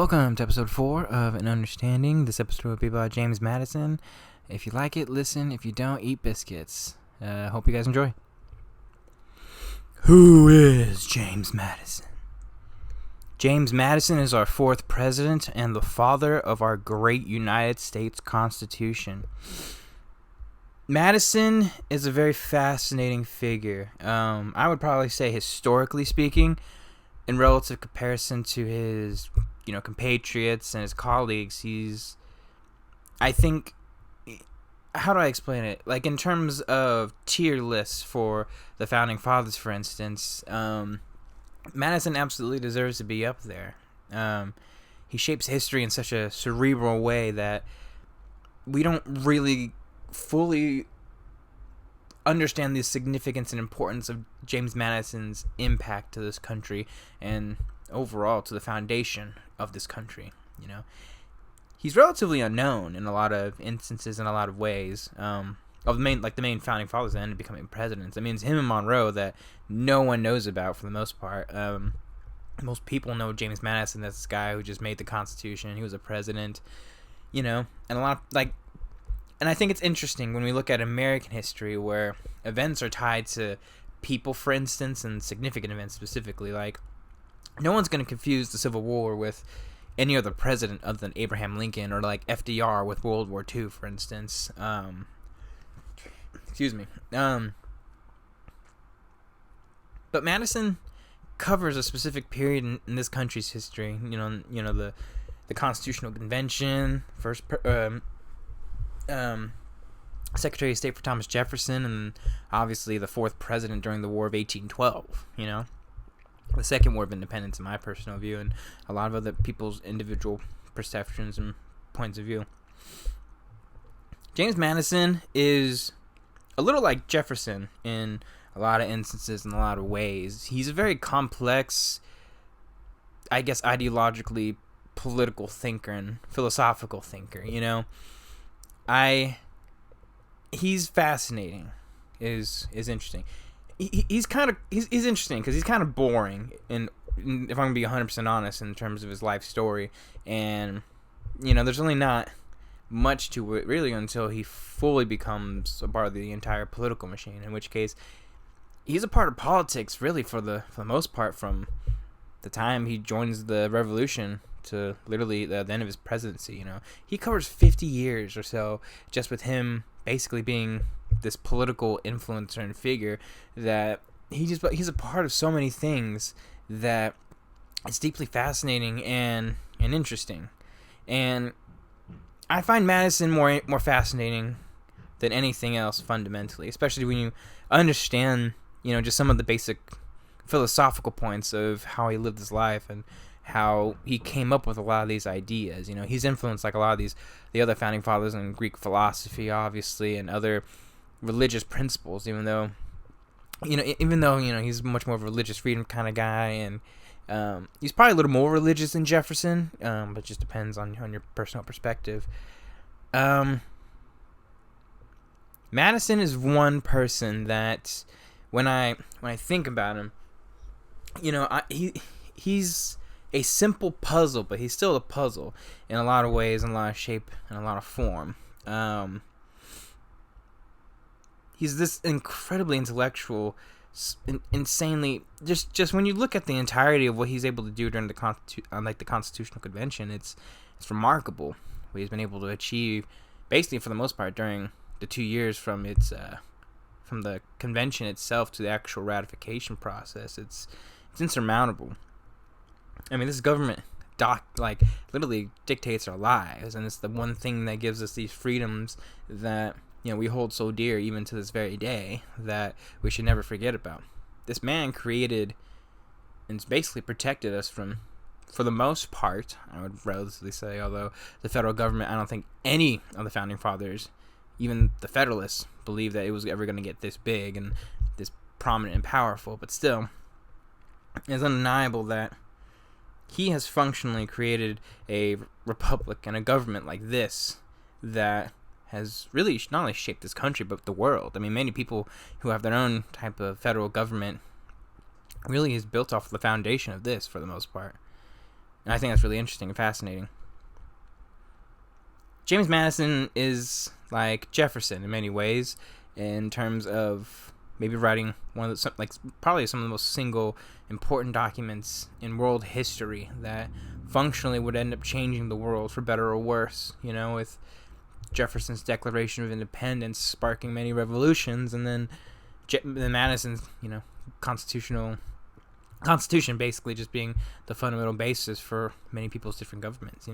Welcome to episode 4 of An Understanding. This episode will be about James Madison. If you like it, listen. If you don't, eat biscuits. Hope you guys enjoy. Who is James Madison? James Madison is our 4th president and the father of our great United States Constitution. Madison is a very fascinating figure. I would probably say, historically speaking, in relative comparison to his compatriots and his colleagues, I think, how do I explain it? Like, in terms of tier lists for the Founding Fathers, for instance, Madison absolutely deserves to be up there. He shapes history in such a cerebral way that we don't really fully understand the significance and importance of James Madison's impact to this country and overall to the foundation of this country. He's relatively unknown in a lot of instances, in a lot of ways. Of the main founding fathers that ended up becoming presidents. I mean, it's him and Monroe that no one knows about for the most part. Most people know James Madison as this guy who just made the Constitution. He was a president, and a lot of, and I think it's interesting when we look at American history where events are tied to people, for instance, and significant events specifically. Like, no one's going to confuse the Civil War with any other president other than Abraham Lincoln, or like FDR with World War II, for instance. Excuse me. But Madison covers a specific period in this country's history. The Constitutional Convention, Secretary of State for Thomas Jefferson, and obviously the 4th president during the War of 1812. The Second War of Independence, in my personal view, and a lot of other people's individual perceptions and points of view. James Madison is a little like Jefferson in a lot of instances, in a lot of ways. He's a very complex, I guess, ideologically political thinker and philosophical thinker. He's fascinating. Is interesting. He's interesting because he's kind of boring, and if I'm gonna be 100% honest in terms of his life story, and there's really not much to it really until he fully becomes a part of the entire political machine, in which case he's a part of politics really for the most part from the time he joins the revolution to literally the end of his presidency. He covers 50 years or so just with him basically being this political influencer and figure, that he's a part of so many things that it's deeply fascinating and interesting. And I find Madison more fascinating than anything else fundamentally, especially when you understand just some of the basic philosophical points of how he lived his life and how he came up with a lot of these ideas. He's influenced like a lot of the other founding fathers in Greek philosophy, obviously, and other religious principles, even though he's much more of a religious freedom kind of guy, and he's probably a little more religious than Jefferson, but it just depends on your personal perspective. Madison is one person that when I think about him, he's a simple puzzle, but he's still a puzzle in a lot of ways, in a lot of shape, and a lot of form. He's this incredibly intellectual, insanely, just when you look at the entirety of what he's able to do during the Constitutional Convention, it's remarkable what he's been able to achieve, basically for the most part during the 2 years from the convention itself to the actual ratification process. It's insurmountable. I mean, this government literally dictates our lives, and it's the one thing that gives us these freedoms that we hold so dear even to this very day, that we should never forget about. This man created and basically protected us from, for the most part, I would relatively say, although the federal government, I don't think any of the founding fathers, even the Federalists, believed that it was ever going to get this big and this prominent and powerful, but still, it's undeniable that he has functionally created a republic and a government like this that has really not only shaped this country, but the world. I mean, many people who have their own type of federal government really is built off the foundation of this for the most part. And I think that's really interesting and fascinating. James Madison is like Jefferson in many ways, in terms of maybe writing one of the, like, probably some of the most single important documents in world history that functionally would end up changing the world for better or worse. With Jefferson's Declaration of Independence sparking many revolutions, and then Madison's constitution basically just being the fundamental basis for many people's different governments.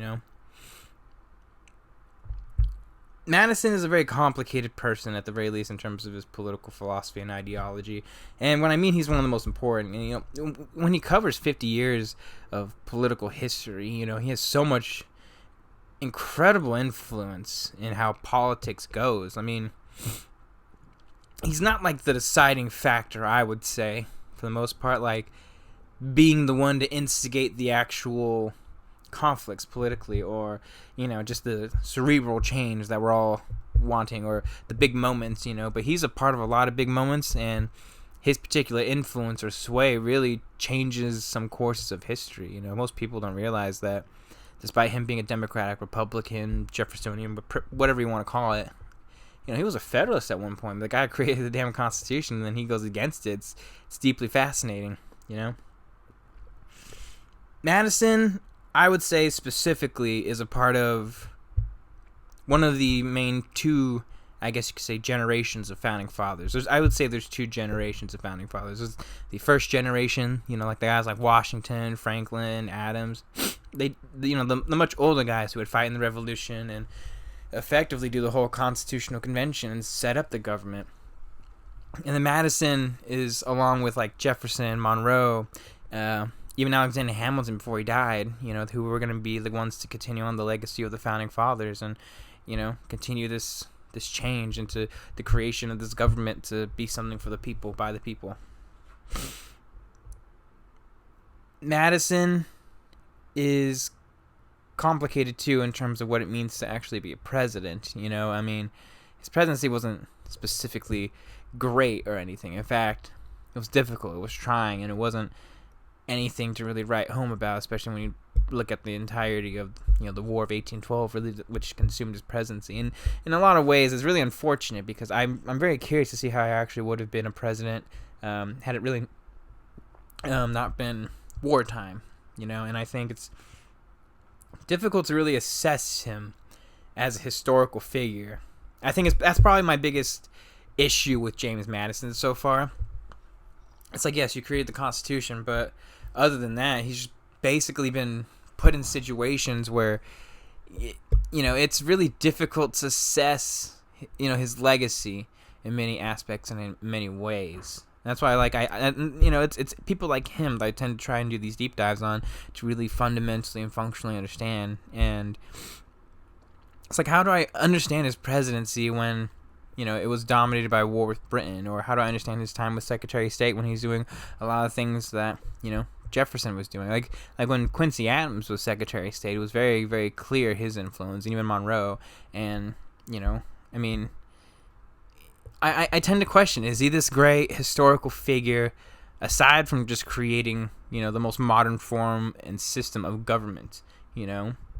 Madison is a very complicated person, at the very least, in terms of his political philosophy and ideology. And when I mean he's one of the most important, and, when he covers 50 years of political history, he has so much incredible influence in how politics goes. I mean, he's not like the deciding factor, I would say, for the most part, like being the one to instigate the actual conflicts politically, or just the cerebral change that we're all wanting, or the big moments, but he's a part of a lot of big moments, and his particular influence or sway really changes some courses of history. Most people don't realize that despite him being a Democratic, Republican, Jeffersonian, whatever you want to call it, he was a Federalist at one point. The guy created the damn Constitution, and then he goes against it. It's deeply fascinating. Madison, I would say specifically, is a part of one of the main two, I guess you could say, generations of founding fathers. I would say there's two generations of founding fathers. There's the first generation, like the guys like Washington, Franklin, Adams. The much older guys who would fight in the Revolution and effectively do the whole Constitutional Convention and set up the government. And then Madison is, along with like Jefferson, Monroe, even Alexander Hamilton before he died, who were going to be the ones to continue on the legacy of the founding fathers and, continue this change into the creation of this government to be something for the people, by the people. Madison is complicated too in terms of what it means to actually be a president. His presidency wasn't specifically great or anything. In fact, it was difficult, it was trying, and it wasn't anything to really write home about, especially when you look at the entirety of the War of 1812, really, which consumed his presidency. And in a lot of ways, it's really unfortunate, because I'm very curious to see how I actually would have been a president had it really not been wartime. And I think it's difficult to really assess him as a historical figure. I think that's probably my biggest issue with James Madison so far. It's like, yes, you created the Constitution, but other than that, he's basically been put in situations where, it's really difficult to assess, his legacy in many aspects and in many ways. That's why, it's people like him that I tend to try and do these deep dives on to really fundamentally and functionally understand. And it's like, how do I understand his presidency when, it was dominated by war with Britain? Or how do I understand his time with Secretary of State when he's doing a lot of things that, Jefferson was doing? Like when Quincy Adams was Secretary of State, it was very, very clear his influence, and even Monroe. And, I tend to question, is he this great historical figure, aside from just creating, the most modern form and system of government?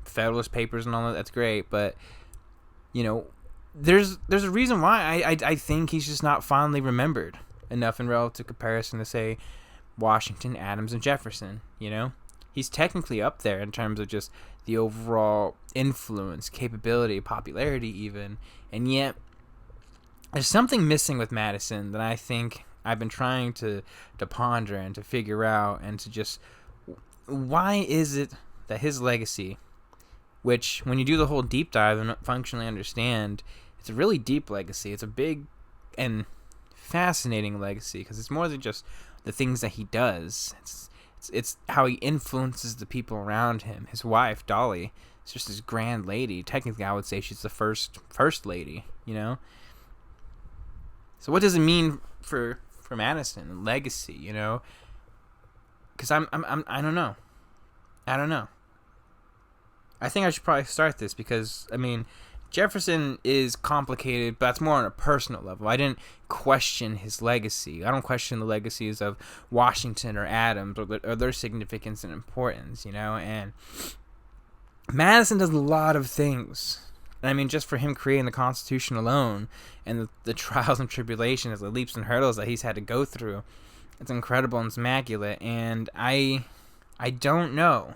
Federalist Papers and all that, that's great, but, there's a reason why I think he's just not fondly remembered enough in relative comparison to, say, Washington, Adams, and Jefferson. He's technically up there in terms of just the overall influence, capability, popularity even, and yet there's something missing with Madison that I think I've been trying to ponder and to figure out, and to just, why is it that his legacy, which when you do the whole deep dive and functionally understand, it's a really deep legacy. It's a big and fascinating legacy, because it's more than just the things that he does. It's how he influences the people around him. His wife, Dolly, is just this grand lady. Technically, I would say she's the first lady, So what does it mean for Madison and legacy, Because I don't know. I think I should probably start this, because Jefferson is complicated, but that's more on a personal level. I didn't question his legacy. I don't question the legacies of Washington or Adams or their significance and importance, and Madison does a lot of things. I mean, just for him creating the Constitution alone and the trials and tribulations, the leaps and hurdles that he's had to go through, it's incredible and it's immaculate. And I don't know,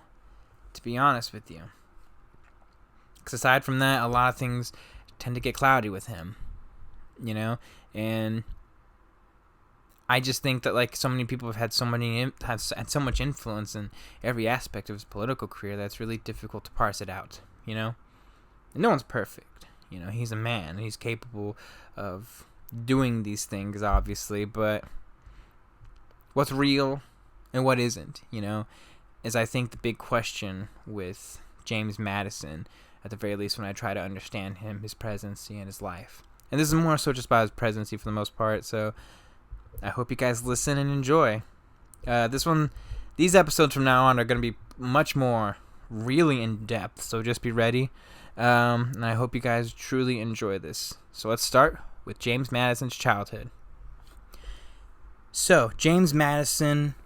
to be honest with you. Because aside from that, a lot of things tend to get cloudy with him, and I just think that like so many people have had so much influence in every aspect of his political career that it's really difficult to parse it out, And no one's perfect, He's a man. He's capable of doing these things, obviously, but what's real and what isn't, is I think the big question with James Madison, at the very least when I try to understand him, his presidency, and his life. And this is more so just about his presidency for the most part, so I hope you guys listen and enjoy. These episodes from now on are going to be much more really in-depth, so just be ready. And I hope you guys truly enjoy this. So let's start with James Madison's childhood. So, James Madison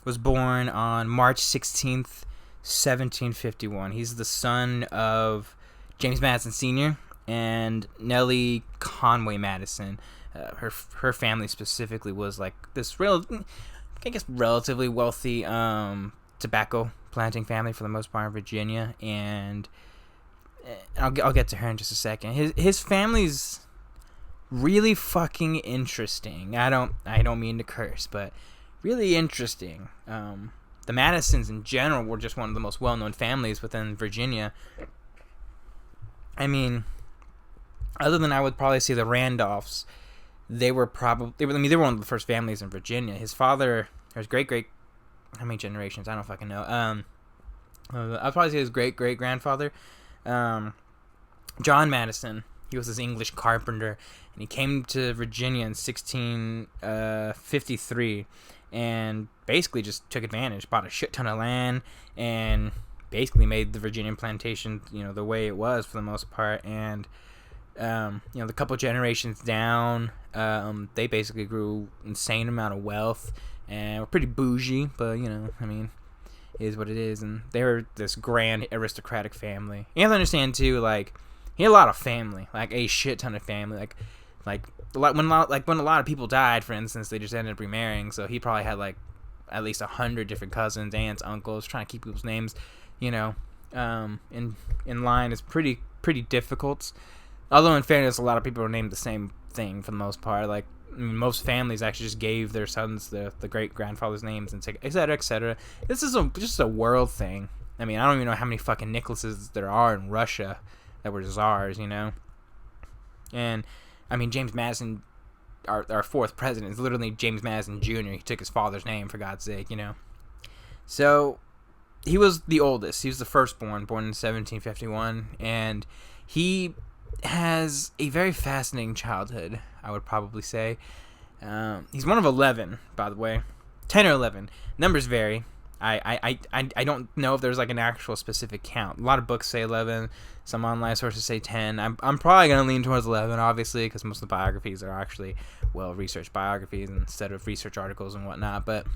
was born on March 16th, 1751. He's the son of James Madison Sr. and Nellie Conway Madison. Her family specifically was like this relatively wealthy tobacco planting family for the most part in Virginia, and I'll get to her in just a second. His family's really fucking interesting. I don't mean to curse, but really interesting. The Madisons in general were just one of the most well-known families within Virginia. I mean, other than I would probably say the Randolphs, they were one of the first families in Virginia. His father, or his great, how many generations? I don't fucking know. I'd probably say his great-great-grandfather, John Madison. He was this English carpenter, and he came to Virginia in 1653, and basically just took advantage, bought a shit ton of land, and basically made the Virginian plantation, the way it was for the most part. And the couple generations down, they basically grew insane amount of wealth and were pretty bougie, but it is what it is. And they were this grand aristocratic family. You have to understand too, like, he had a lot of family, like a shit ton of family, when a lot of people died, for instance, they just ended up remarrying. So he probably had like at least 100 different cousins, aunts, uncles, trying to keep people's names, in line is pretty difficult. Although in fairness, a lot of people are named the same thing for the most part. Like, most families actually just gave their sons the great grandfather's names and et cetera, et cetera. This is just a world thing. I mean, I don't even know how many fucking Nicholases there are in Russia that were czars, And I mean, James Madison, our fourth president, is literally James Madison Jr. He took his father's name, for God's sake, So he was the oldest. He was the firstborn, born in 1751, and he has a very fascinating childhood, I would probably say. He's one of 11, by the way. 10 or 11. Numbers vary. I don't know if there's like an actual specific count. A lot of books say 11. Some online sources say 10. I'm probably going to lean towards 11, obviously, because most of the biographies are actually well-researched biographies instead of research articles and whatnot. But,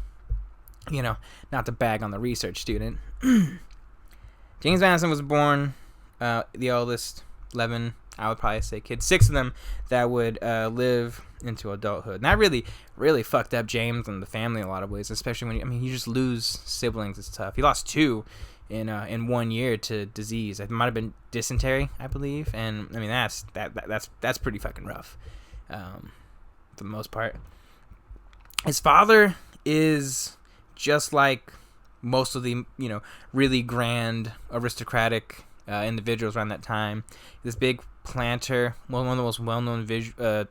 not to bag on the research student. James Madison was born the oldest, 11, I would probably say kids. 6 of them that would live into adulthood. And that really, really fucked up James and the family in a lot of ways, especially when you just lose siblings. It's tough. He lost 2 in 1 year to disease. It might have been dysentery, I believe. And I mean, that's pretty fucking rough, for the most part. His father is just like most of the really grand aristocratic individuals around that time. This big planter, one of the most well-known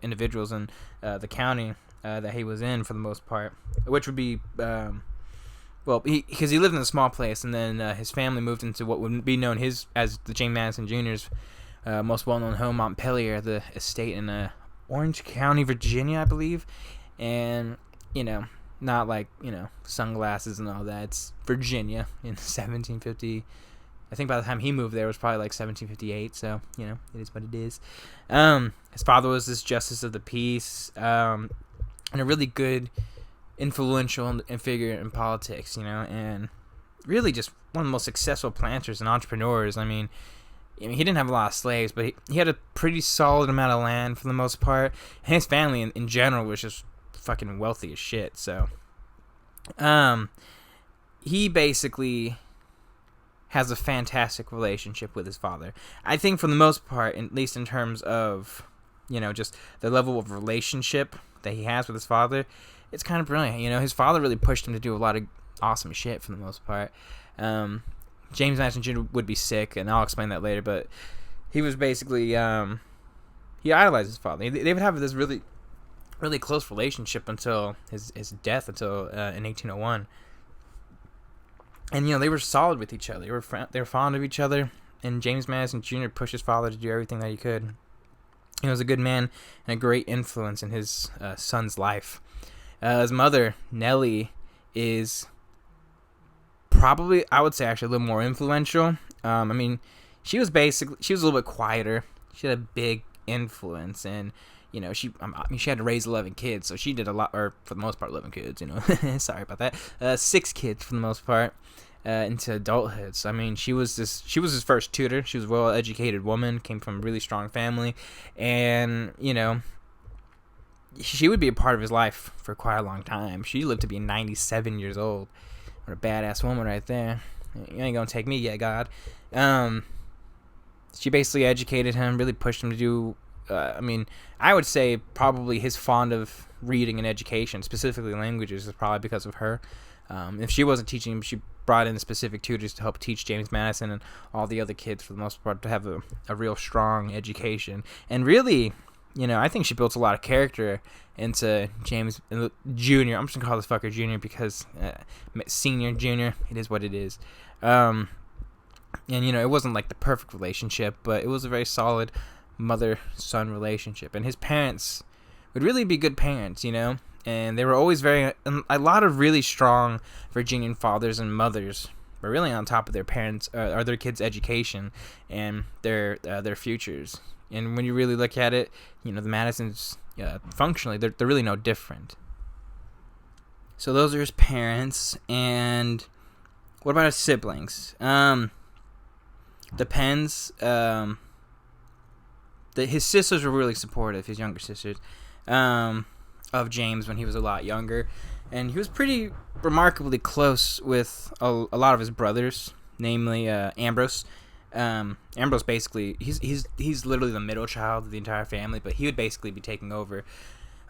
individuals in the county that he was in for the most part, which would be because he lived in a small place, and then his family moved into what would be known as the James Madison Jr.'s most well-known home, Montpelier, the estate in Orange County, Virginia, I believe. And not like sunglasses and all that. It's Virginia in 1750. I think by the time he moved there, it was probably like 1758. So it is what it is. His father was this justice of the peace, and a really good, influential figure in politics. And really just one of the most successful planters and entrepreneurs. I mean, he didn't have a lot of slaves, but he had a pretty solid amount of land for the most part. And his family in general was just fucking wealthy as shit. So, he basically has a fantastic relationship with his father. I think for the most part, at least in terms of, just the level of relationship that he has with his father, it's kind of brilliant. His father really pushed him to do a lot of awesome shit for the most part. James Madison Jr. would be sick, and I'll explain that later, but he was basically, he idolized his father. They would have this really, really close relationship until his death, until in 1801. And, they were solid with each other. They were fond of each other, and James Madison Jr. pushed his father to do everything that he could. He was a good man and a great influence in his son's life. His mother, Nellie, is probably, I would say, actually a little more influential. I mean, she was a little bit quieter. She had a big influence, and she had to raise 11 kids, so she did a lot, or for the most part 11 kids, sorry about that, 6 kids for the most part, into adulthood. So I mean, she was his first tutor. She was a well-educated woman, came from a really strong family, and she would be a part of his life for quite a long time. She lived to be 97 years old. What a badass woman right there. You ain't gonna take me yet, God. She basically educated him, really pushed him to do, I would say probably his fond of reading and education, specifically languages, is probably because of her. If she wasn't teaching him, she brought in specific tutors to help teach James Madison and all the other kids, for the most part, to have a real strong education. And really, I think she built a lot of character into James Jr. I'm just going to call this fucker Jr. because senior, junior, it is what it is. And, it wasn't like the perfect relationship, but it was a very solid mother-son relationship. And his parents would really be good parents, and they were always a lot of really strong Virginian fathers and mothers were really on top of their parents, or their kids' education and their futures. And when you really look at it, the Madisons, functionally, they're really no different. So those are his parents. And what about his siblings? Depends. His sisters were really supportive, his younger sisters, of James when he was a lot younger. And he was pretty remarkably close with a lot of his brothers, namely Ambrose. Ambrose basically, he's literally the middle child of the entire family, but he would basically be taking over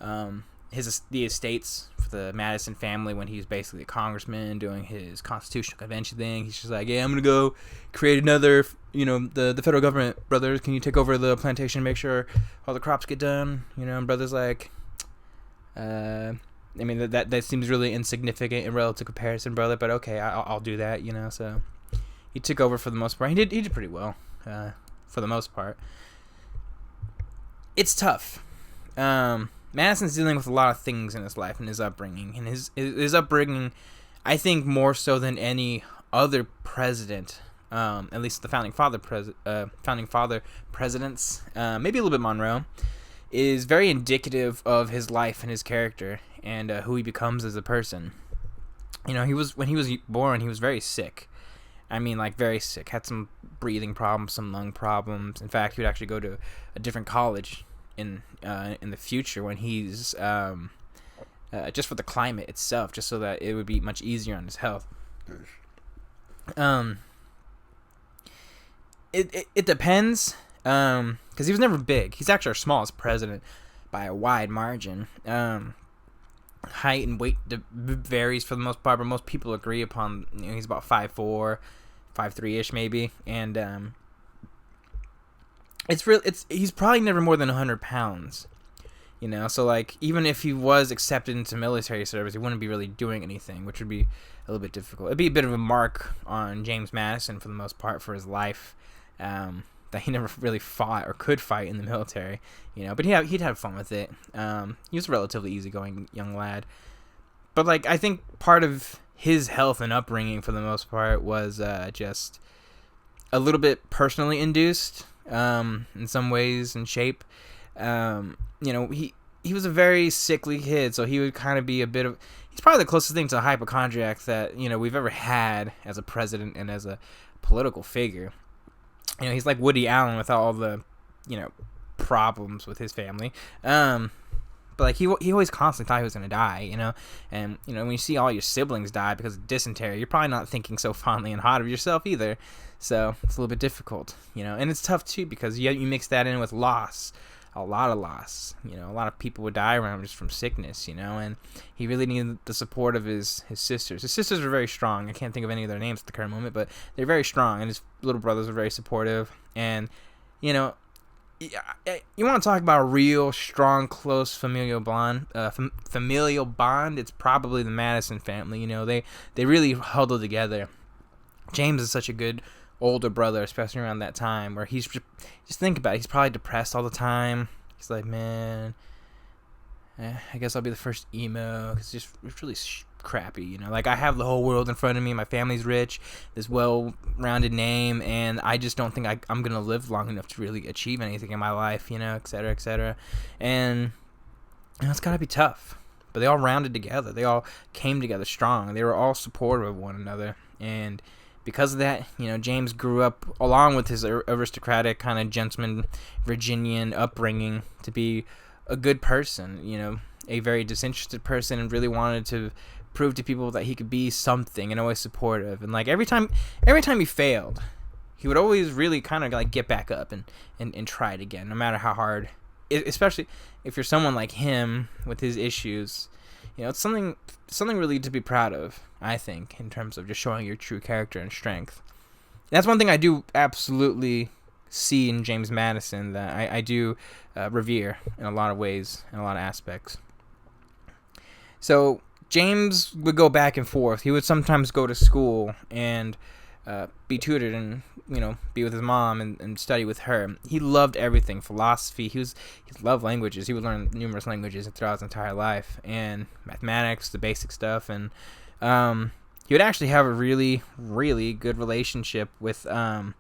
the estates for the Madison family when he was basically a congressman doing his constitutional convention thing. He's just like, yeah, I'm gonna go create another, the federal government, brothers, can you take over the plantation and make sure all the crops get done? And brother's like, that seems really insignificant in relative comparison, brother, but okay, I'll do that, so he took over for the most part. He did pretty well, for the most part. It's tough. Madison's dealing with a lot of things in his life and his upbringing. And his upbringing, I think, more so than any other president, at least the founding father presidents, maybe a little bit Monroe, is very indicative of his life and his character and who he becomes as a person. When he was born, he was very sick. Very sick. Had some breathing problems, some lung problems. In fact, he would actually go to a different college in the future when he's just for the climate itself, just so that it would be much easier on his health. It depends, because he was never big. He's actually our smallest president by a wide margin. Height and weight varies for the most part, but most people agree upon he's about 5'4", 5'3" maybe, and he's probably never more than 100 pounds, so like even if he was accepted into military service, he wouldn't be really doing anything, which would be a little bit difficult. It'd be a bit of a mark on James Madison for the most part for his life, that he never really fought or could fight in the military, but he'd have fun with it. He was a relatively easygoing young lad, but like I think part of his health and upbringing for the most part was just a little bit personally induced in some ways and shape. He was a very sickly kid, so he would kind of be a bit of... He's probably the closest thing to a hypochondriac that, we've ever had as a president and as a political figure. He's like Woody Allen with all the, problems with his family. But like he always constantly thought he was gonna die, and when you see all your siblings die because of dysentery, you're probably not thinking so fondly and hot of yourself either. So it's a little bit difficult, and it's tough too because you mix that in with loss, a lot of loss. A lot of people would die around him just from sickness, and he really needed the support of his sisters. His sisters were very strong. I can't think of any of their names at the current moment, but they're very strong, and his little brothers were very supportive. And you want to talk about a real strong, close familial bond? It's probably the Madison family. They really huddled together. James is such a good older brother, especially around that time, where he's just think about it. He's probably depressed all the time. He's like, man, I guess I'll be the first emo because it's really crappy. Like I have the whole world in front of me. My family's rich, this well-rounded name, and I just don't think I'm gonna live long enough to really achieve anything in my life. Et cetera, et cetera. And it's gotta be tough. But they all rounded together. They all came together strong. They were all supportive of one another, and because of that, James grew up along with his aristocratic kind of gentleman Virginian upbringing to be a good person, a very disinterested person, and really wanted to prove to people that he could be something, and always supportive. And like every time he failed, he would always really kind of like get back up and try it again, no matter how hard. Especially if you're someone like him with his issues, it's something really to be proud of, I think, in terms of just showing your true character and strength. And that's one thing I do absolutely see in James Madison that I do revere in a lot of ways, in a lot of aspects. So James would go back and forth. He would sometimes go to school and be tutored and be with his mom and study with her. He loved everything, philosophy. He loved languages. He would learn numerous languages throughout his entire life, and mathematics, the basic stuff. And he would actually have a really, really good relationship with a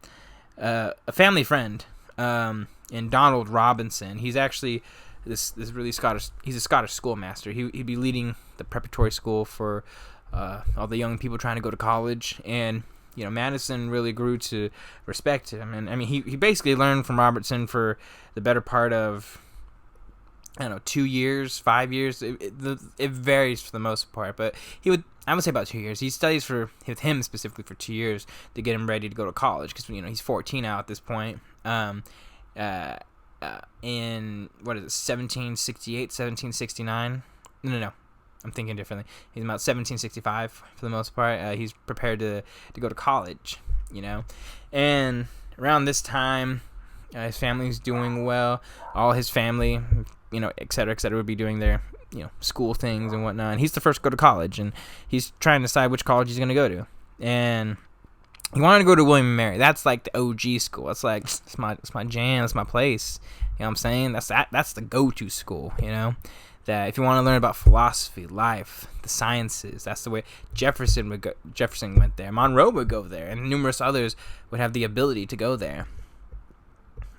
family friend in Donald Robinson. He's actually this really Scottish. He's a Scottish schoolmaster. He'd be leading the preparatory school for all the young people trying to go to college. And Madison really grew to respect him. And I mean, he basically learned from Robertson for the better part of 2 years, 5 years. It varies for the most part, but I would say about 2 years. He studies with him specifically for 2 years to get him ready to go to college, because he's 14 now at this point. In 1768, 1769? No. I'm thinking differently. He's about 1765 for the most part. He's prepared to go to college, And around this time, his family's doing well. All his family, et cetera, would be doing their, school things and whatnot. And he's the first to go to college, and he's trying to decide which college he's going to go to. And he wanted to go to William and Mary. That's like the OG school. It's like, it's my jam. It's my place. You know what I'm saying? That's the go-to school, That if you want to learn about philosophy, life, the sciences, that's the way Jefferson went there. Monroe would go there, and numerous others would have the ability to go there.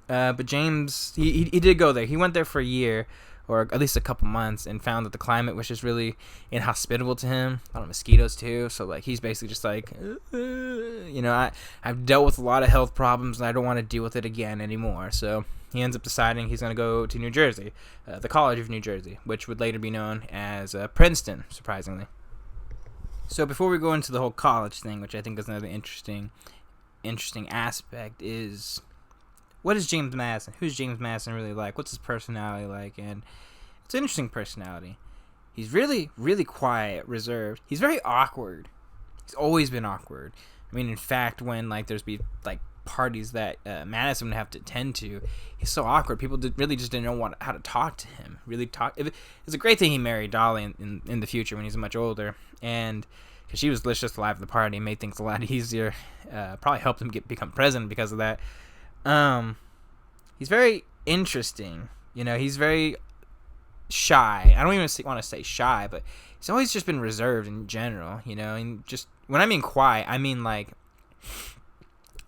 But James, he did go there. He went there for a year, or at least a couple months, and found that the climate was just really inhospitable to him. A lot of mosquitoes too. So like he's basically just like, I've dealt with a lot of health problems, and I don't want to deal with it again anymore. So he ends up deciding he's going to go to New Jersey, the College of New Jersey, which would later be known as Princeton, surprisingly. So before we go into the whole college thing, which I think is another interesting aspect, is what is James Madison? Who's James Madison really like? What's his personality like? And it's an interesting personality. He's really, really quiet, reserved. He's very awkward. He's always been awkward. I mean, in fact, when there's parties that Madison would have to attend to, he's so awkward. People really just didn't know how to talk to him. It's a great thing he married Dolly in the future when he's much older, and because she was just alive at the party and made things a lot easier. Probably helped him become president because of that. He's very interesting. He's very shy. I don't even want to say shy, but he's always just been reserved in general. And just when I mean quiet, I mean like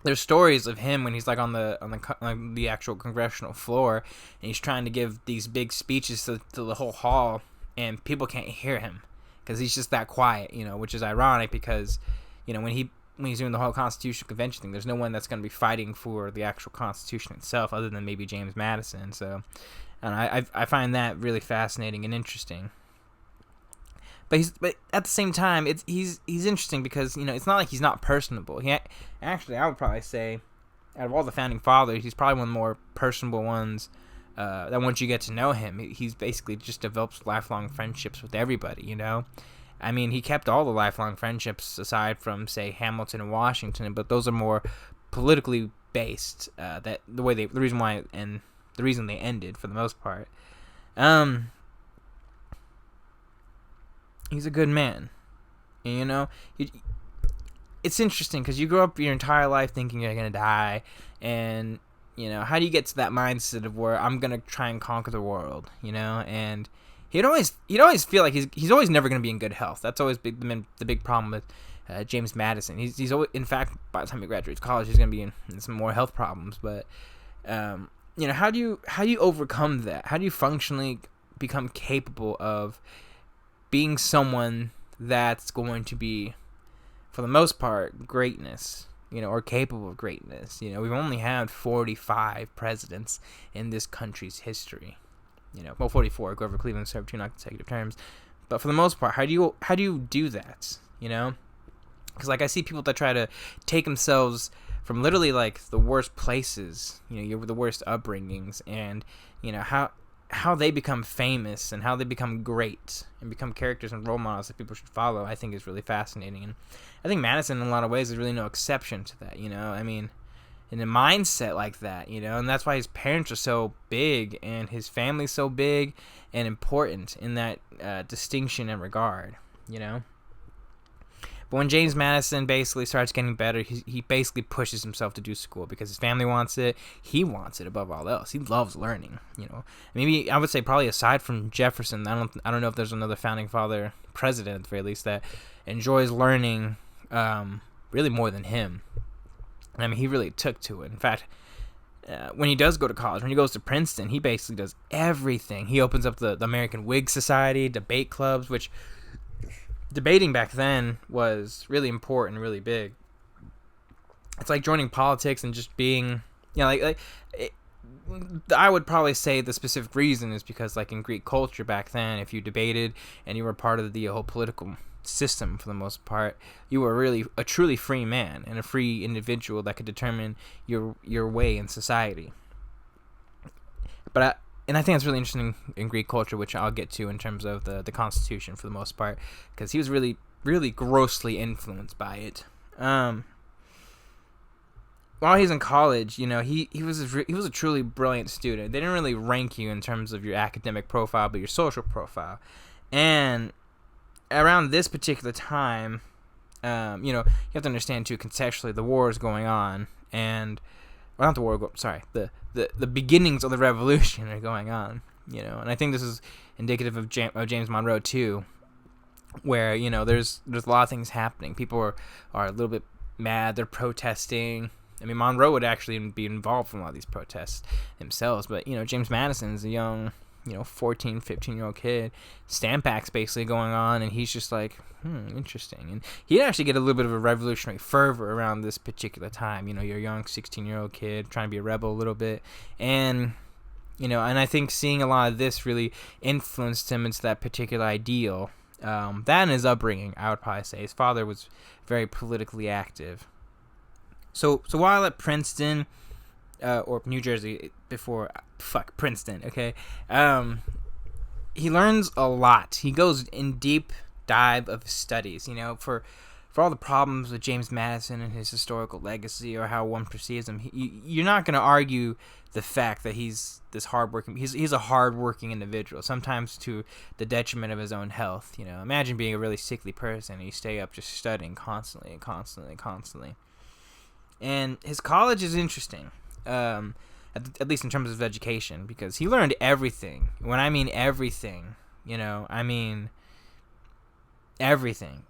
there's stories of him when he's like on the actual congressional floor, and he's trying to give these big speeches to the whole hall, and people can't hear him because he's just that quiet, which is ironic because, when he's doing the whole Constitutional Convention thing, there's no one that's going to be fighting for the actual Constitution itself other than maybe James Madison. So I find that really fascinating and interesting. But at the same time, he's interesting because, it's not like he's not personable. Actually, I would probably say, out of all the founding fathers, he's probably one of the more personable ones. That once you get to know him, he's basically just develops lifelong friendships with everybody. I mean, he kept all the lifelong friendships aside from, say, Hamilton and Washington, but those are more politically based. The reason they ended for the most part. He's a good man. And, it's interesting because you grow up your entire life thinking you're gonna die, and how do you get to that mindset of where I'm gonna try and conquer the world? And he'd always feel like he's always never gonna be in good health. That's always the big problem with James Madison. He's always, in fact, by the time he graduates college, he's gonna be in some more health problems. But how do you overcome that? How do you functionally become capable of being someone that's going to be, for the most part, greatness, or capable of greatness? We've only had 45 presidents in this country's history. 44, Grover Cleveland served 2 non-consecutive terms. But for the most part, how do you do that? Because I see people that try to take themselves from literally like the worst places, the worst upbringings, and how they become famous and how they become great and become characters and role models that people should follow, I think is really fascinating. And I think Madison, in a lot of ways, is really no exception to that. I mean, in a mindset like that, and that's why his parents are so big and his family's so big and important in that distinction and regard. But when James Madison basically starts getting better, he basically pushes himself to do school because his family wants it. He wants it above all else. He loves learning. Maybe I would say probably aside from Jefferson, I don't know if there's another founding father president at the very least that enjoys learning really more than him. I mean, he really took to it. In fact, when he does go to college, when he goes to Princeton, he basically does everything. He opens up the American Whig Society, debate clubs, which debating back then was really important, really big. It's like joining politics and just being, I would probably say the specific reason is because, like, in Greek culture back then, if you debated and you were part of the whole political system for the most part, you were really a truly free man and a free individual that could determine your way in society. But I think that's really interesting in Greek culture, which I'll get to in terms of the Constitution for the most part, because he was really, really grossly influenced by it. While he's in college, he was a truly brilliant student. They didn't really rank you in terms of your academic profile, but your social profile. And around this particular time, you have to understand too, contextually, the war is going on, and not the war. Sorry, the beginnings of the revolution are going on. And I think this is indicative of James Monroe too, where there's a lot of things happening. People are a little bit mad. They're protesting. I mean, Monroe would actually be involved in a lot of these protests themselves, but James Madison is a young 14, 15-year-old kid. Stamp Act's basically going on, and he's just like, interesting. And he'd actually get a little bit of a revolutionary fervor around this particular time. You're a young 16-year-old kid trying to be a rebel a little bit. And, and I think seeing a lot of this really influenced him into that particular ideal. That and his upbringing, I would probably say. His father was very politically active. So while at Princeton, or New Jersey Princeton, okay? He learns a lot. He goes in deep dive of his studies, for all the problems with James Madison and his historical legacy or how one perceives him. You're not going to argue the fact that he's this hardworking. He's a hardworking individual, sometimes to the detriment of his own health. Imagine being a really sickly person and you stay up just studying constantly and constantly and constantly. And his college is interesting. At least in terms of education, because he learned everything. When I mean everything, I mean everything.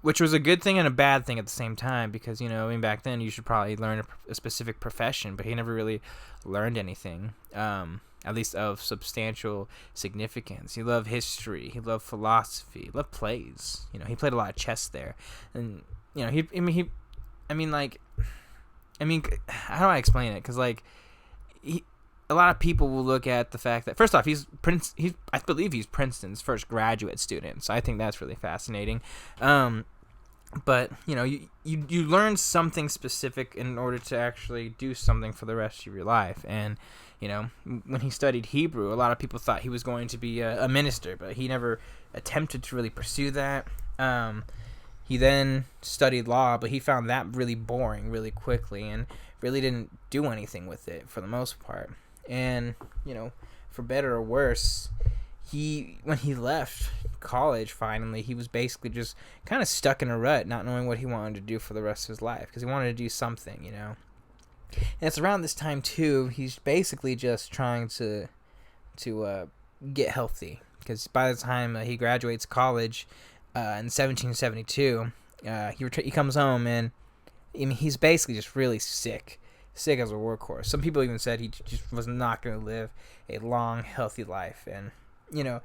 which was a good thing and a bad thing at the same time, because, you know, I mean, back then you should probably learn a specific profession, but he never really learned anything, at least of substantial significance. He loved history, he loved philosophy, he loved plays. You know, he played a lot of chess there, and, you know, how do I explain it? Because, like, a lot of people will look at the fact that, first off, I believe he's Princeton's first graduate student, so I think that's really fascinating. But, you know, you learn something specific in order to actually do something for the rest of your life. And, you know, when he studied Hebrew, a lot of people thought he was going to be a minister, but he never attempted to really pursue that. He then studied law, but he found that really boring really quickly and really didn't do anything with it for the most part. And, you know, for better or worse, when he left college finally, he was basically just kind of stuck in a rut, not knowing what he wanted to do for the rest of his life, because he wanted to do something, you know. And it's around this time too, he's basically just trying to get healthy, because by the time he graduates college in 1772, he comes home, and I mean, he's basically just really sick as a workhorse. Some people even said he just was not going to live a long, healthy life. And, you know,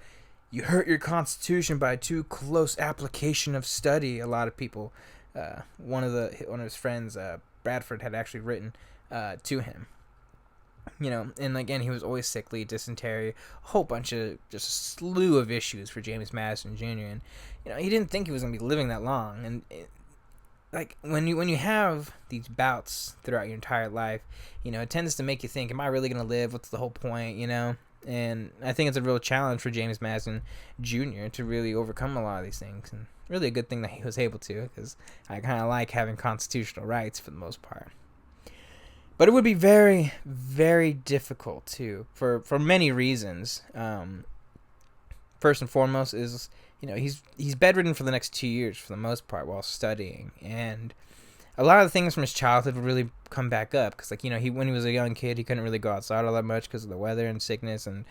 you hurt your constitution by too close application of study. A lot of people, one of his friends, Bradford, had actually written to him. You know, and again, he was always sickly, dysentery, a whole bunch of, just a slew of issues for James Madison Jr. And, you know, he didn't think he was going to be living that long. And like, when you have these bouts throughout your entire life, you know, it tends to make you think, am I really going to live? What's the whole point, you know? And I think it's a real challenge for James Madison Jr. to really overcome a lot of these things. And really a good thing that he was able to, because I kind of like having constitutional rights for the most part. But it would be very, very difficult, too, for many reasons. First and foremost is, you know, he's bedridden for the next 2 years for the most part while studying, and a lot of the things from his childhood would really come back up, because, like, you know, when he was a young kid, he couldn't really go outside all that much because of the weather and sickness, and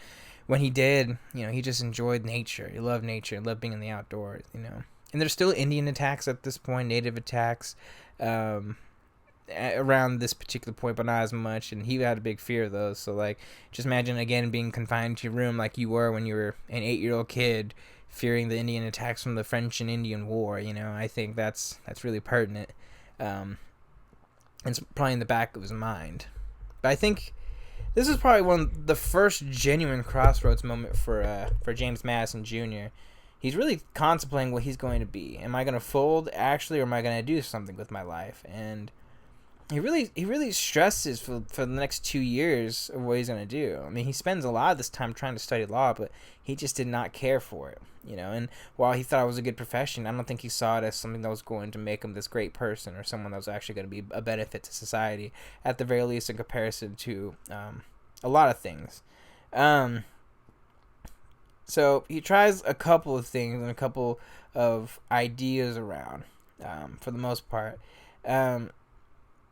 when he did, you know, he just enjoyed nature. He loved nature, he loved being in the outdoors, you know. And there's still Indian attacks at this point, native attacks, around this particular point, but not as much, and he had a big fear of those. So, like, just imagine, again, being confined to your room like you were when you were an 8-year-old kid, fearing the Indian attacks from the French and Indian War. You know, I think that's really pertinent. It's probably in the back of his mind. But I think this is probably the first genuine crossroads moment for James Madison Jr. He's really contemplating what he's going to be. Am I going to fold, actually, or am I going to do something with my life? And he really stresses for the next 2 years of what he's going to do. I mean, he spends a lot of this time trying to study law, but he just did not care for it, you know. And while he thought it was a good profession, I don't think he saw it as something that was going to make him this great person, or someone that was actually going to be a benefit to society, at the very least in comparison to a lot of things. So he tries a couple of things and a couple of ideas around, for the most part.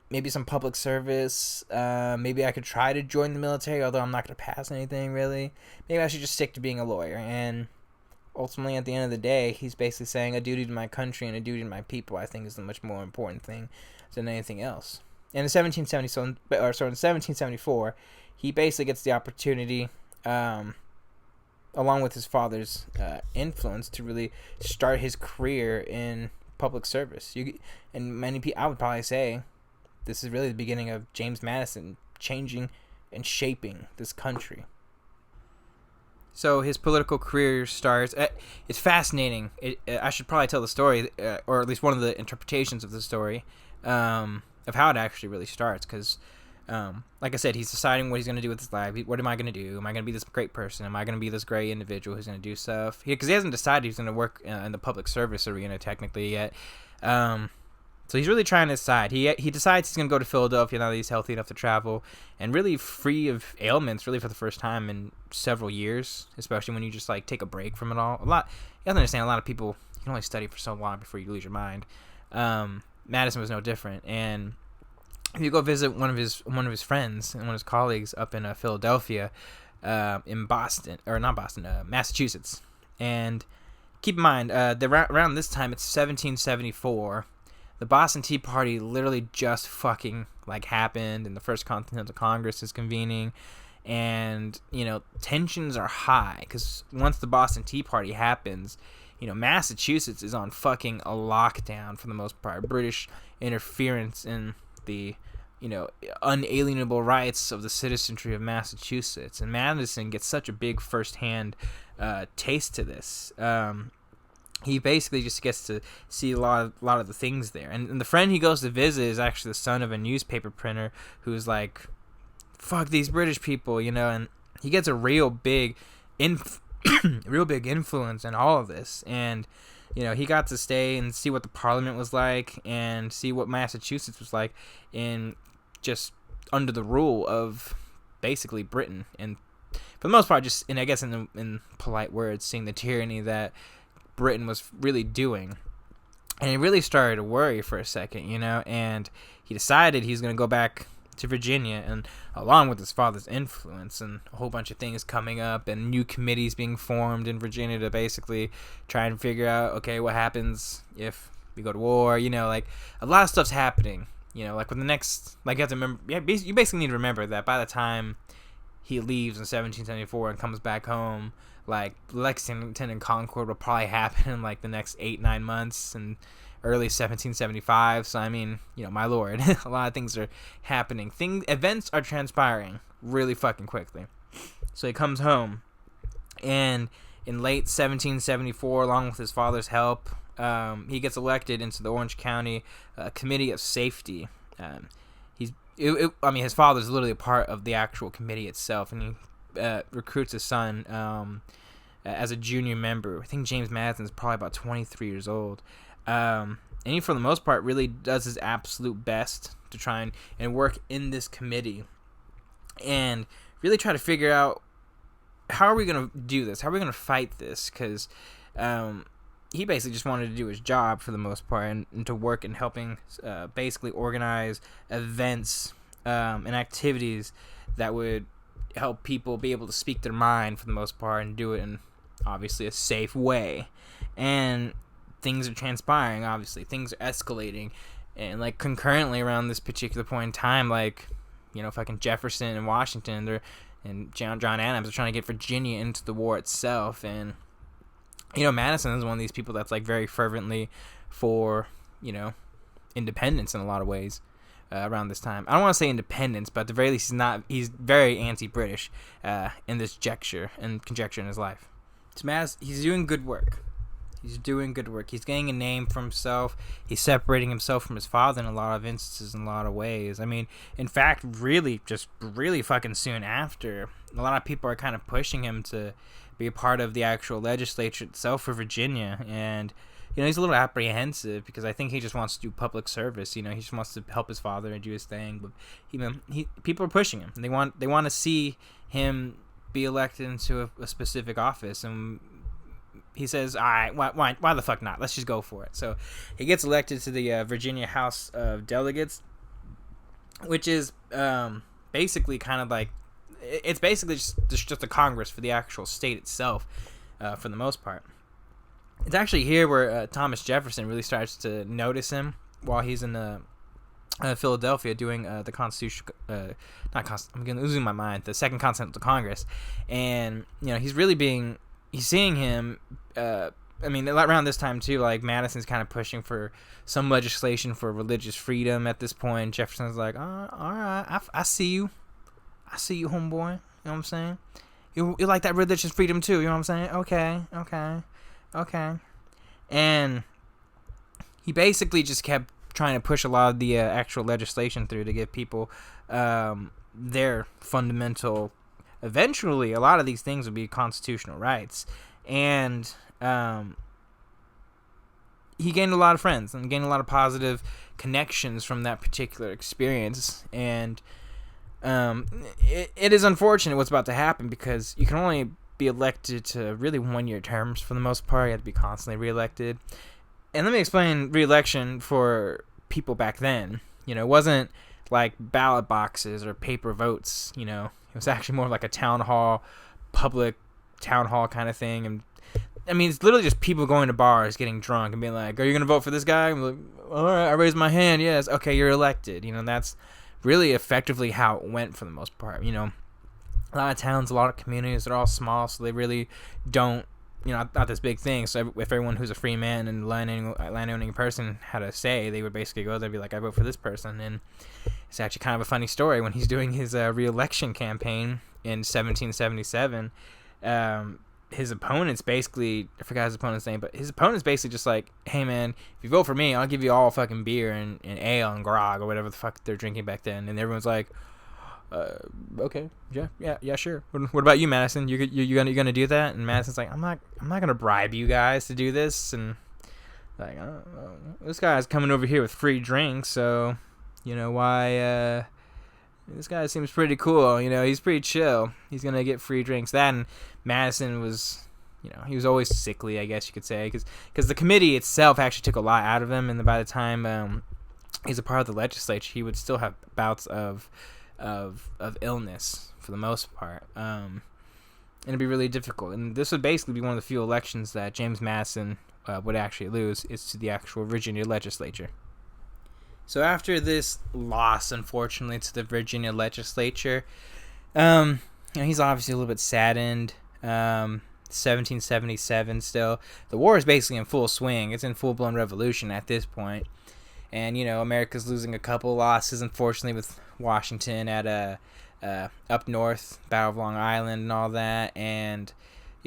Maybe some public service. Maybe I could try to join the military, although I'm not going to pass anything, really. Maybe I should just stick to being a lawyer. And ultimately, at the end of the day, he's basically saying a duty to my country and a duty to my people, I think, is the much more important thing than anything else. And in 1774, he basically gets the opportunity, along with his father's influence, to really start his career in public service. And many people, I would probably say, this is really the beginning of James Madison changing and shaping this country. So his political career starts. It's fascinating. I should probably tell the story, or at least one of the interpretations of the story, of how it actually really starts. Because, like I said, he's deciding what he's going to do with his life. What am I going to do? Am I going to be this great person? Am I going to be this great individual who's going to do stuff? Because he hasn't decided he's going to work in the public service arena technically yet. So he's really trying to decide. He decides he's going to go to Philadelphia now that he's healthy enough to travel, and really free of ailments, really for the first time in several years, especially when you just, like, take a break from it all. You have to understand, a lot of people, you can only study for so long before you lose your mind. Madison was no different. And if you go visit one of his friends and one of his colleagues up in Philadelphia, in Massachusetts, and keep in mind, around this time, it's 1774. The Boston Tea Party literally just fucking like happened, and the First Continental Congress is convening, and tensions are high because once the Boston Tea Party happens, Massachusetts is on fucking a lockdown for the most part. British interference in the unalienable rights of the citizenry of Massachusetts, and Madison gets such a big firsthand taste to this. He basically just gets to see a lot of the things there, and the friend he goes to visit is actually the son of a newspaper printer who's like, "Fuck these British people," and he gets a real big influence in all of this, and he got to stay and see what the Parliament was like and see what Massachusetts was like in just under the rule of basically Britain, and for the most part, just I guess in polite words, seeing the tyranny that Britain was really doing. And he really started to worry for a second, and he decided he's going to go back to Virginia, and along with his father's influence and a whole bunch of things coming up and new committees being formed in Virginia to basically try and figure out, okay, what happens if we go to war, like a lot of stuff's happening, like with the next, like you have to remember, you basically need to remember that by the time he leaves in 1774 and comes back home, like Lexington and Concord will probably happen in like the next 8-9 months and early 1775. So I mean, my lord, a lot of things are happening. Events are transpiring really fucking quickly. So he comes home, and in late 1774, along with his father's help, he gets elected into the Orange County Committee of Safety. His father's literally a part of the actual committee itself, and he recruits his son as a junior member. I think James Madison is probably about 23 years old. And he, for the most part, really does his absolute best to try and work in this committee and really try to figure out, how are we going to do this? How are we going to fight this? Because he basically just wanted to do his job for the most part, and to work in helping basically organize events and activities that would help people be able to speak their mind for the most part and do it in obviously a safe way. And things are transpiring, obviously. Things are escalating. And like concurrently around this particular point in time, like, fucking Jefferson and Washington and John Adams are trying to get Virginia into the war itself. And Madison is one of these people that's like very fervently for, independence in a lot of ways around this time. I don't want to say independence, but at the very least he's very anti-British in this conjecture in his life. So he's doing good work. He's gaining a name for himself. He's separating himself from his father in a lot of instances, in a lot of ways. I mean, in fact, really fucking soon after, a lot of people are kind of pushing him to be a part of the actual legislature itself for Virginia. And, he's a little apprehensive because I think he just wants to do public service. He just wants to help his father and do his thing. But people are pushing him. They want to see him be elected into a specific office, and he says, all right, why the fuck not? Let's just go for it. So he gets elected to the Virginia House of Delegates, which is basically kind of like, it's basically just a Congress for the actual state itself, for the most part. It's actually here where Thomas Jefferson really starts to notice him while he's in Philadelphia doing the Constitution, I'm losing my mind, the Second Continental Congress. And, he's seeing him, around this time too, like Madison's kind of pushing for some legislation for religious freedom at this point. Jefferson's like, all right, I see you, homeboy. You know what I'm saying? You like that religious freedom too, you know what I'm saying? Okay. And he basically just kept trying to push a lot of the actual legislation through to give people their fundamental. Eventually, a lot of these things would be constitutional rights, and he gained a lot of friends and gained a lot of positive connections from that particular experience. And it is unfortunate what's about to happen, because you can only be elected to really 1-year terms for the most part. You have to be constantly reelected. And let me explain re-election for people back then. It wasn't like ballot boxes or paper votes. It was actually more like a public town hall kind of thing. And I mean, it's literally just people going to bars, getting drunk, and being like, "Are you gonna vote for this guy?" I'm like, "All right, I raised my hand. Yes, okay, you're elected." That's really effectively how it went for the most part. A lot of towns, a lot of communities, they're all small, so they really don't, not this big thing. So if everyone who's a free man and landowning person had a say, they would basically go there and be like, "I vote for this person." And it's actually kind of a funny story when he's doing his re-election campaign in 1777. His opponent's basically, I forgot his opponent's name, but his opponent's basically just like, "Hey man, if you vote for me, I'll give you all fucking beer and ale and grog," or whatever the fuck they're drinking back then. And everyone's like, okay, yeah, sure. What about you, Madison? You gonna do that? And Madison's like, I'm not gonna bribe you guys to do this. And like, this guy's coming over here with free drinks, so why? This guy seems pretty cool. He's pretty chill. He's gonna get free drinks. That, and Madison was, he was always sickly, I guess you could say, because the committee itself actually took a lot out of him. And by the time he's a part of the legislature, he would still have bouts of illness for the most part, and it'd be really difficult. And this would basically be one of the few elections that James Madison would actually lose, is to the actual Virginia legislature. So after this loss, unfortunately, to the Virginia legislature, he's obviously a little bit saddened. 1777 still. The war is basically in full swing. It's in full-blown revolution at this point. And, America's losing a couple losses, unfortunately, with Washington at up north, Battle of Long Island and all that. And,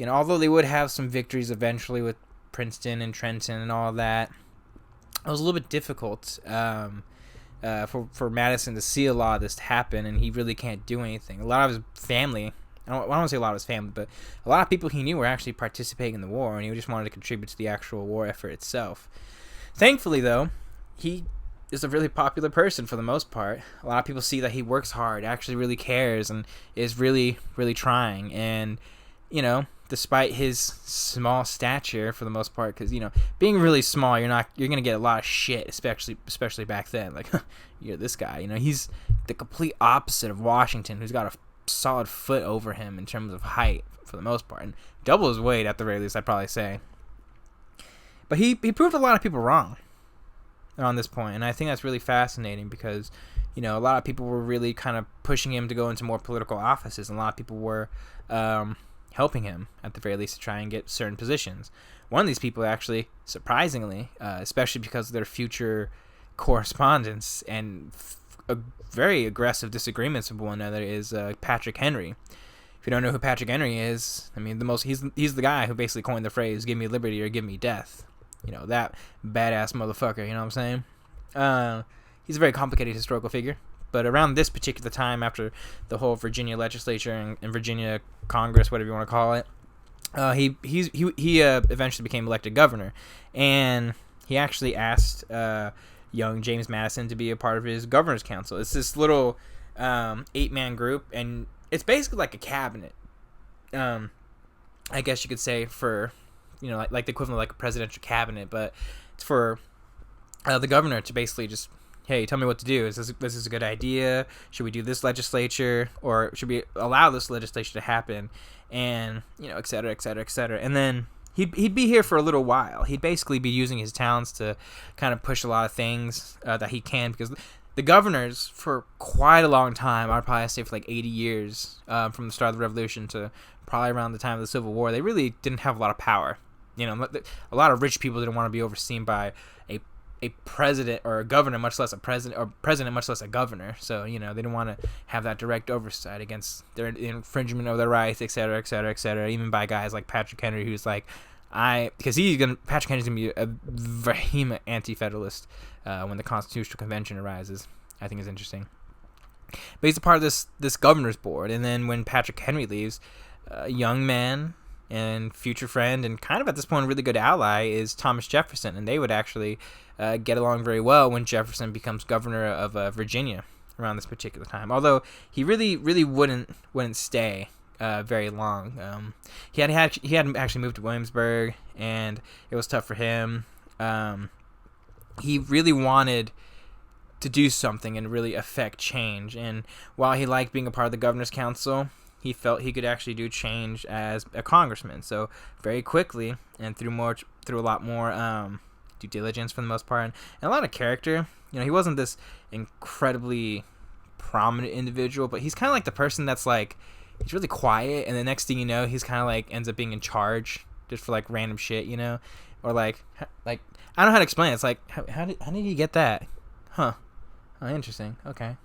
although they would have some victories eventually with Princeton and Trenton and all that, it was a little bit difficult for Madison to see a lot of this happen, and he really can't do anything. A lot of his family, I don't want to say a lot of his family, but a lot of people he knew were actually participating in the war, and he just wanted to contribute to the actual war effort itself. Thankfully, though, he is a really popular person for the most part. A lot of people see that he works hard, actually really cares, and is really, really trying. And, despite his small stature for the most part, because, being really small, you're going to get a lot of shit, especially back then. Like, you're this guy, he's the complete opposite of Washington, who's got a solid foot over him in terms of height for the most part, and double his weight at the very least, I'd probably say. But he proved a lot of people wrong on this point, and I think that's really fascinating because, a lot of people were really kind of pushing him to go into more political offices, and a lot of people were helping him, at the very least, to try and get certain positions. One of these people, actually, surprisingly, especially because of their future correspondence and very aggressive disagreements with one another, is Patrick Henry. If you don't know who Patrick Henry is, I mean, he's the guy who basically coined the phrase, "Give me liberty or give me death." That badass motherfucker, you know what I'm saying? He's a very complicated historical figure. But around this particular time, after the whole Virginia legislature and Virginia Congress, whatever you want to call it, he eventually became elected governor. And he actually asked young James Madison to be a part of his governor's council. It's this little 8-man group, and it's basically like a cabinet. I guess you could say for, like the equivalent of like a presidential cabinet, but it's for the governor to basically just, hey, tell me what to do. Is this a good idea? Should we do this legislature, or should we allow this legislature to happen? And et cetera, et cetera, et cetera. And then he'd be here for a little while. He'd basically be using his talents to kind of push a lot of things that he can, because the governors for quite a long time, I'd probably say for like 80 years, from the start of the Revolution to probably around the time of the Civil War, they really didn't have a lot of power. A lot of rich people didn't want to be overseen by a president or a governor, much less a president, or president, much less a governor. So, they didn't want to have that direct oversight against their infringement of their rights, et cetera, et cetera, et cetera, even by guys like Patrick Henry, who's like, because Patrick Henry's going to be a vehement anti-federalist when the Constitutional Convention arises. I think is interesting. But he's a part of this governor's board, and then when Patrick Henry leaves, a young man and future friend, and kind of at this point a really good ally, is Thomas Jefferson, and they would actually get along very well when Jefferson becomes governor of Virginia around this particular time. Although he really wouldn't stay very long. He had actually moved to Williamsburg, and it was tough for him. He really wanted to do something and really affect change, and while he liked being a part of the governor's council, he felt he could actually do change as a congressman. So very quickly and through a lot more due diligence for the most part, and a lot of character. He wasn't this incredibly prominent individual, but he's kind of like the person that's like, he's really quiet, and the next thing you know, he's kind of like ends up being in charge just for like random shit, or like I don't know how to explain it. It's like, how did he get that? Huh? Oh, interesting. Okay.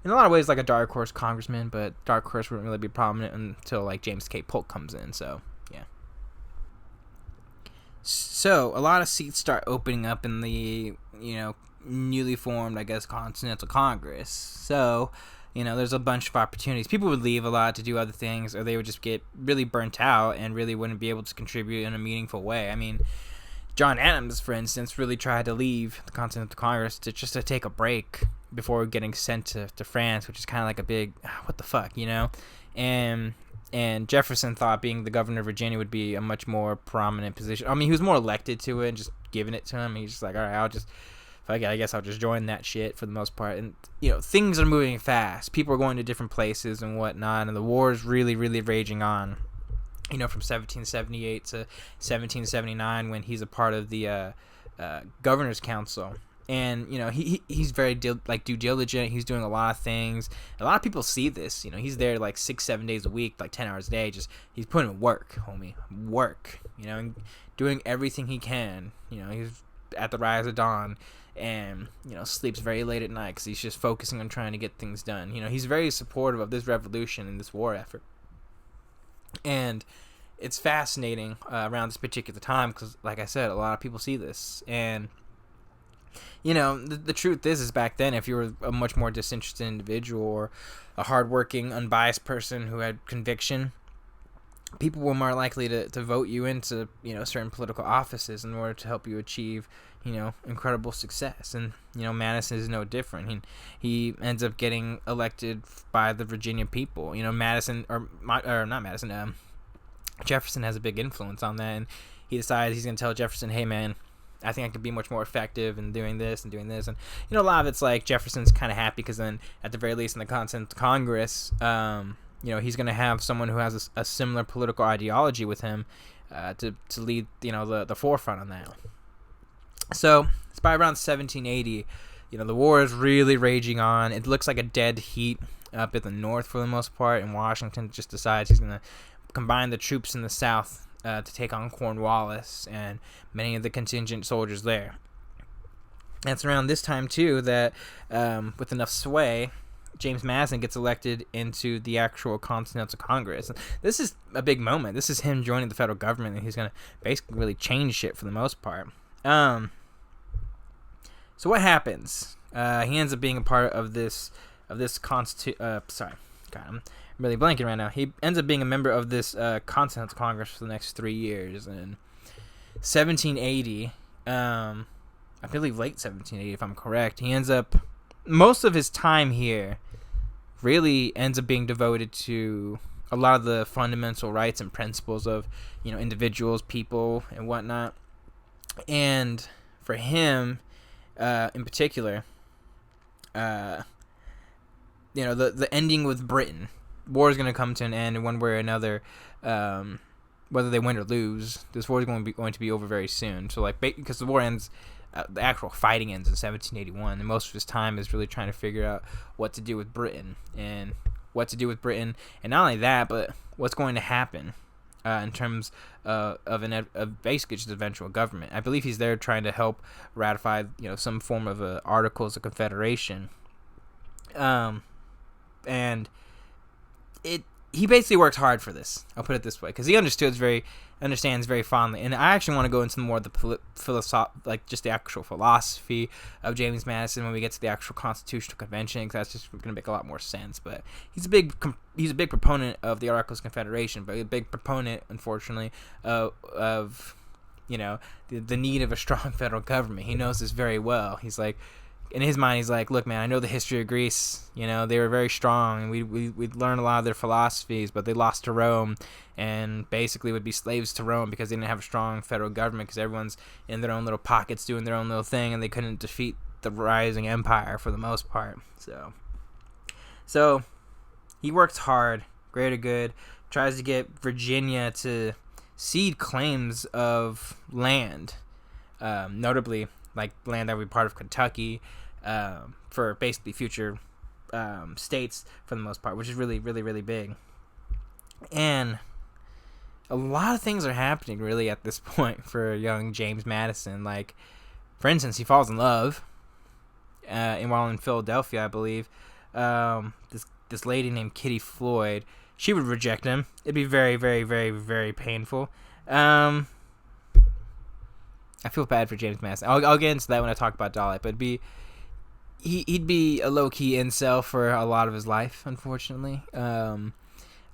In a lot of ways, like a dark horse congressman, but dark horse wouldn't really be prominent until like James K. Polk comes in. So yeah. So a lot of seats start opening up in the newly formed, I guess, Continental Congress. So there's a bunch of opportunities. People would leave a lot to do other things, or they would just get really burnt out and really wouldn't be able to contribute in a meaningful way. I mean, John Adams, for instance, really tried to leave the Continental Congress to take a break before getting sent to France, which is kind of like a big, what the fuck, And Jefferson thought being the governor of Virginia would be a much more prominent position. I mean, he was more elected to it and just giving it to him. He's just like, all right, I guess I'll just join that shit for the most part. And, things are moving fast. People are going to different places and whatnot, and the war is really, really raging on. From 1778 to 1779, when he's a part of the Governor's Council. And, he's very due diligent. He's doing a lot of things. A lot of people see this. He's there like 6-7 days a week, like 10 hours a day. He's putting in work, homie. Work, and doing everything he can. He's at the rise of dawn and, sleeps very late at night because he's just focusing on trying to get things done. He's very supportive of this revolution and this war effort. And it's fascinating around this particular time because, like I said, a lot of people see this. And, the truth is back then, if you were a much more disinterested individual or a hardworking, unbiased person who had conviction, people were more likely to vote you into, certain political offices in order to help you achieve, incredible success. And, Madison is no different. He ends up getting elected by the Virginia people. Jefferson has a big influence on that, and he decides he's going to tell Jefferson, hey, man, I think I could be much more effective in doing this and doing this. And, a lot of it's like Jefferson's kind of happy because then, at the very least, in the Continental Congress, he's going to have someone who has a similar political ideology with him to lead, the forefront on that. So it's by around 1780. The war is really raging on. It looks like a dead heat up in the north for the most part, and Washington just decides he's going to combine the troops in the south to take on Cornwallis and many of the contingent soldiers there. And it's around this time, too, that with enough sway, James Madison gets elected into the actual Continental Congress. And this is a big moment. This is him joining the federal government, and he's going to basically really change shit for the most part. So what happens? He ends up being a part of this sorry, God, I'm really blanking right now. He ends up being a member of this Continental Congress for the next 3 years. And 1780, I believe late 1780 if I'm correct, he ends up, most of his time here really ends up being devoted to a lot of the fundamental rights and principles of, individuals, people, and whatnot. And for him, in particular, the ending with Britain, war is going to come to an end in one way or another. Whether they win or lose, this war is going to be over very soon. So, because the war ends, the actual fighting ends in 1781, and most of his time is really trying to figure out what to do with Britain, and not only that, but what's going to happen in terms of basically just eventual government. I believe he's there trying to help ratify, some form of Articles of Confederation. And he basically worked hard for this. I'll put it this way, because he understands very fondly. And I actually want to go into more of the just the actual philosophy of James Madison when we get to the actual Constitutional Convention, because that's just going to make a lot more sense. But he's a big proponent of the Articles of Confederation, but a big proponent, unfortunately, of the need of a strong federal government. He knows this very well. He's like, in his mind, he's like, look, man, I know the history of Greece. They were very strong, and we'd learn a lot of their philosophies, but they lost to Rome, and basically would be slaves to Rome because they didn't have a strong federal government, because everyone's in their own little pockets doing their own little thing, and they couldn't defeat the rising empire for the most part. So he works hard, greater good, tries to get Virginia to cede claims of land, notably like land that would be part of Kentucky, for basically future states for the most part, which is really, really, really big. And a lot of things are happening really at this point for young James Madison. Like, for instance, he falls in love, and while in Philadelphia, I believe, this lady named Kitty Floyd, she would reject him. It'd be very, very, very, very painful. I feel bad for James Madison. I'll get into that when I talk about Dolly, but he'd be a low-key incel for a lot of his life, unfortunately.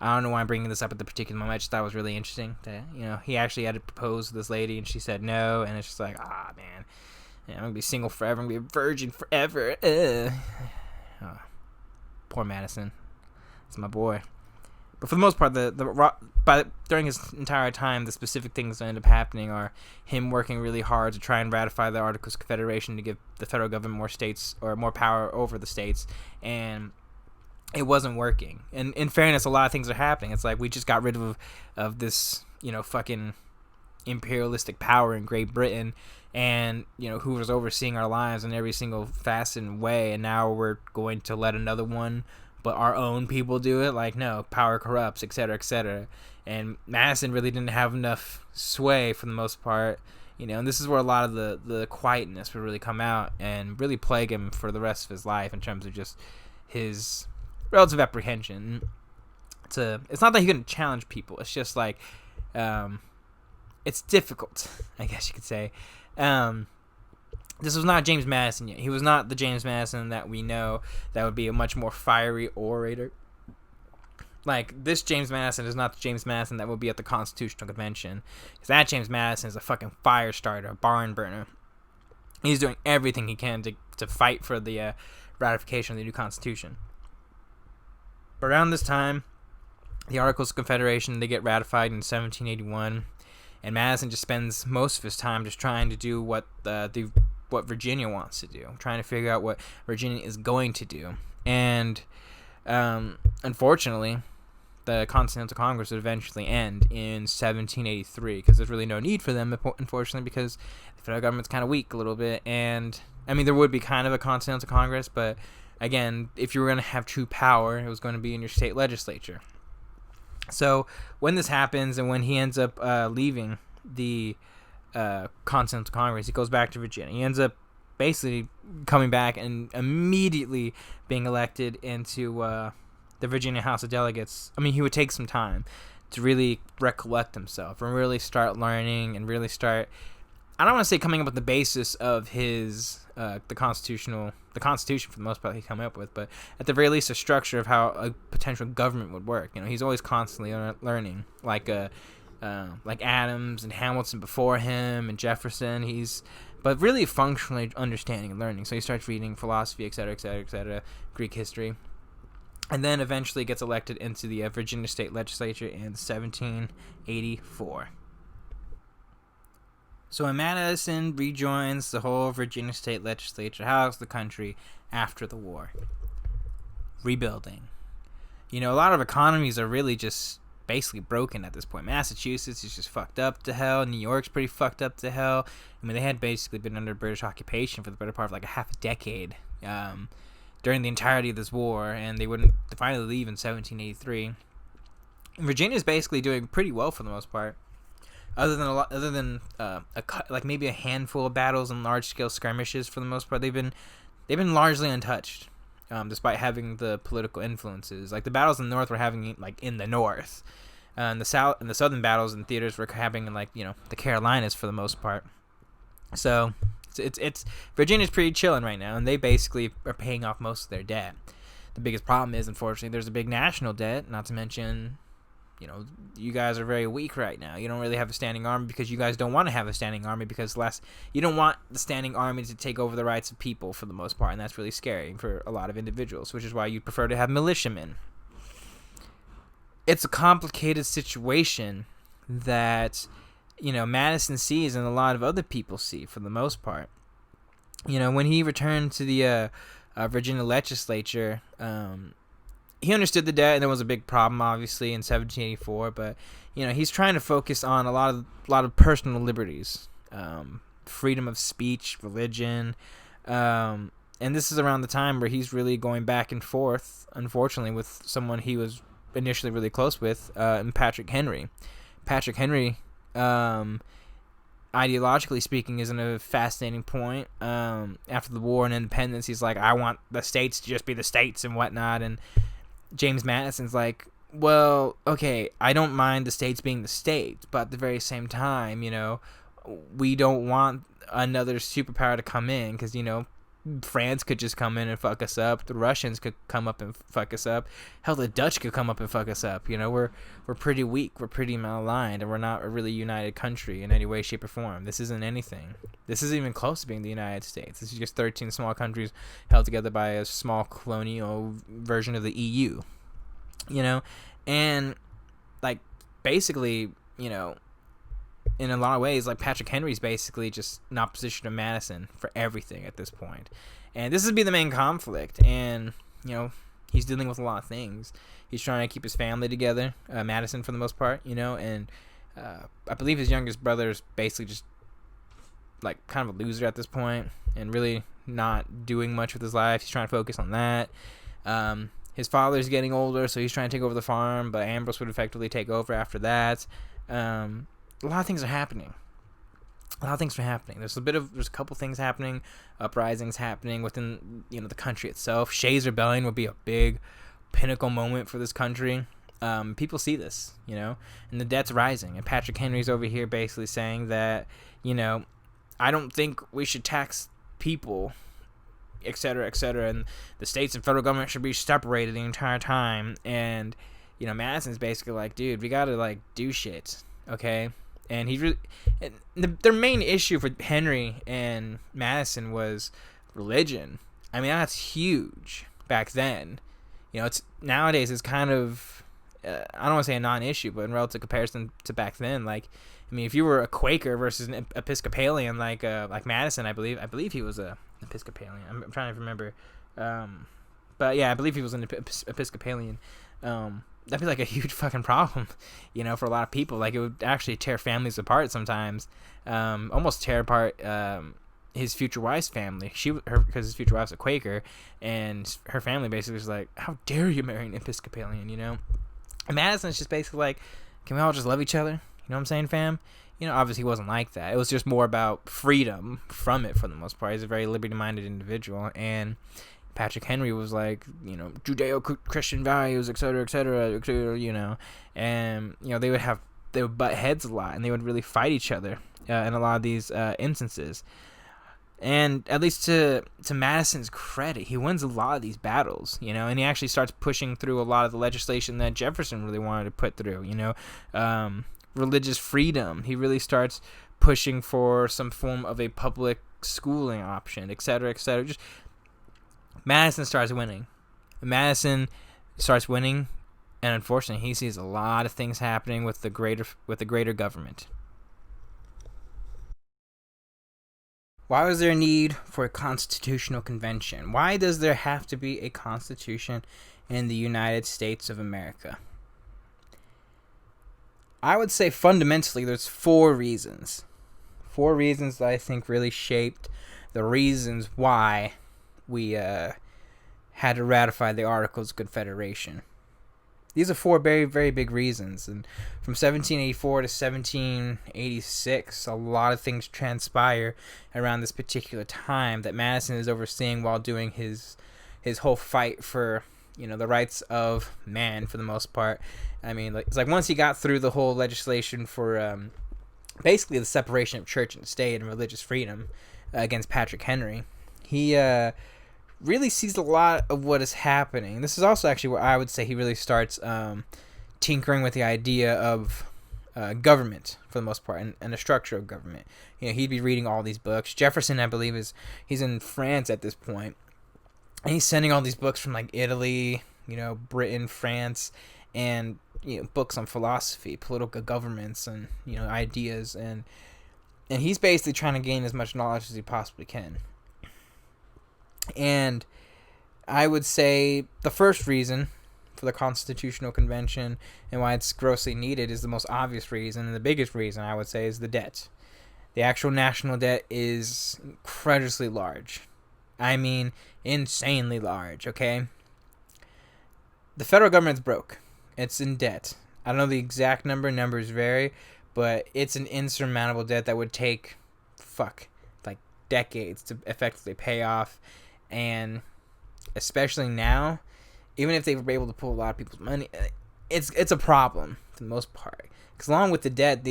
I don't know why I'm bringing this up at the particular moment. I just thought it was really interesting that, he actually had to propose to this lady and she said no, and it's just like, man, I'm gonna be single forever. I'm gonna be a virgin forever. Oh, poor Madison. It's my boy. But for the most part, during his entire time, the specific things that end up happening are him working really hard to try and ratify the Articles of Confederation to give the federal government more states or more power over the states, and it wasn't working. And in fairness, a lot of things are happening. It's like we just got rid of this, fucking imperialistic power in Great Britain, and who was overseeing our lives in every single facet and way, and now we're going to let another one, but our own people do it. Like, no, power corrupts, etc., etc. And Madison really didn't have enough sway for the most part, and this is where a lot of the quietness would really come out and really plague him for the rest of his life in terms of just his relative apprehension. It's not that he couldn't challenge people. It's just like, it's difficult, I guess you could say. This was not James Madison yet. He was not the James Madison that we know that would be a much more fiery orator. Like, this James Madison is not the James Madison that will be at the Constitutional Convention. Because that James Madison is a fucking fire starter, a barn burner. He's doing everything he can to fight for the ratification of the new Constitution. But around this time, the Articles of Confederation, they get ratified in 1781, and Madison just spends most of his time just trying to do what Virginia wants to do, trying to figure out what Virginia is going to do. And unfortunately, the Continental Congress would eventually end in 1783, because there's really no need for them, unfortunately, because the federal government's kind of weak a little bit. And I mean, there would be kind of a Continental Congress, but again, if you were going to have true power, it was going to be in your state legislature. So when this happens, and when he ends up leaving the Continental Congress, he goes back to Virginia. He ends up basically coming back and immediately being elected into the Virginia House of Delegates. I mean, he would take some time to really recollect himself and really start learning and really start, I don't want to say coming up with the basis of his the Constitution for the most part he come up with, but at the very least a structure of how a potential government would work. He's always constantly learning, like Adams and Hamilton before him and Jefferson. But really functionally understanding and learning. So he starts reading philosophy, etc., etc., etc., Greek history, and then eventually gets elected into the Virginia State Legislature in 1784. So when Madison rejoins the whole Virginia State Legislature, how's the country after the war? Rebuilding. A lot of economies are really just basically broken at this point. Massachusetts is just fucked up to hell. New York's pretty fucked up to hell. I mean, they had basically been under British occupation for the better part of like a half a decade during the entirety of this war, and they finally leave in 1783. And Virginia's basically doing pretty well for the most part. Other than maybe a handful of battles and large scale skirmishes, for the most part, they've been largely untouched, despite having the political influences. Like the battles in the north were having in the north, and the southern battles and theaters were happening in the Carolinas for the most part. So it's Virginia's pretty chilling right now, and they basically are paying off most of their debt. The biggest problem is, unfortunately, there's a big national debt. Not to mention, you guys are very weak right now. You don't really have a standing army because you guys don't want to have a standing army, because you don't want the standing army to take over the rights of people for the most part, and that's really scary for a lot of individuals, which is why you prefer to have militiamen. It's a complicated situation that, Madison sees and a lot of other people see for the most part. When he returned to the Virginia legislature, he understood the debt, and there was a big problem, obviously, in 1784. But he's trying to focus on a lot of personal liberties, freedom of speech, religion, and this is around the time where he's really going back and forth, unfortunately, with someone he was initially really close with, Patrick Henry. Patrick Henry, ideologically speaking, is in a fascinating point. After the war and independence, he's like, I want the states to just be the states and whatnot. And James Madison's like, well, okay, I don't mind the states being the states, but at the very same time, we don't want another superpower to come in, because, France could just come in and fuck us up. The Russians could come up and fuck us up. Hell, the Dutch could come up and fuck us up. We're pretty weak. We're pretty malaligned, and we're not a really united country in any way, shape, or form. This isn't anything. This isn't even close to being the United States. This is just 13 small countries held together by a small colonial version of the EU. And like basically, in a lot of ways, like Patrick Henry's basically just in opposition to Madison for everything at this point. And this would be the main conflict. And, he's dealing with a lot of things. He's trying to keep his family together, Madison for the most part, and I believe his youngest brother is basically just like kind of a loser at this point and really not doing much with his life. He's trying to focus on that. His father's getting older, so he's trying to take over the farm, but Ambrose would effectively take over after that. A lot of things are happening. There's a couple things happening, uprisings happening within the country itself. Shays' Rebellion would be a big pinnacle moment for this country. People see this, and the debt's rising. And Patrick Henry's over here basically saying that, I don't think we should tax people, et cetera, and the states and federal government should be separated the entire time. And Madison's basically like, dude, we gotta like do shit, okay? And their main issue for Henry and Madison was religion. I mean, that's huge back then. It's nowadays it's kind of I don't want to say a non-issue, but in relative comparison to back then, like, I mean, if you were a Quaker versus an Episcopalian, like Madison, I believe he was a Episcopalian. I'm trying to remember, but yeah, I believe he was an Episcopalian. That'd be like a huge fucking problem, for a lot of people. Like, it would actually tear families apart sometimes, almost tear apart his future wife's family. Because his future wife's a Quaker, and her family basically was like, "How dare you marry an Episcopalian?" And Madison's just basically like, "Can we all just love each other?" You know what I'm saying, fam? Obviously he wasn't like that. It was just more about freedom from it for the most part. He's a very liberty-minded individual, and Patrick Henry was like, Judeo-Christian values, et cetera, and they would butt heads a lot, and they would really fight each other in a lot of these instances. And at least to Madison's credit, he wins a lot of these battles, and he actually starts pushing through a lot of the legislation that Jefferson really wanted to put through, religious freedom. He really starts pushing for some form of a public schooling option, et cetera, just Madison starts winning, and unfortunately, he sees a lot of things happening with the greater government. Why was there a need for a constitutional convention? Why does there have to be a constitution in the United States of America? I would say fundamentally there's 4 reasons. 4 reasons that I think really shaped the reasons why we had to ratify the Articles of Confederation. These are 4 very, very big reasons. And from 1784 to 1786, a lot of things transpire around this particular time that Madison is overseeing while doing his whole fight for, the rights of man for the most part. I mean, it's like once he got through the whole legislation for basically the separation of church and state and religious freedom against Patrick Henry, he really sees a lot of what is happening. This is also actually where I would say he really starts tinkering with the idea of government for the most part, and the structure of government. He'd be reading all these books. Jefferson, I believe, he's in France at this point, and he's sending all these books from like Italy, Britain, France, and books on philosophy, political governments, and ideas, and he's basically trying to gain as much knowledge as he possibly can. And I would say the first reason for the Constitutional Convention and why it's grossly needed is the most obvious reason, and the biggest reason I would say is the debt. The actual national debt is incredibly large. I mean, insanely large, okay? The federal government's broke. It's in debt. I don't know the exact number. Numbers vary. But it's an insurmountable debt that would take, like decades to effectively pay off. And especially now, even if they were able to pull a lot of people's money, it's a problem for the most part. Because along with the debt,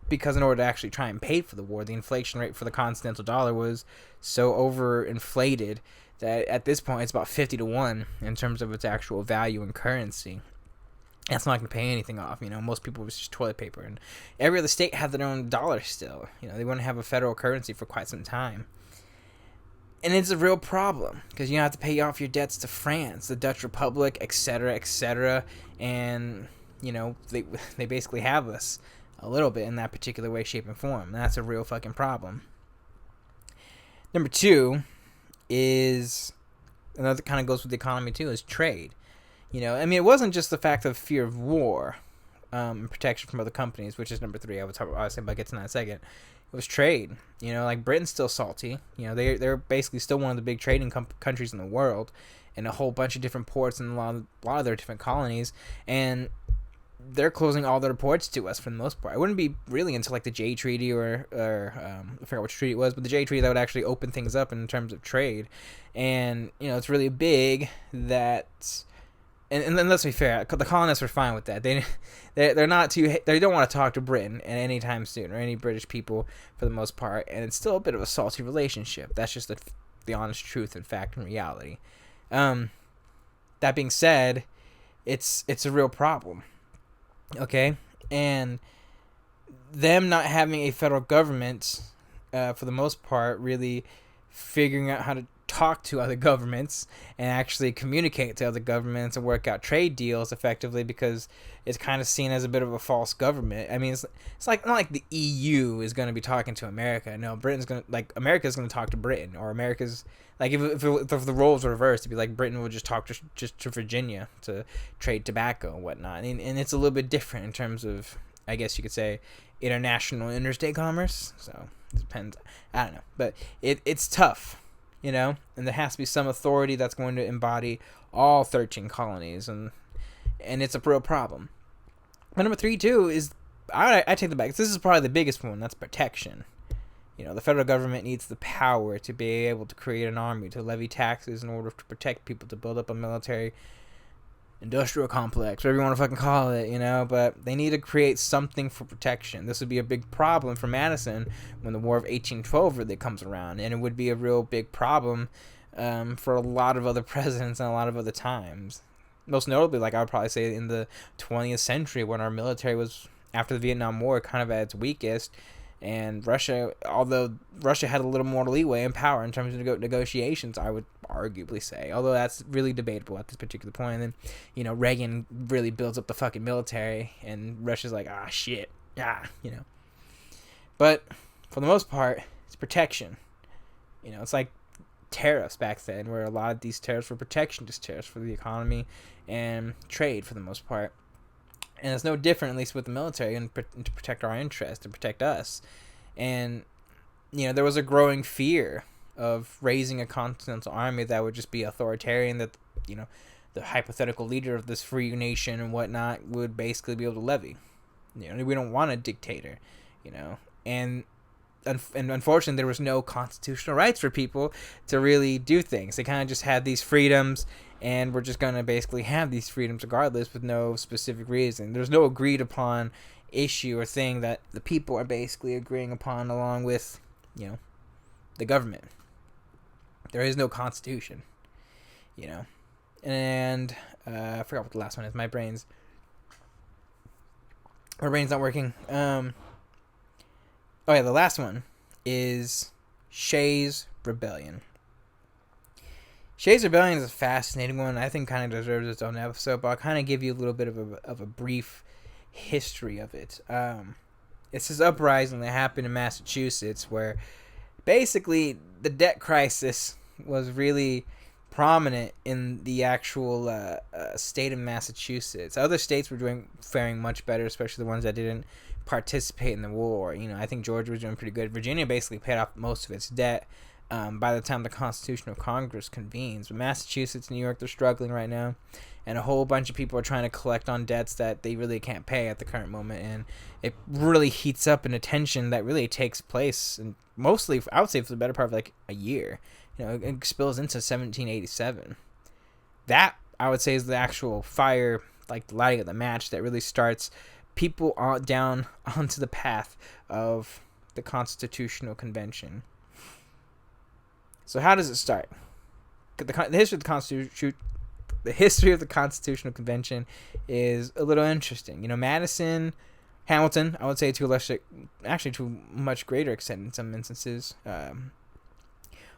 because in order to actually try and pay for the war, the inflation rate for the continental dollar was so overinflated that at this point it's about 50 to 1 in terms of its actual value in currency. That's not going to pay anything off. Most people was just toilet paper, and every other state had their own dollar still. They wouldn't have a federal currency for quite some time. And it's a real problem because you have to pay off your debts to France, the Dutch Republic, etc., etc. And, they basically have us a little bit in that particular way, shape, and form. And that's a real fucking problem. Number 2 is, another kind of goes with the economy too, is trade. It wasn't just the fact of fear of war and protection from other companies, which is number 3. I would say about getting to that in a second. It was trade. Like Britain's still salty. They're basically still one of the big trading countries in the world, and a whole bunch of different ports and a lot of their different colonies, and they're closing all their ports to us for the most part. It wouldn't be really until like the Jay Treaty or I forgot which treaty it was, but the Jay Treaty that would actually open things up in terms of trade, and it's really big that. And let's be fair, the colonists were fine with that. They're not too. They don't want to talk to Britain at any time soon, or any British people for the most part. And it's still a bit of a salty relationship. That's just the honest truth and fact and reality. That being said, it's a real problem. Okay, and them not having a federal government, for the most part, really figuring out how to talk to other governments and actually communicate to other governments and work out trade deals effectively, because it's kind of seen as a bit of a false government. I mean, it's like not like the EU is going to be talking to America. No, America's going to talk to Britain, or America's like if the roles were reversed, it'd be like Britain would just talk to Virginia to trade tobacco and whatnot. And it's a little bit different in terms of, I guess you could say, interstate commerce. So it depends. I don't know, but it's tough. And there has to be some authority that's going to embody all 13 colonies, and it's a real problem. But number 3 too is, I take the back. This is probably the biggest one. That's protection. The federal government needs the power to be able to create an army, to levy taxes in order to protect people, to build up a military industrial complex, whatever you want to fucking call it, but they need to create something for protection. This would be a big problem for Madison when the War of 1812 really comes around, and it would be a real big problem for a lot of other presidents and a lot of other times. Most notably, I would probably say in the 20th century, when our military was, after the Vietnam War, kind of at its weakest, and Russia, although Russia had a little more leeway and power in terms of negotiations, I would arguably say, although that's really debatable at this particular point. And then, Reagan really builds up the fucking military, and Russia's like, shit, But for the most part, it's protection. It's like tariffs back then, where a lot of these tariffs were protection, just tariffs for the economy and trade for the most part. And it's no different, at least with the military, and to protect our interests, to protect us. And, there was a growing fear of raising a continental army that would just be authoritarian, that, the hypothetical leader of this free nation and whatnot would basically be able to levy. We don't want a dictator, And unfortunately, there was no constitutional rights for people to really do things. They kind of just had these freedoms, and we're just going to basically have these freedoms regardless, with no specific reason. There's no agreed upon issue or thing that the people are basically agreeing upon along with, the government. There is no constitution, And I forgot what the last one is. My brain's not working. The last one is Shays' Rebellion. Shays' Rebellion is a fascinating one. I think kind of deserves its own episode, but I'll kind of give you a little bit of a brief history of it. It's this uprising that happened in Massachusetts, where basically the debt crisis was really prominent in the actual state of Massachusetts. Other states were faring much better, especially the ones that didn't participate in the war. I think Georgia was doing pretty good. Virginia basically paid off most of its debt by the time the Constitutional Congress convenes. But Massachusetts, New York, they're struggling right now. And a whole bunch of people are trying to collect on debts that they really can't pay at the current moment. And it really heats up in a tension that really takes place. And mostly, I would say, for the better part of like a year. It spills into 1787. That, I would say, is the actual fire, like the lighting of the match that really starts people down onto the path of the Constitutional Convention. So how does it start? The history of the Constitutional Convention is a little interesting. Madison, Hamilton, I would say to a much greater extent in some instances,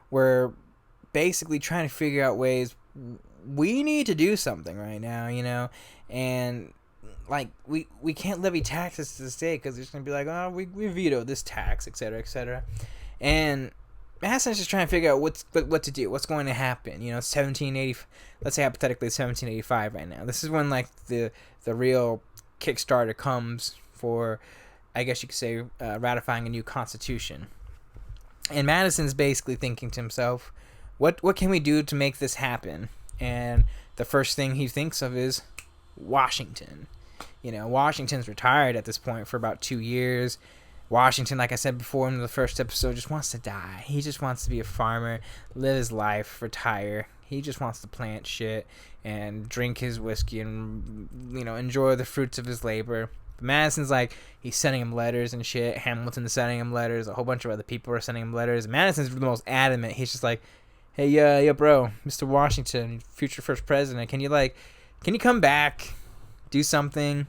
were basically trying to figure out ways we need to do something right now, and like we can't levy taxes to the state because it's gonna be like, oh, we vetoed this tax, etc., and Madison's just trying to figure out what to do, what's going to happen. 1780. Let's say hypothetically 1785 right now. This is when like the real Kickstarter comes for, I guess you could say, ratifying a new constitution. And Madison's basically thinking to himself, what can we do to make this happen? And the first thing he thinks of is Washington. Washington's retired at this point for about 2 years. Washington, like I said before in the first episode, just wants to die. He just wants to be a farmer, live his life, retire. He just wants to plant shit and drink his whiskey and, enjoy the fruits of his labor. But Madison's like, he's sending him letters and shit. Hamilton's sending him letters. A whole bunch of other people are sending him letters. Madison's the most adamant. He's just like, hey, bro, Mr. Washington, future first president, can you come back, do something?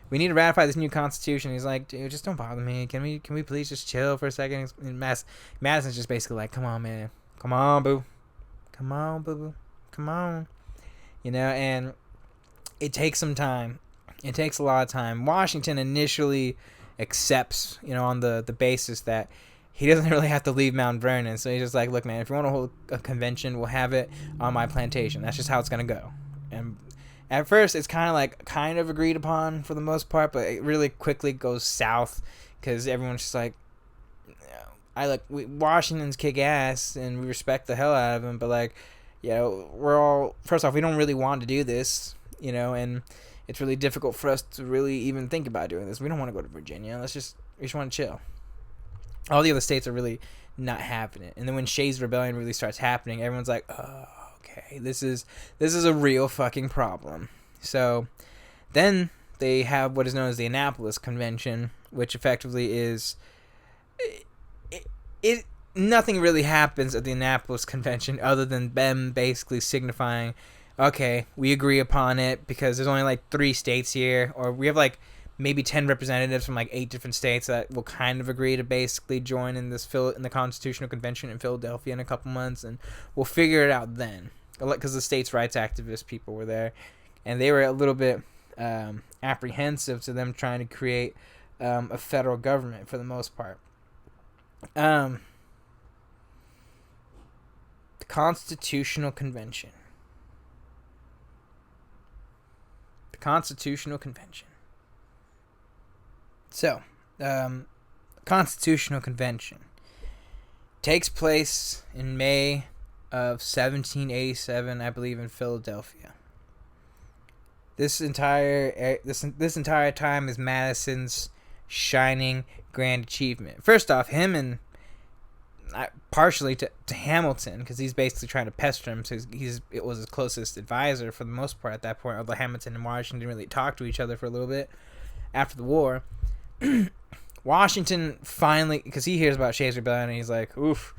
We need to ratify this new constitution. He's like, dude, just don't bother me. Can we please just chill for a second? And Madison's just basically like, come on, man. Come on, boo. Come on, boo. Come on. And it takes some time. It takes a lot of time. Washington initially accepts, on the basis that he doesn't really have to leave Mount Vernon. So he's just like, look, man, if you want to hold a convention, we'll have it on my plantation. That's just how it's going to go. And at first, it's kind of agreed upon for the most part, but it really quickly goes south because everyone's just like, Washington's kick ass and we respect the hell out of him, but we're all, first off, we don't really want to do this, and it's really difficult for us to really even think about doing this. We don't want to go to Virginia. We just want to chill. All the other states are really not having it. And then when Shays' Rebellion really starts happening, everyone's like, oh, okay, this is a real fucking problem. So then they have what is known as the Annapolis Convention, which effectively is nothing really happens at the Annapolis Convention other than them basically signifying, okay, we agree upon it because there's only 3 states here, or we have maybe 10 representatives from 8 different states that will kind of agree to basically join in the Constitutional Convention in Philadelphia in a couple months, and we'll figure it out then. Because the states' rights activist people were there, and they were a little bit apprehensive to them trying to create a federal government for the most part. The Constitutional Convention. The Constitutional Convention. So, Constitutional Convention takes place in May of 1787, I believe, in Philadelphia. This entire time is Madison's shining grand achievement. First off, him and partially to Hamilton, because he's basically trying to pester him. So it was his closest advisor for the most part at that point. Although Hamilton and Washington didn't really talk to each other for a little bit after the war. Washington finally, because he hears about Shays' Rebellion, and he's like, oof,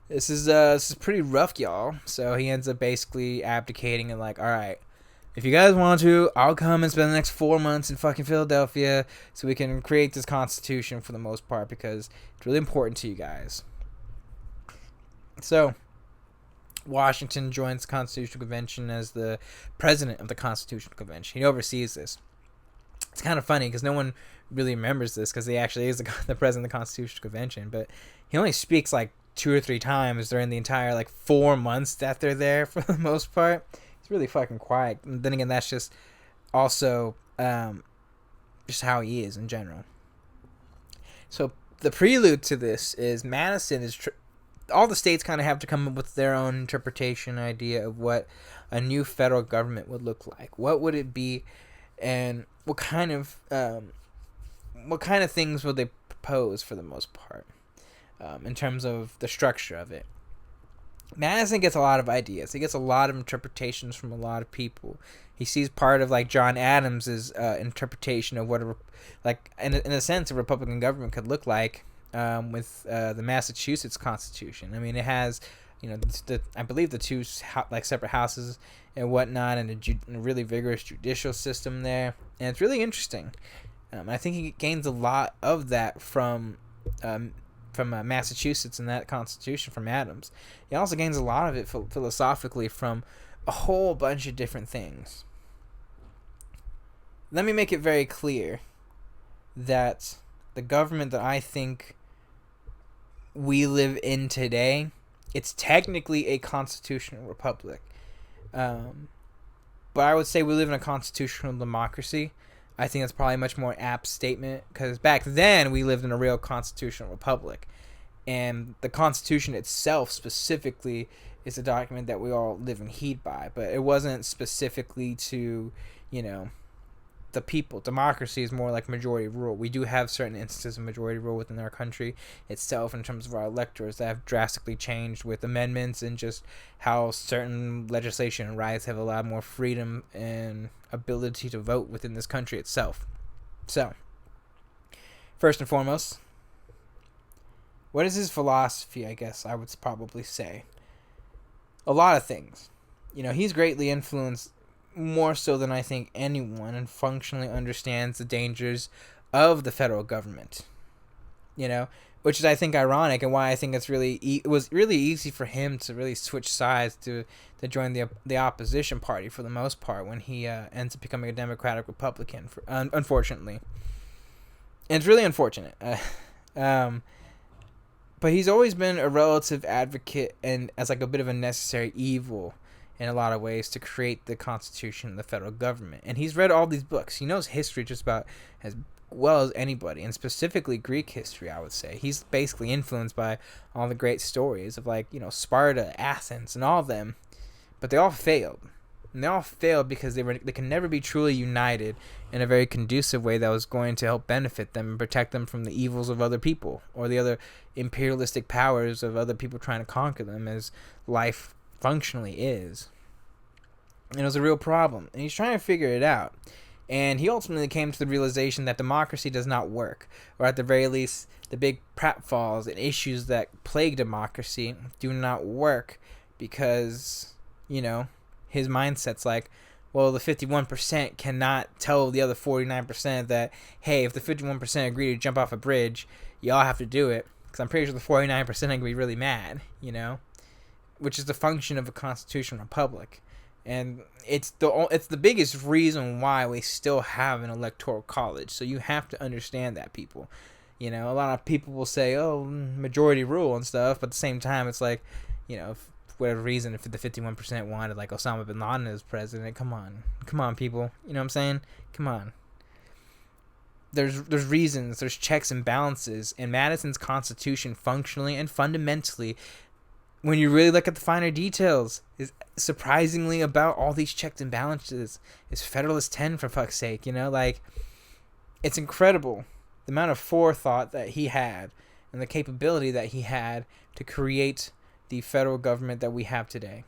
this is pretty rough, y'all. So he ends up basically abdicating and all right, if you guys want to, I'll come and spend the next 4 months in fucking Philadelphia so we can create this constitution for the most part because it's really important to you guys. So Washington joins the Constitutional Convention as the president of the Constitutional Convention. He oversees this. It's kind of funny because no one really remembers this because he actually is the president of the Constitutional Convention, but he only speaks 2 or 3 times during the entire like 4 months that they're there for the most part. He's really fucking quiet. And then again, that's just also just how he is in general. So the prelude to this is Madison is all the states kind of have to come up with their own interpretation idea of what a new federal government would look like. What would it be, and what kind of things would they propose for the most part, in terms of the structure of it. Madison gets a lot of ideas. He gets a lot of interpretations from a lot of people. He sees part of like John Adams's interpretation of what in a sense a Republican government could look like, with the Massachusetts Constitution. I mean, it has, I believe the two like separate houses and whatnot, and a really vigorous judicial system there, and it's really interesting. I think he gains a lot of that from Massachusetts and that Constitution from Adams. He also gains a lot of it philosophically from a whole bunch of different things. Let me make it very clear that the government that I think we live in today, it's technically a constitutional republic. But I would say we live in a constitutional democracy. I think that's probably a much more apt statement, because back then we lived in a real constitutional republic, and the Constitution itself specifically is a document that we all live and heed by, but it wasn't specifically to, the people. Democracy is more like majority rule. We do have certain instances of majority rule within our country itself in terms of our electors that have drastically changed with amendments and just how certain legislation and rights have allowed more freedom and ability to vote within this country itself. So, first and foremost, what is his philosophy, I guess I would probably say? A lot of things. He's greatly influenced, more so than I think anyone, and functionally understands the dangers of the federal government. Which is, I think, ironic, and why I think it was really easy for him to really switch sides to join the opposition party for the most part when he ends up becoming a Democratic Republican, unfortunately. And it's really unfortunate. But he's always been a relative advocate and as like a bit of a necessary evil in a lot of ways to create the Constitution and the federal government. And he's read all these books. He knows history just about as well as anybody, and specifically Greek history, I would say. He's basically influenced by all the great stories of Sparta, Athens, and all of them. But they all failed. And they all failed because they can never be truly united in a very conducive way that was going to help benefit them and protect them from the evils of other people or the other imperialistic powers of other people trying to conquer them, as life functionally is. And it was a real problem, and he's trying to figure it out. And he ultimately came to the realization that democracy does not work, or at the very least the big pratfalls and issues that plague democracy do not work, because his mindset's like, well, the 51% cannot tell the other 49% that, hey, if the 51% agree to jump off a bridge, y'all have to do it, because I'm pretty sure the 49% are going to be really mad, which is the function of a constitutional republic. And it's the biggest reason why we still have an electoral college. So you have to understand that, people. A lot of people will say, oh, majority rule and stuff, but at the same time, it's like, for whatever reason, if the 51% wanted like Osama bin Laden as president, come on, people. You know what I'm saying? Come on. There's reasons, there's checks and balances, and Madison's Constitution functionally and fundamentally, when you really look at the finer details, is surprisingly about all these checks and balances. It's Federalist 10, for fuck's sake, It's incredible the amount of forethought that he had and the capability that he had to create the federal government that we have today.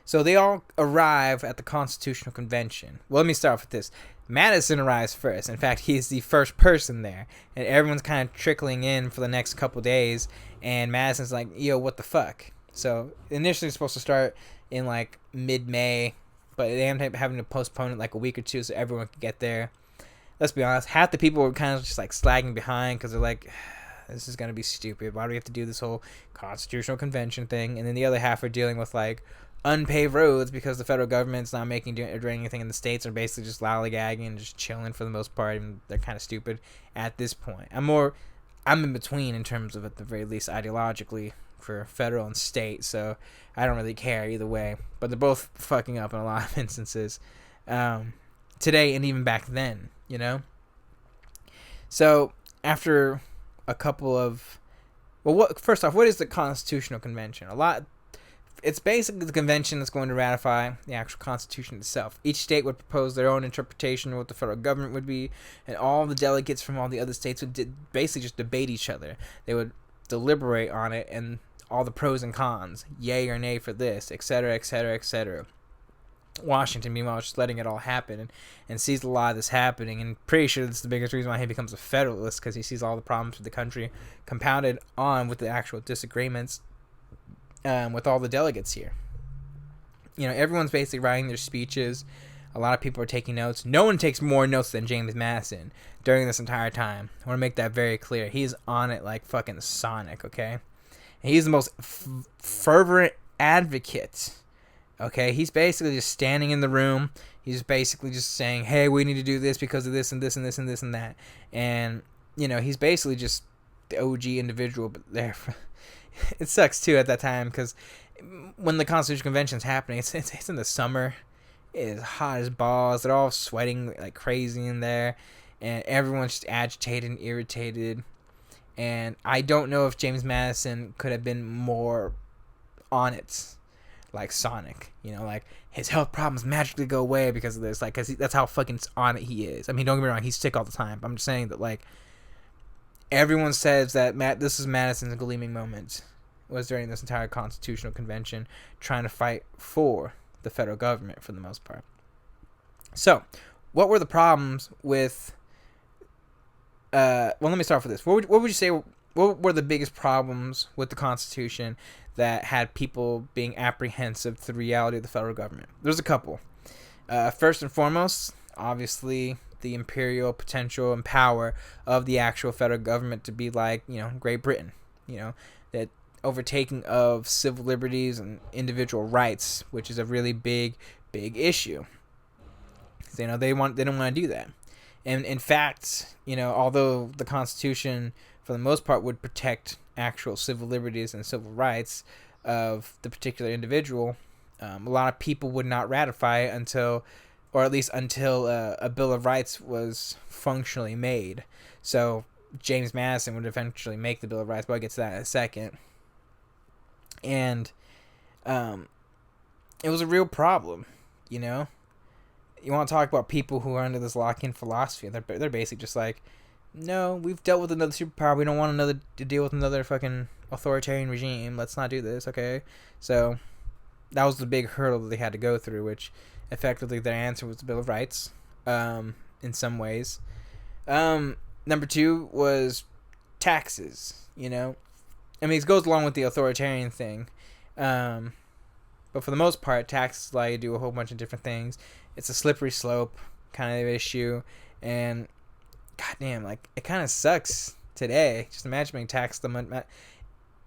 So they all arrive at the Constitutional Convention. Well, let me start off with this. Madison arrives first. In fact, he's the first person there. And everyone's kind of trickling in for the next couple days. And Madison's like, yo, what the fuck? So initially it's supposed to start in like mid-May. But they end up having to postpone it like a week or two so everyone could get there. Let's be honest. Half the people were kind of just like slagging behind because they're like, this is going to be stupid. Why do we have to do this whole Constitutional Convention thing? And then the other half are dealing with like unpaved roads because the federal government's not doing anything in the states, are basically just lollygagging and just chilling for the most part, and they're kind of stupid at this point. I'm in between in terms of, at the very least, ideologically for federal and state, so I don't really care either way. But they're both fucking up in a lot of instances, today and even back then, you know? So after a couple of, well, first off, what is the Constitutional Convention? It's basically the convention that's going to ratify the actual Constitution itself. Each state would propose their own interpretation of what the federal government would be, and all the delegates from all the other states would basically just debate each other. They would deliberate on it and all the pros and cons, yay or nay for this, etc., etc., etc. Washington, meanwhile, just letting it all happen and sees a lot of this happening, and pretty sure that's the biggest reason why he becomes a Federalist, because he sees all the problems with the country compounded on with the actual disagreements with all the delegates here. You know, everyone's basically writing their speeches. A lot of people are taking notes. No one takes more notes than James Madison during this entire time. I want to make that very clear. He's on it like fucking Sonic, okay? And he's the most fervent advocate, okay? He's basically just standing in the room. He's basically just saying, hey, we need to do this because of this and this and this and this and that. And, you know, he's basically just the OG individual, but there for... It sucks too at that time, because when the Constitutional Convention's happening, it's in the summer. It is hot as balls. They're all sweating like crazy in there, and everyone's just agitated and irritated. And I don't know if James Madison could have been more on it, like Sonic. You know, like his health problems magically go away because of this. Like, because that's how fucking on it he is. I mean, don't get me wrong, he's sick all the time. But I'm just saying that, like, everyone says that this is Madison's gleaming moment, was during this entire Constitutional Convention, trying to fight for the federal government for the most part. So, what were the problems with... well, let me start with this. What would you say, what were the biggest problems with the Constitution that had people being apprehensive to the reality of the federal government? There's a couple. First and foremost, obviously, the imperial potential and power of the actual federal government to be like, you know, Great Britain. You know, that overtaking of civil liberties and individual rights, which is a really big issue. You know, they don't want to do that. And in fact, you know, although the Constitution for the most part would protect actual civil liberties and civil rights of the particular individual, a lot of people would not ratify it until a Bill of Rights was functionally made. So James Madison would eventually make the Bill of Rights, but I'll get to that in a second. And it was a real problem, you know? You want to talk about people who are under this lock-in philosophy. They're basically just like, no, we've dealt with another superpower. We don't want to deal with another fucking authoritarian regime. Let's not do this, okay? So that was the big hurdle that they had to go through, which effectively their answer was the Bill of Rights, in some ways. Number two was taxes, you know? I mean, it goes along with the authoritarian thing. But for the most part, taxes allow you to do a whole bunch of different things. It's a slippery slope kind of issue. And, goddamn, like, it kind of sucks today. Just imagine being taxed the money.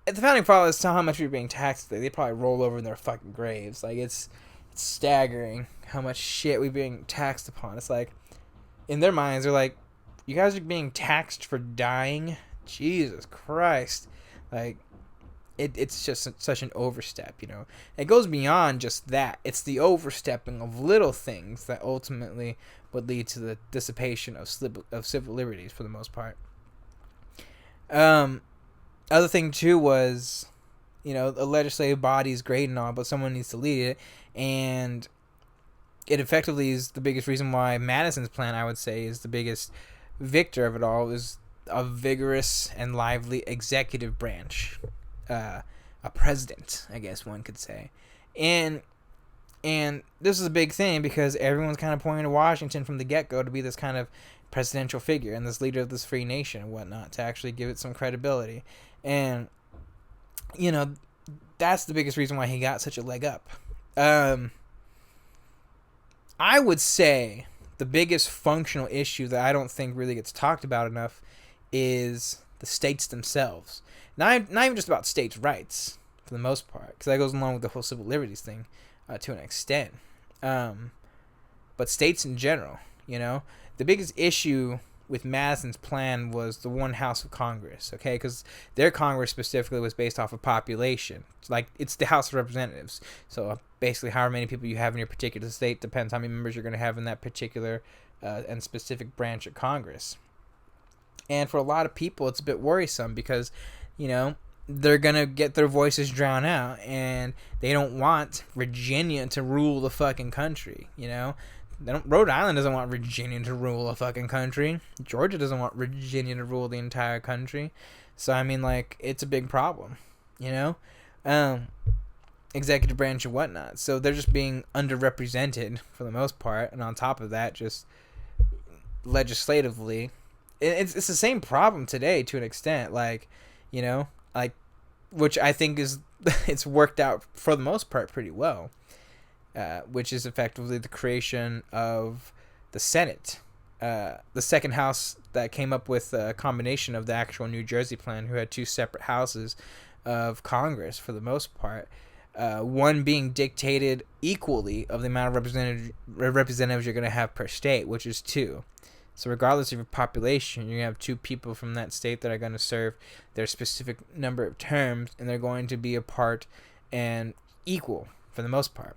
If the founding fathers saw how much we were being taxed today, they'd probably roll over in their fucking graves. Like, it's staggering how much shit we're being taxed upon. It's like, in their minds, they're like, you guys are being taxed for dying? Jesus Christ. Like, it's just such an overstep, you know. It goes beyond just that. It's the overstepping of little things that ultimately would lead to the dissipation of civil liberties for the most part. Other thing, too, was, you know, the legislative body is great and all, but someone needs to lead it. And it effectively is the biggest reason why Madison's plan, I would say, is the biggest victor of it all, is a vigorous and lively executive branch. A president, I guess one could say. And this is a big thing because everyone's kind of pointing to Washington from the get-go to be this kind of presidential figure and this leader of this free nation and whatnot, to actually give it some credibility. And, you know, that's the biggest reason why he got such a leg up. I would say the biggest functional issue that I don't think really gets talked about enough is the states themselves. Not even just about states' rights, for the most part, because that goes along with the whole civil liberties thing to an extent. But states in general, you know. The biggest issue with Madison's plan was the one house of Congress, okay? Because their Congress specifically was based off of population. It's the House of Representatives. So basically, however many people you have in your particular state depends how many members you're going to have in that particular and specific branch of Congress. And for a lot of people, it's a bit worrisome because, they're going to get their voices drowned out, and they don't want Virginia to rule the fucking country, Rhode Island doesn't want Virginia to rule a fucking country. Georgia doesn't want Virginia to rule the entire country. So, it's a big problem, executive branch and whatnot. So they're just being underrepresented for the most part. And on top of that, just legislatively, it's the same problem today to an extent. Which I think is, it's worked out for the most part pretty well. Which is effectively the creation of the Senate. The second house that came up with a combination of the actual New Jersey plan, who had two separate houses of Congress for the most part. One being dictated equally of the amount of representatives you're going to have per state, which is 2. So regardless of your population, you're going to have 2 people from that state that are going to serve their specific number of terms, and they're going to be a part and equal for the most part.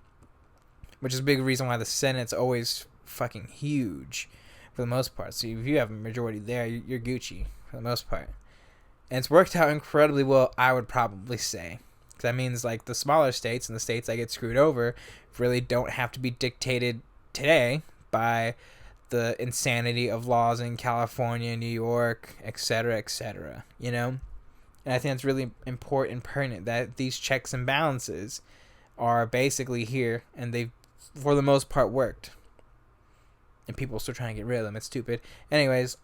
Which is a big reason why the Senate's always fucking huge for the most part. So if you have a majority there, you're Gucci for the most part. And it's worked out incredibly well, I would probably say. Because that means the smaller states and the states that get screwed over really don't have to be dictated today by the insanity of laws in California, New York, etc., etc., And I think it's really important and pertinent that these checks and balances are basically here, and they've for the most part worked, and people are still trying to get rid of them. It's stupid. Anyways,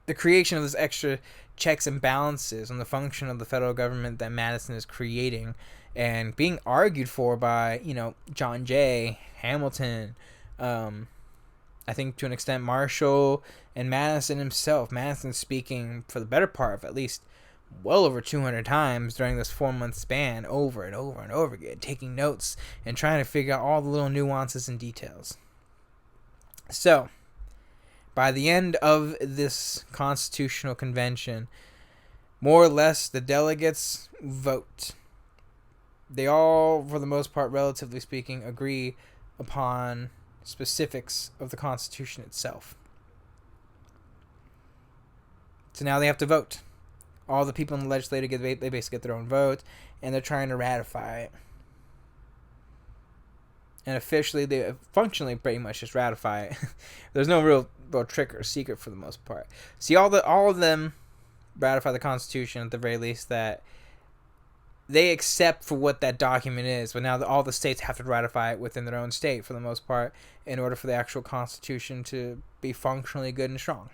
the creation of this extra checks and balances on the function of the federal government that Madison is creating and being argued for by John Jay, Hamilton, I think to an extent Marshall, and Madison himself. Madison speaking for the better part of at least well over 200 times during this 4-month span, over and over and over again, taking notes and trying to figure out all the little nuances and details. So, by the end of this constitutional convention, more or less the delegates vote. They all, for the most part, relatively speaking, agree upon specifics of the Constitution itself. So now they have to vote. All the people in the legislature they basically get their own vote, and they're trying to ratify it. And officially, they functionally pretty much just ratify it. There's no real trick or secret for the most part. See, all of them ratify the Constitution at the very least, that they accept for what that document is. But now all the states have to ratify it within their own state for the most part in order for the actual Constitution to be functionally good and strong.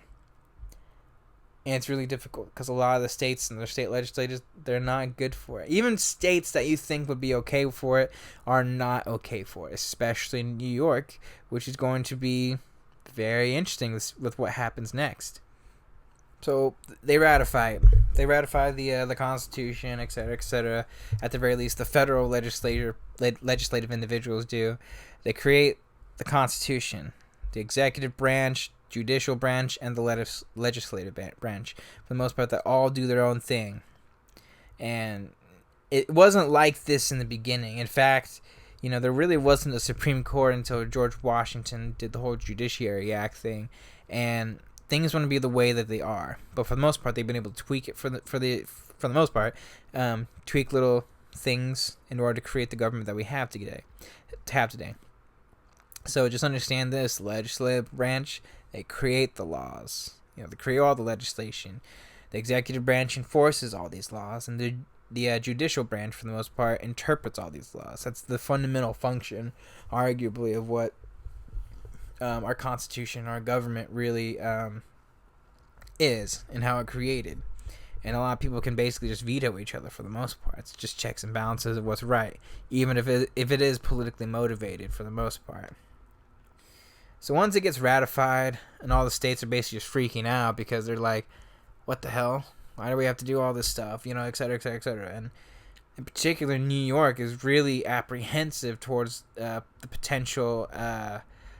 And it's really difficult because a lot of the states and their state legislators, they're not good for it. Even states that you think would be okay for it are not okay for it, especially New York, which is going to be very interesting with what happens next. So they ratify it. They ratify the Constitution, etc., etc. At the very least, the federal legislative individuals do. They create the Constitution. The executive branch, judicial branch, and the legislative branch, for the most part, that all do their own thing. And it wasn't like this in the beginning. In fact, there really wasn't a Supreme Court until George Washington did the whole Judiciary Act thing, and things wouldn't be the way that they are. But for the most part, they've been able to tweak it for the most part, tweak little things in order to create the government that we have today. So just understand this: legislative branch, they create the laws. They create all the legislation. The executive branch enforces all these laws, and the judicial branch, for the most part, interprets all these laws. That's the fundamental function, arguably, of what our Constitution, our government, really is, and how it created. And a lot of people can basically just veto each other for the most part. It's just checks and balances of what's right, even if it is politically motivated for the most part. So once it gets ratified, and all the states are basically just freaking out because they're like, what the hell? Why do we have to do all this stuff? Et cetera, et cetera, et cetera. And in particular, New York is really apprehensive towards the potential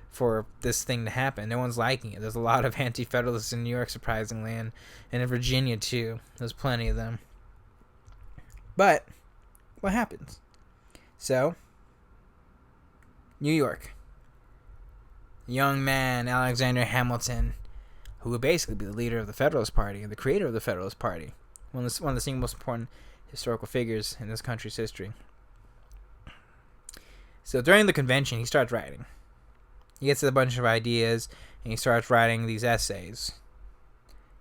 for this thing to happen. No one's liking it. There's a lot of anti-federalists in New York, surprisingly, and in Virginia too. There's plenty of them. But what happens? So, New York. Young man Alexander Hamilton, who would basically be the leader of the Federalist Party and the creator of the Federalist Party, one of the single most important historical figures in this country's history. So during the convention, he starts writing. He gets a bunch of ideas, and he starts writing these essays.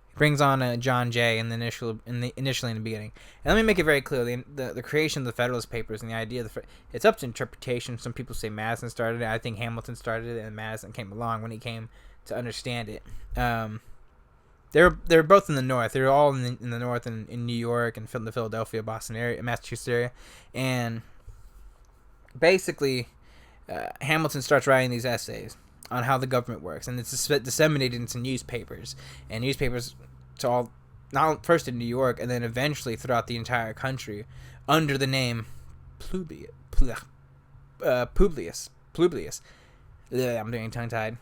He brings on John Jay initially in the beginning. And let me make it very clear: the creation of the Federalist Papers and the idea of it's up to interpretation. Some people say Madison started it. I think Hamilton started it, and Madison came along when he came to understand it. They're both in the North. They're all in the North, in New York and the Philadelphia, Boston area, Massachusetts area, and basically. Hamilton starts writing these essays on how the government works, and it's disseminated into newspapers, and newspapers to all, not first in New York, and then eventually throughout the entire country, under the name Publius. I'm doing tongue-tied.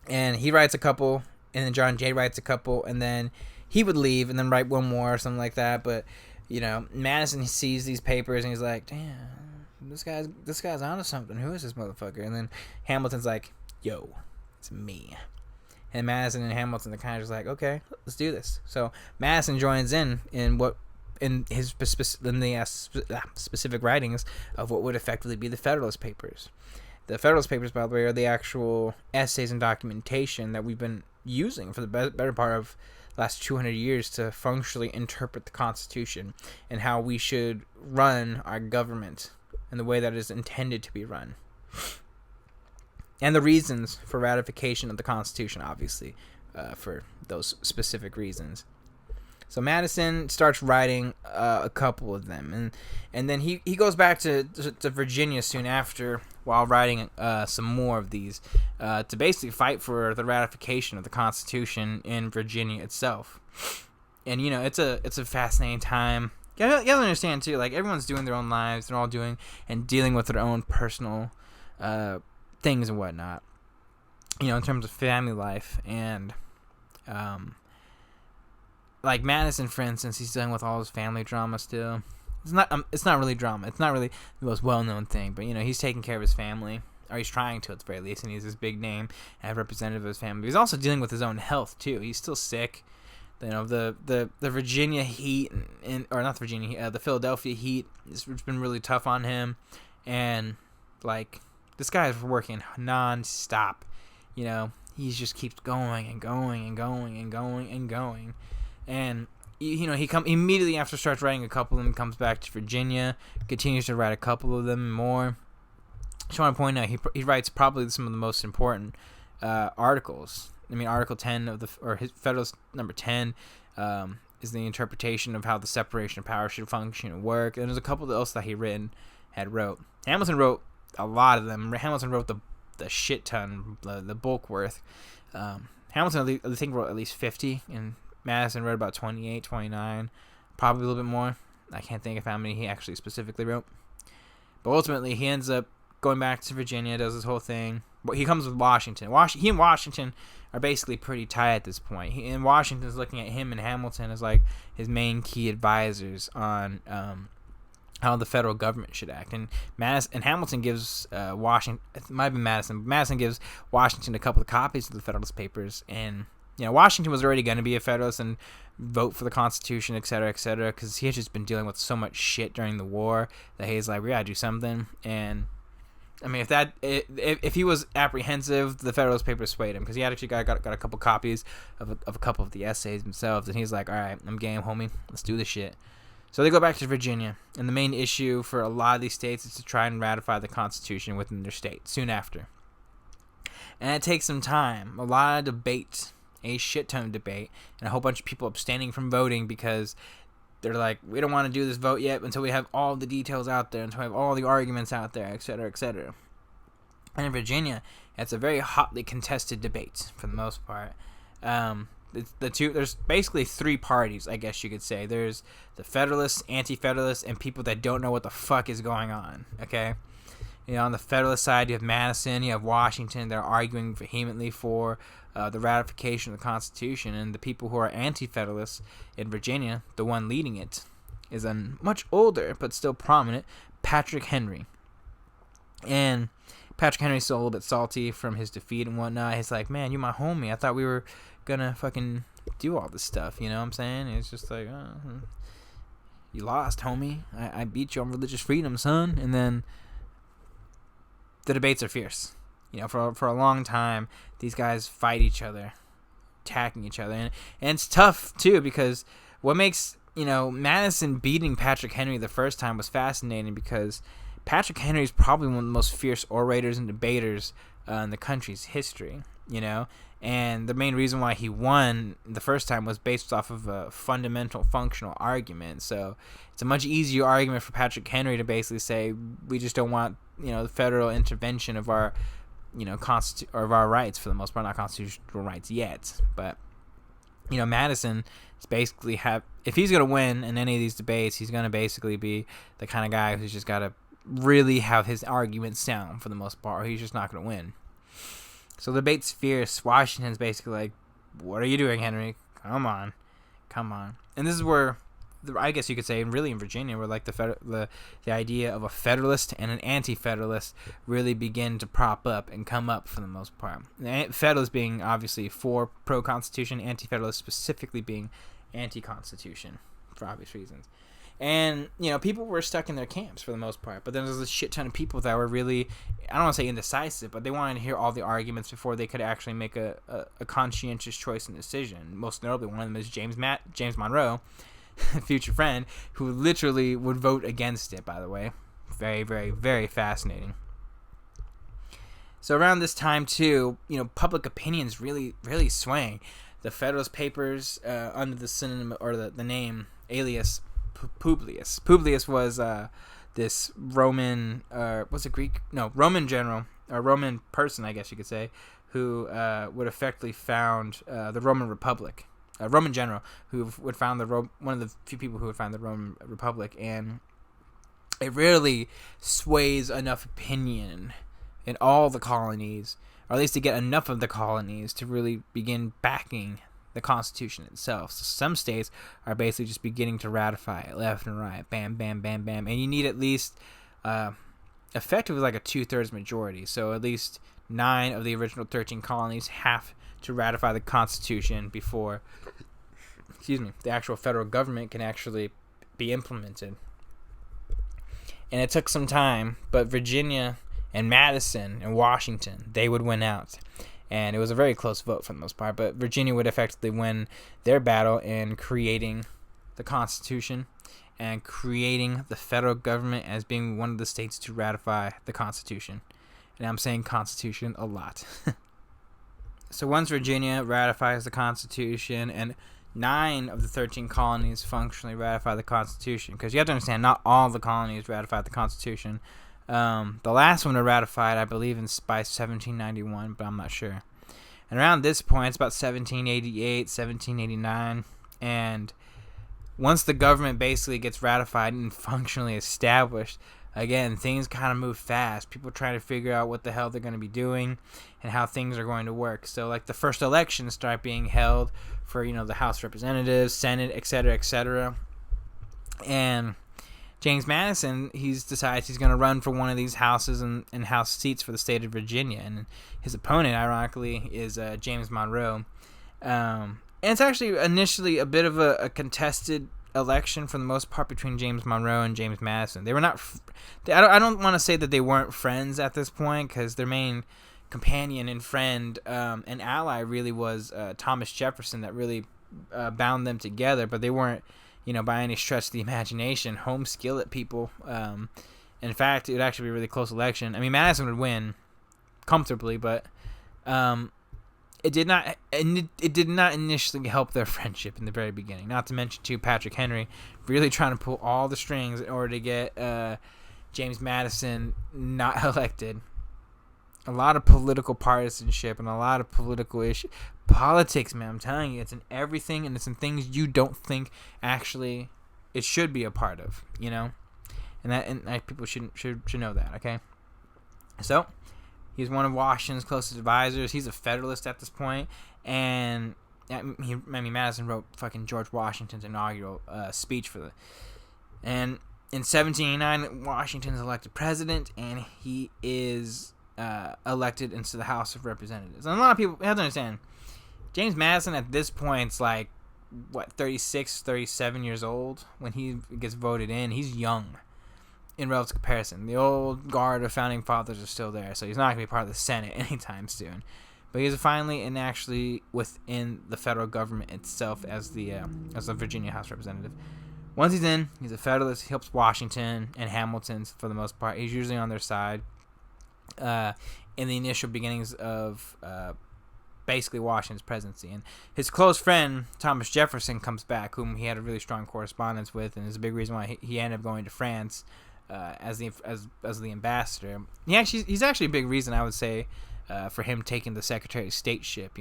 And he writes a couple, and then John Jay writes a couple, and then he would leave and then write one more or something like that. But Madison sees these papers and he's like, damn. This guy's onto something. Who is this motherfucker? And then Hamilton's like, yo, it's me. And Madison and Hamilton are kind of just like, okay, let's do this. So Madison joins in his specific writings of what would effectively be the Federalist Papers. The Federalist Papers, by the way, are the actual essays and documentation that we've been using for the better part of the last 200 years to functionally interpret the Constitution and how we should run our government in the way that it is intended to be run. And the reasons for ratification of the Constitution, obviously, for those specific reasons. So Madison starts writing a couple of them, and then he goes back to Virginia soon after while writing some more of these to basically fight for the ratification of the Constitution in Virginia itself. And it's a fascinating time. You gotta understand too, like everyone's doing their own lives, they're all doing and dealing with their own personal things and whatnot. In terms of family life, and like Madison, for instance, he's dealing with all his family drama still. It's not really drama. It's not really the most well-known thing, but he's taking care of his family, or he's trying to at the very least, and he's this big name and representative of his family. But he's also dealing with his own health too. He's still sick. The Virginia heat, the Philadelphia heat, it's been really tough on him, and like this guy is working non-stop. He just keeps going and going and going and going and going, and he immediately after starts writing a couple of them, comes back to Virginia, continues to write a couple of them more. Just want to point out he writes probably some of the most important articles. Article 10 his Federalist number 10 is the interpretation of how the separation of power should function and work. And there's a couple else that he had wrote. Hamilton wrote a lot of them. Hamilton wrote the shit ton, the bulk worth. Hamilton, I think, wrote at least 50, and Madison wrote about 28, 29, probably a little bit more. I can't think of how many he actually specifically wrote. But ultimately, he ends up going back to Virginia, does this whole thing. But he comes with Washington. He and Washington are basically pretty tight at this point. And Washington's looking at him and Hamilton as like his main key advisors on how the federal government should act. And Hamilton gives Washington, it might have been Madison, but Madison gives Washington a couple of copies of the Federalist Papers. And Washington was already going to be a Federalist and vote for the Constitution, et cetera, because he had just been dealing with so much shit during the war that he's like, we gotta do something. And if he was apprehensive, the Federalist Papers swayed him, because he actually got a couple copies of a couple of the essays themselves, and he's like, all right, I'm game, homie, let's do this shit. So they go back to Virginia, and the main issue for a lot of these states is to try and ratify the Constitution within their state soon after. And it takes some time, a lot of debate, a shit ton of debate, and a whole bunch of people abstaining from voting because they're like, we don't want to do this vote yet until we have all the details out there, until we have all the arguments out there, etc., etc. And in Virginia, it's a very hotly contested debate for the most part. There's basically three parties, I guess you could say. There's the Federalists, Anti-Federalists, and people that don't know what the fuck is going on. Okay, On the Federalist side, you have Madison, you have Washington. They're arguing vehemently for the ratification of the Constitution, and the people who are anti-Federalists in Virginia, the one leading it, is a much older but still prominent Patrick Henry. And Patrick Henry's still a little bit salty from his defeat and whatnot. He's like, man, you're my homie. I thought we were gonna fucking do all this stuff. You know what I'm saying? It's just like, you lost, homie. I beat you on religious freedom, son. And then the debates are fierce. For a long time, these guys fight each other, attacking each other. And it's tough, too, because what makes, Madison beating Patrick Henry the first time was fascinating, because Patrick Henry is probably one of the most fierce orators and debaters in the country's history, And the main reason why he won the first time was based off of a fundamental functional argument. So it's a much easier argument for Patrick Henry to basically say, we just don't want, the federal intervention of our, or of our rights, for the most part, not constitutional rights yet. But, Madison is basically if he's going to win in any of these debates, he's going to basically be the kind of guy who's just got to really have his argument sound for the most part, or he's just not going to win. So the debate's fierce. Washington's basically like, what are you doing, Henry? Come on. And this is where, I guess you could say, really in Virginia, where like the idea of a Federalist and an Anti-Federalist really begin to prop up and come up for the most part. The Federalist being obviously for pro-Constitution, Anti-Federalist specifically being anti-Constitution for obvious reasons. And, people were stuck in their camps for the most part. But then there's a shit ton of people that were really, I don't want to say indecisive, but they wanted to hear all the arguments before they could actually make a conscientious choice and decision. Most notably, one of them is James Monroe, future friend, who literally would vote against it, by the way. Very, very, very fascinating. So around this time, too, public opinion's really, really swaying. The Federalist Papers, under the synonym, or the name, alias, Publius. Publius was this Roman, was it Greek? No, Roman general, or Roman person, I guess you could say, who would effectively found the Roman Republic. A Roman general who would found one of the few people who would found the Roman Republic, and it really sways enough opinion in all the colonies, or at least to get enough of the colonies to really begin backing the Constitution itself. So some states are basically just beginning to ratify it left and right, bam, bam, bam, bam, and you need at least effectively like a 2/3 majority. So at least 9 of the original 13 colonies have to ratify the Constitution before, the actual federal government can actually be implemented. And it took some time, but Virginia and Madison and Washington, they would win out. And it was a very close vote for the most part, but Virginia would effectively win their battle in creating the Constitution and creating the federal government as being one of the states to ratify the Constitution. And I'm saying Constitution a lot. So once Virginia ratifies the Constitution, and 9 of the 13 colonies functionally ratify the Constitution, because you have to understand, not all the colonies ratified the Constitution. The last one to ratify it, I believe, by 1791, but I'm not sure. And around this point, it's about 1788, 1789, and once the government basically gets ratified and functionally established, again, things kind of move fast. People try to figure out what the hell they're going to be doing and how things are going to work. So, like, the first elections start being held for, the House of Representatives, Senate, etc., etc., and James Madison, decides he's going to run for one of these houses and House seats for the state of Virginia. And his opponent, ironically, is James Monroe. And it's actually initially a bit of a contested election for the most part between James Monroe and James Madison. They were not... I don't want to say that they weren't friends at this point, because their main companion and friend and ally really was Thomas Jefferson, that really bound them together. But they weren't, by any stretch of the imagination, home skillet people. In fact, it would actually be a really close election. I mean, Madison would win comfortably, but it did not initially help their friendship in the very beginning. Not to mention, too, Patrick Henry really trying to pull all the strings in order to get James Madison not elected. A lot of political partisanship and a lot of political issues. Politics, man, I'm telling you, it's in everything, and it's in things you don't think actually it should be a part of, And people should know that, okay? So he's one of Washington's closest advisors. He's a Federalist at this point, and Madison wrote fucking George Washington's inaugural speech for the. And in 1789, Washington is elected president, and he is elected into the House of Representatives. And a lot of people have to understand, James Madison at this point is like, 36, 37 years old when he gets voted in. He's young in relative comparison. The old guard of founding fathers are still there, so he's not going to be part of the Senate anytime soon. But he's finally and actually within the federal government itself as the Virginia House Representative. Once he's in, he's a Federalist. He helps Washington and Hamilton for the most part. He's usually on their side in the initial beginnings of basically Washington's presidency. And his close friend Thomas Jefferson comes back, whom he had a really strong correspondence with, and is a big reason why he ended up going to France as the ambassador. He's actually a big reason, I would say, for him taking the Secretary of State ship.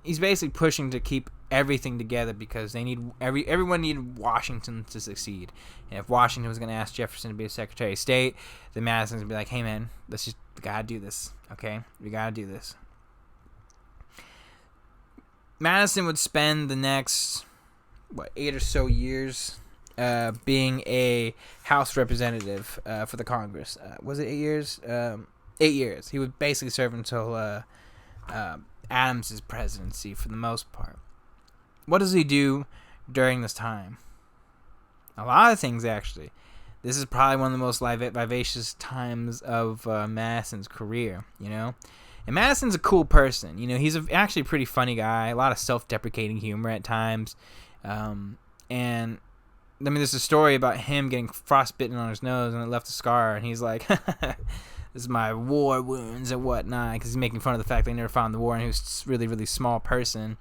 He's basically pushing to keep everything together because everyone needed Washington to succeed. And if Washington was going to ask Jefferson to be a Secretary of State, then Madison's going to be like, hey man, we got to do this, okay? We got to do this. Madison would spend the next 8 or so years being a House representative for the Congress. Was it 8 years? 8 years. He would basically serve until Adams's presidency for the most part. What does he do during this time? A lot of things, actually. This is probably one of the most vivacious times of Madison's career, And Madison's a cool person. He's actually a pretty funny guy. A lot of self-deprecating humor at times. And there's a story about him getting frostbitten on his nose and it left a scar. And he's like, this is my war wounds and whatnot. Because he's making fun of the fact that he never fought in the war. And he was a really, really small person.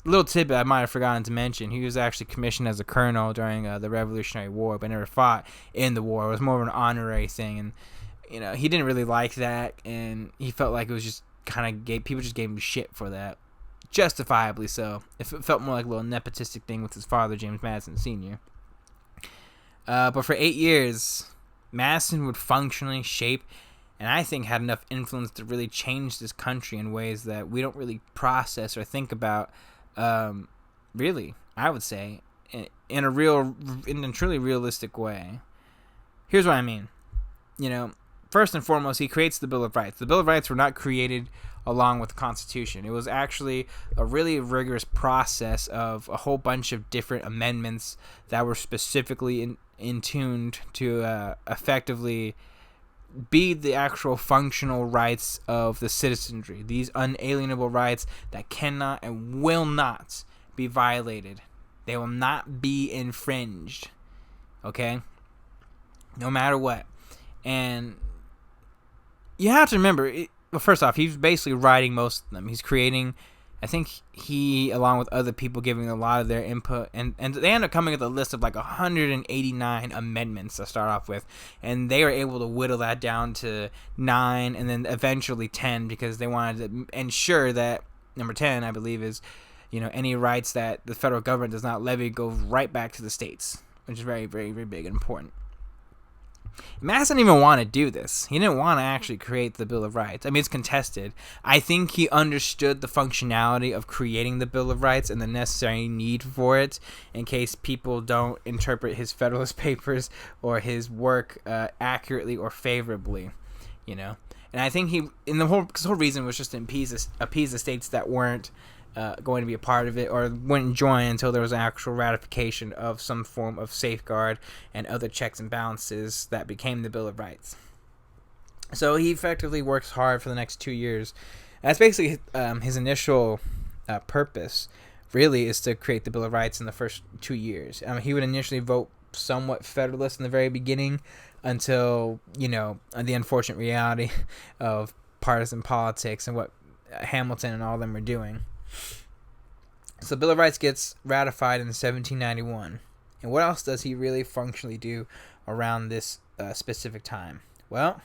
Little tidbit I might have forgotten to mention. He was actually commissioned as a colonel during the Revolutionary War. But never fought in the war. It was more of an honorary thing. And he didn't really like that, and he felt like it was just people just gave him shit for that, justifiably so. It felt more like a little nepotistic thing with his father, James Madison Sr. But for 8 years, Madison would functionally shape, and I think had enough influence to really change this country in ways that we don't really process or think about. Really, I would say, in a truly realistic way. Here's what I mean. First and foremost, he creates the Bill of Rights. The Bill of Rights were not created along with the Constitution. It was actually a really rigorous process of a whole bunch of different amendments that were specifically in tuned to effectively be the actual functional rights of the citizenry. These unalienable rights that cannot and will not be violated. They will not be infringed. Okay? No matter what. And you have to remember, first off, he's basically writing most of them. He's creating, I think he, along with other people, giving a lot of their input. And they end up coming with a list of 189 amendments to start off with. And they were able to whittle that down to 9 and then eventually 10 because they wanted to ensure that, number 10, I believe, is, any rights that the federal government does not levy go right back to the states, which is very, very, very big and important. Madison didn't even want to do this. He didn't want to actually create the Bill of Rights. It's contested. I think he understood the functionality of creating the Bill of Rights and the necessary need for it in case people don't interpret his Federalist Papers or his work accurately or favorably, And I think the whole reason was just to appease the states that weren't going to be a part of it or wouldn't join until there was an actual ratification of some form of safeguard and other checks and balances that became the Bill of Rights. So he effectively works hard for the next 2 years. That's basically his initial purpose, really, is to create the Bill of Rights in the first 2 years. He would initially vote somewhat Federalist in the very beginning until, the unfortunate reality of partisan politics and what Hamilton and all of them were doing. So the Bill of Rights gets ratified in 1791. And what else does he really functionally do around this specific time? Well,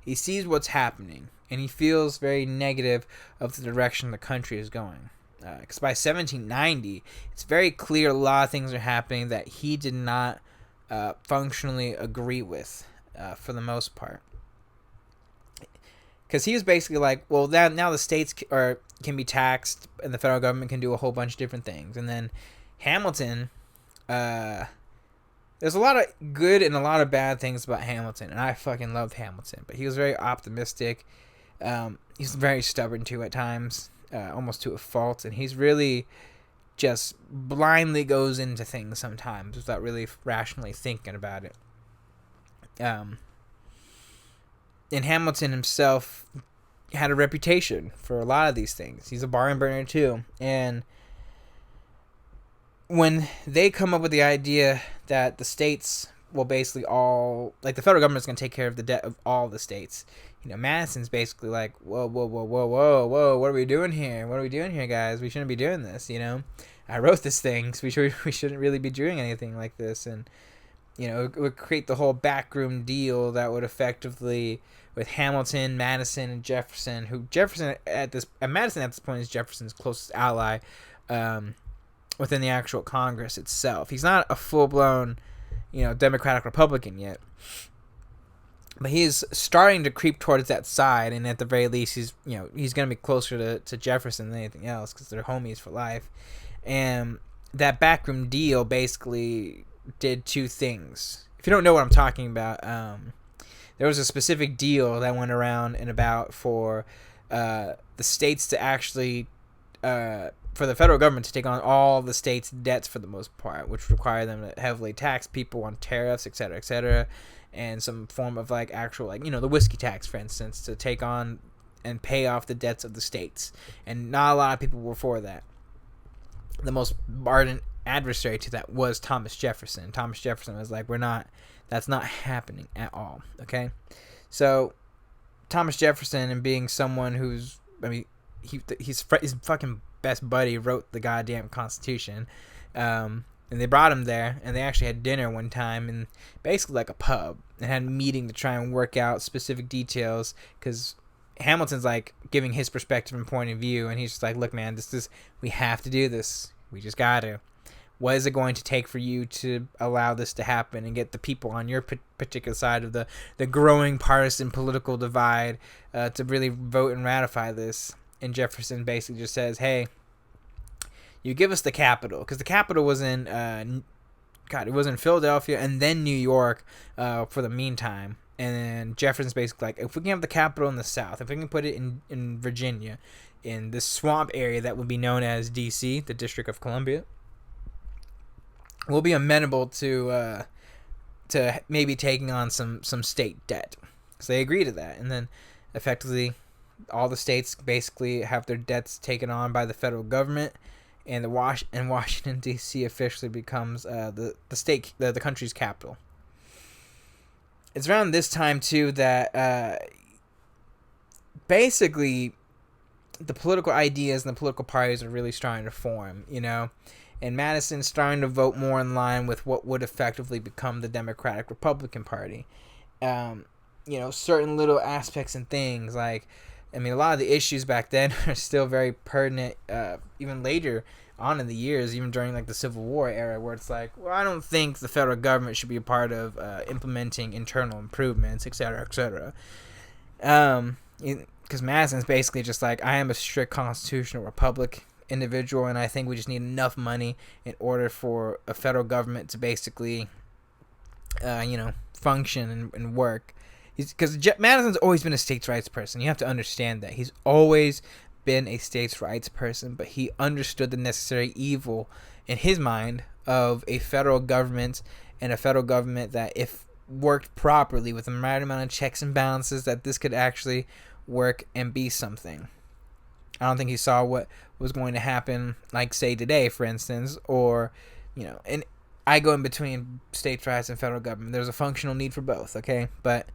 he sees what's happening, and he feels very negative of the direction the country is going. Because by 1790, it's very clear a lot of things are happening that he did not functionally agree with for the most part. because he was basically like, well, that now the states can be taxed and the federal government can do a whole bunch of different things. And then Hamilton, there's a lot of good and a lot of bad things about Hamilton, and I fucking loved Hamilton. But he was very optimistic. He's very stubborn too at times, almost to a fault, and he's really just blindly goes into things sometimes without really rationally thinking about it. And Hamilton himself had a reputation for a lot of these things. He's a barn burner too, and when they come up with the idea that the states will basically all, like, the federal government's going to take care of the debt of all the states, Madison's basically like, whoa, what are we doing here? What are we doing here, guys? We shouldn't be doing this, I wrote this thing, so we shouldn't really be doing anything like this. And, it would create the whole backroom deal that would effectively, with Hamilton, Madison, and Jefferson, Madison at this point is Jefferson's closest ally, within the actual Congress itself. He's not a full-blown, Democratic Republican yet, but he's starting to creep towards that side, and at the very least, he's going to be closer to Jefferson than anything else, because they're homies for life. And that backroom deal basically did two things. If you don't know what I'm talking about, there was a specific deal that went around and about for the states to actually, for the federal government to take on all the states' debts for the most part, which required them to heavily tax people on tariffs, et cetera, and some form of actual the whiskey tax, for instance, to take on and pay off the debts of the states. And not a lot of people were for that. The most ardent adversary to that was Thomas Jefferson. Thomas Jefferson was like, that's not happening at all, okay? So Thomas Jefferson, and being someone who's, his fucking best buddy wrote the goddamn Constitution, and they brought him there, and they actually had dinner one time in basically like a pub, and had a meeting to try and work out specific details, because Hamilton's giving his perspective and point of view, and he's just like, look, man, we have to do this. We just gotta. What is it going to take for you to allow this to happen and get the people on your particular side of the growing partisan political divide to really vote and ratify this? And Jefferson basically just says, hey, you give us the capital, because the capital was in it was in Philadelphia and then New York for the meantime. And then Jefferson's basically like, if we can have the capital in the South, if we can put it in Virginia, in this swamp area that would be known as D.C., the District of Columbia, we'll be amenable to maybe taking on some state debt. So they agree to that, and then effectively all the states basically have their debts taken on by the federal government, and Washington D.C. officially becomes the country's capital. It's around this time too that basically the political ideas and the political parties are really starting to form, and Madison's starting to vote more in line with what would effectively become the Democratic Republican Party. Certain little aspects and things a lot of the issues back then are still very pertinent, even later on in the years, even during the Civil War era, where it's I don't think the federal government should be a part of implementing internal improvements, et cetera, et cetera. Because Madison's basically just I am a strict constitutional republic individual, and I think we just need enough money in order for a federal government to basically, function and work. Because Madison's always been a states' rights person. You have to understand that. He's always been a states' rights person, but he understood the necessary evil in his mind of a federal government, and a federal government that, if worked properly with the right amount of checks and balances, that this could actually work and be something. I don't think he saw what was going to happen, say today, for instance, or, and I go in between states' rights and federal government. There's a functional need for both, okay? But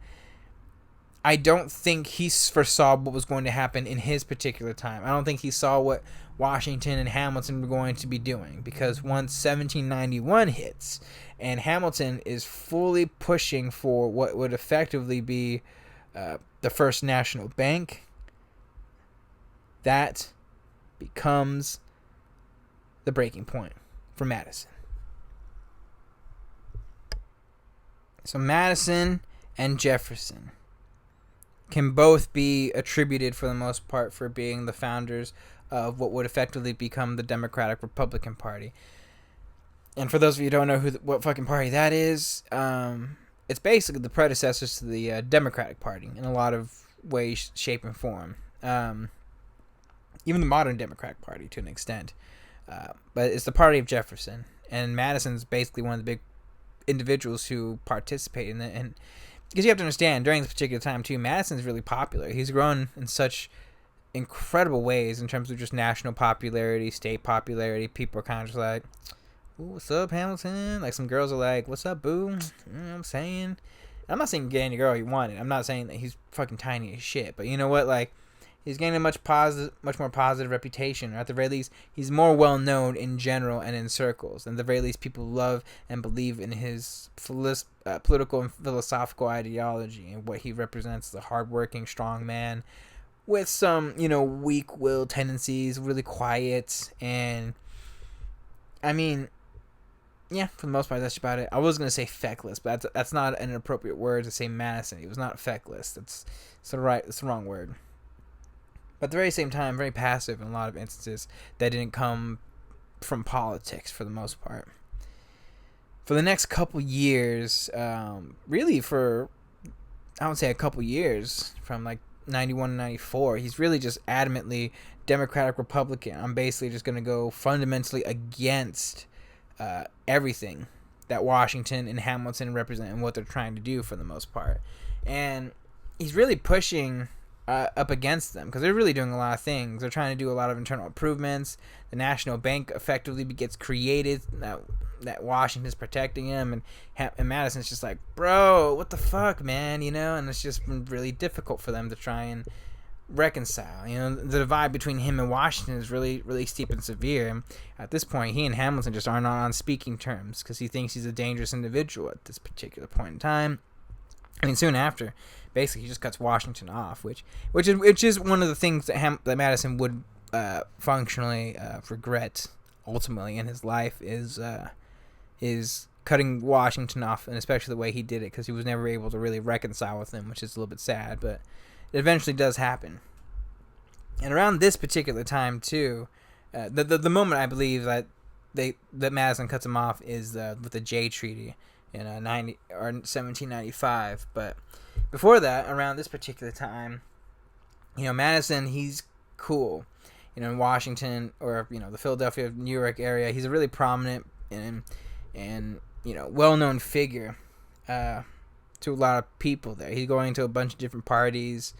I don't think he foresaw what was going to happen in his particular time. I don't think he saw what Washington and Hamilton were going to be doing, because once 1791 hits and Hamilton is fully pushing for what would effectively be the first national bank, that becomes the breaking point for Madison. So Madison and Jefferson can both be attributed for the most part for being the founders of what would effectively become the Democratic Republican Party. And for those of you who don't know what fucking party that is, it's basically the predecessors to the Democratic Party in a lot of ways, shape, and form. Even the modern Democratic Party to an extent. But it's the party of Jefferson. And Madison's basically one of the big individuals who participate in it. And because you have to understand, during this particular time, too, Madison's really popular. He's grown in such incredible ways in terms of just national popularity, state popularity. People are kind of just like, ooh, what's up, Hamilton? Like, some girls are like, what's up, boo? You know what I'm saying? I'm not saying get any girl you wanted. I'm not saying that he's fucking tiny as shit. But you know what? Like, he's gaining a much more positive reputation. Or at the very least, he's more well known in general and in circles. And at the very least, people love and believe in his political and philosophical ideology and what he represents, the hardworking, strong man with some, weak-willed tendencies, really quiet. And, I mean, yeah, for the most part, that's about it. I was going to say feckless, but that's not an appropriate word to say Madison. He was not feckless. That's the wrong word. But at the very same time, very passive in a lot of instances that didn't come from politics for the most part. For the next couple years, really for, I would say a couple years, from like 91 to 94, he's really just adamantly Democratic Republican. I'm basically just going to go fundamentally against everything that Washington and Hamilton represent and what they're trying to do for the most part. And he's really pushing up against them because they're really doing a lot of things. They're trying to do a lot of internal improvements. The National Bank effectively gets created. That Washington's protecting him, and Madison's just like, bro, what the fuck, man, And it's just been really difficult for them to try and reconcile. The divide between him and Washington is really, really steep and severe. And at this point, he and Hamilton just are not on speaking terms because he thinks he's a dangerous individual at this particular point in time. I mean, soon after, basically, he just cuts Washington off, which is one of the things that Madison would functionally regret ultimately in his life is cutting Washington off, and especially the way he did it, because he was never able to really reconcile with him, which is a little bit sad, but it eventually does happen. And around this particular time too, the moment I believe that Madison cuts him off is with the Jay Treaty in 1795. But before that, around this particular time, Madison, he's cool. In Washington or the Philadelphia, New York area, he's a really prominent and well-known figure to a lot of people there. He's going to a bunch of different parties,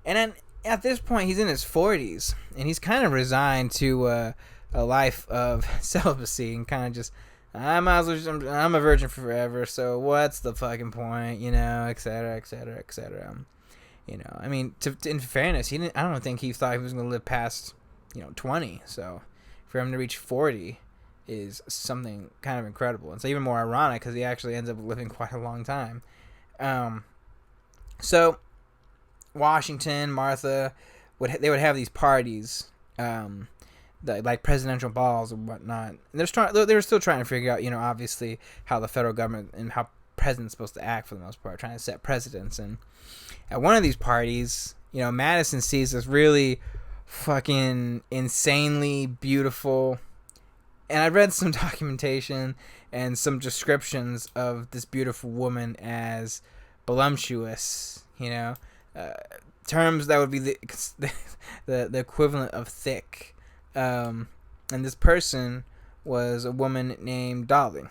and then at this point, he's in his 40s, and he's kind of resigned to a life of celibacy and kind of just, I'm a virgin forever, so what's the fucking point, et cetera, et cetera, et cetera. I mean, in fairness, I don't think he thought he was going to live past 20. So for him to reach 40 is something kind of incredible. It's even more ironic because he actually ends up living quite a long time. So Washington, Martha, would have these parties, like presidential balls and whatnot. And they were still trying to figure out, obviously how the federal government and how president's supposed to act for the most part, trying to set precedents. And at one of these parties, Madison sees this really fucking insanely beautiful, and I read some documentation and some descriptions of this beautiful woman as voluptuous, terms that would be the equivalent of thick, and this person was a woman named Dolly.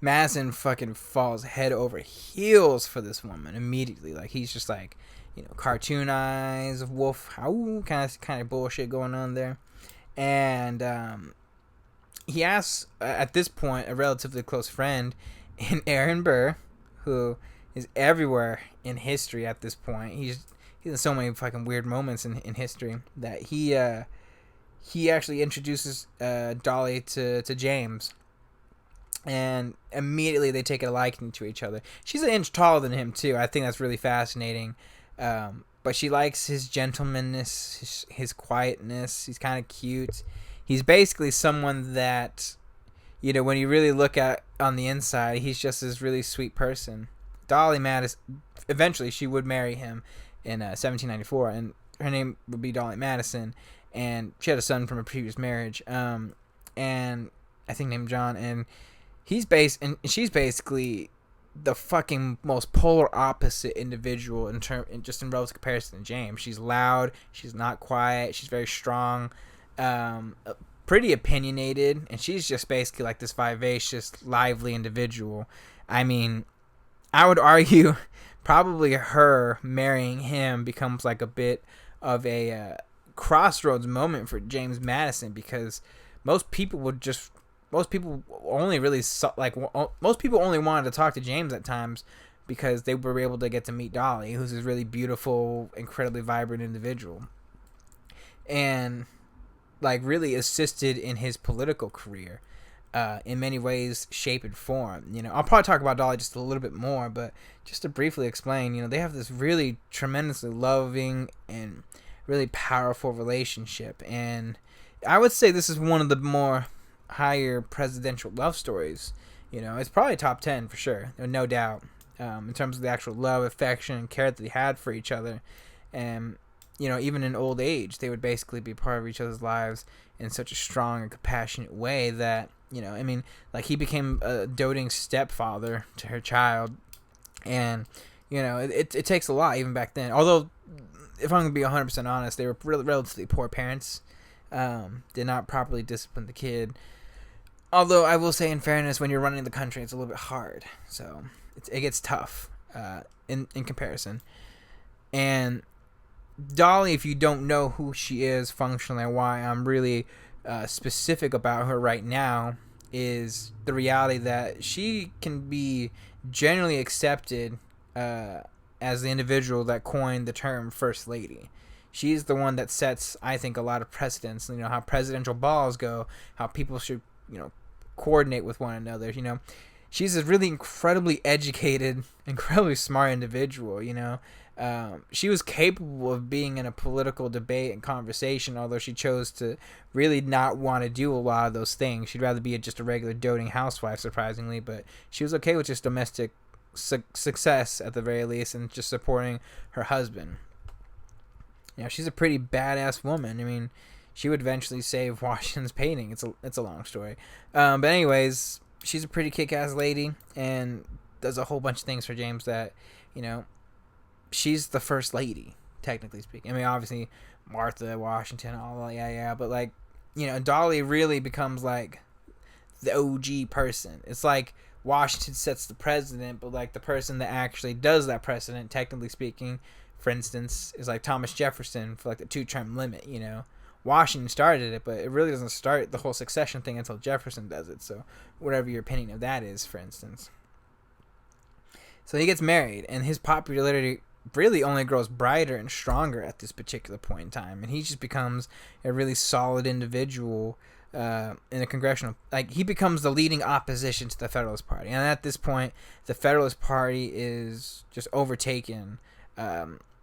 Madison fucking falls head over heels for this woman immediately. Like, he's just like, cartoon eyes, wolf, how kind of bullshit going on there. And he asks, at this point, a relatively close friend in Aaron Burr, who is everywhere in history at this point. He's in so many fucking weird moments in history that he actually introduces Dolly to James. And immediately they take a liking to each other. She's an inch taller than him, too. I think that's really fascinating. But she likes his gentlemanness, his quietness. He's kind of cute. He's basically someone that, when you really look at on the inside, he's just this really sweet person. Dolly Madison, eventually she would marry him in 1794, and her name would be Dolly Madison, and she had a son from a previous marriage, and I think named John, and she's basically the fucking most polar opposite individual in relative comparison to James. She's loud, she's not quiet, she's very strong, pretty opinionated, and she's just basically like this vivacious, lively individual. I mean, I would argue probably her marrying him becomes like a bit of a crossroads moment for James Madison, because most people only wanted to talk to James at times because they were able to get to meet Dolly, who's this really beautiful, incredibly vibrant individual, and like really assisted in his political career in many ways, shape, and form. I'll probably talk about Dolly just a little bit more, but just to briefly explain, they have this really tremendously loving and really powerful relationship, and I would say this is one of the more higher presidential love stories. It's probably top 10 for sure, no doubt, in terms of the actual love, affection, and care that they had for each other. And even in old age, they would basically be part of each other's lives in such a strong and compassionate way that he became a doting stepfather to her child. And it takes a lot even back then, although if I'm gonna be 100% honest, they were relatively poor parents. Did not properly discipline the kid. Although I will say, in fairness, when you're running the country, it's a little bit hard. So it gets tough in comparison. And Dolly, if you don't know who she is functionally and why I'm really specific about her right now, is the reality that she can be generally accepted as the individual that coined the term First Lady. She's the one that sets, I think, a lot of precedents. How presidential balls go, how people should, coordinate with one another. She's a really incredibly educated, incredibly smart individual. She was capable of being in a political debate and conversation, although she chose to really not want to do a lot of those things. She'd rather be just a regular doting housewife, surprisingly, but she was okay with just domestic success at the very least, and just supporting her husband. She's a pretty badass woman. She would eventually save Washington's painting. It's a long story. But anyways, she's a pretty kick-ass lady and does a whole bunch of things for James that, she's the first lady, technically speaking. Obviously, Martha, Washington, all that, yeah. But, Dolly really becomes, the OG person. It's like Washington sets the president, but, the person that actually does that precedent, technically speaking, for instance, is Thomas Jefferson for the 2-term limit. Washington started it, but it really doesn't start the whole succession thing until Jefferson does it. So whatever your opinion of that is, for instance. So he gets married, and his popularity really only grows brighter and stronger at this particular point in time, and he just becomes a really solid individual in the congressional. He becomes the leading opposition to the Federalist Party, and at this point, the Federalist Party is just overtaken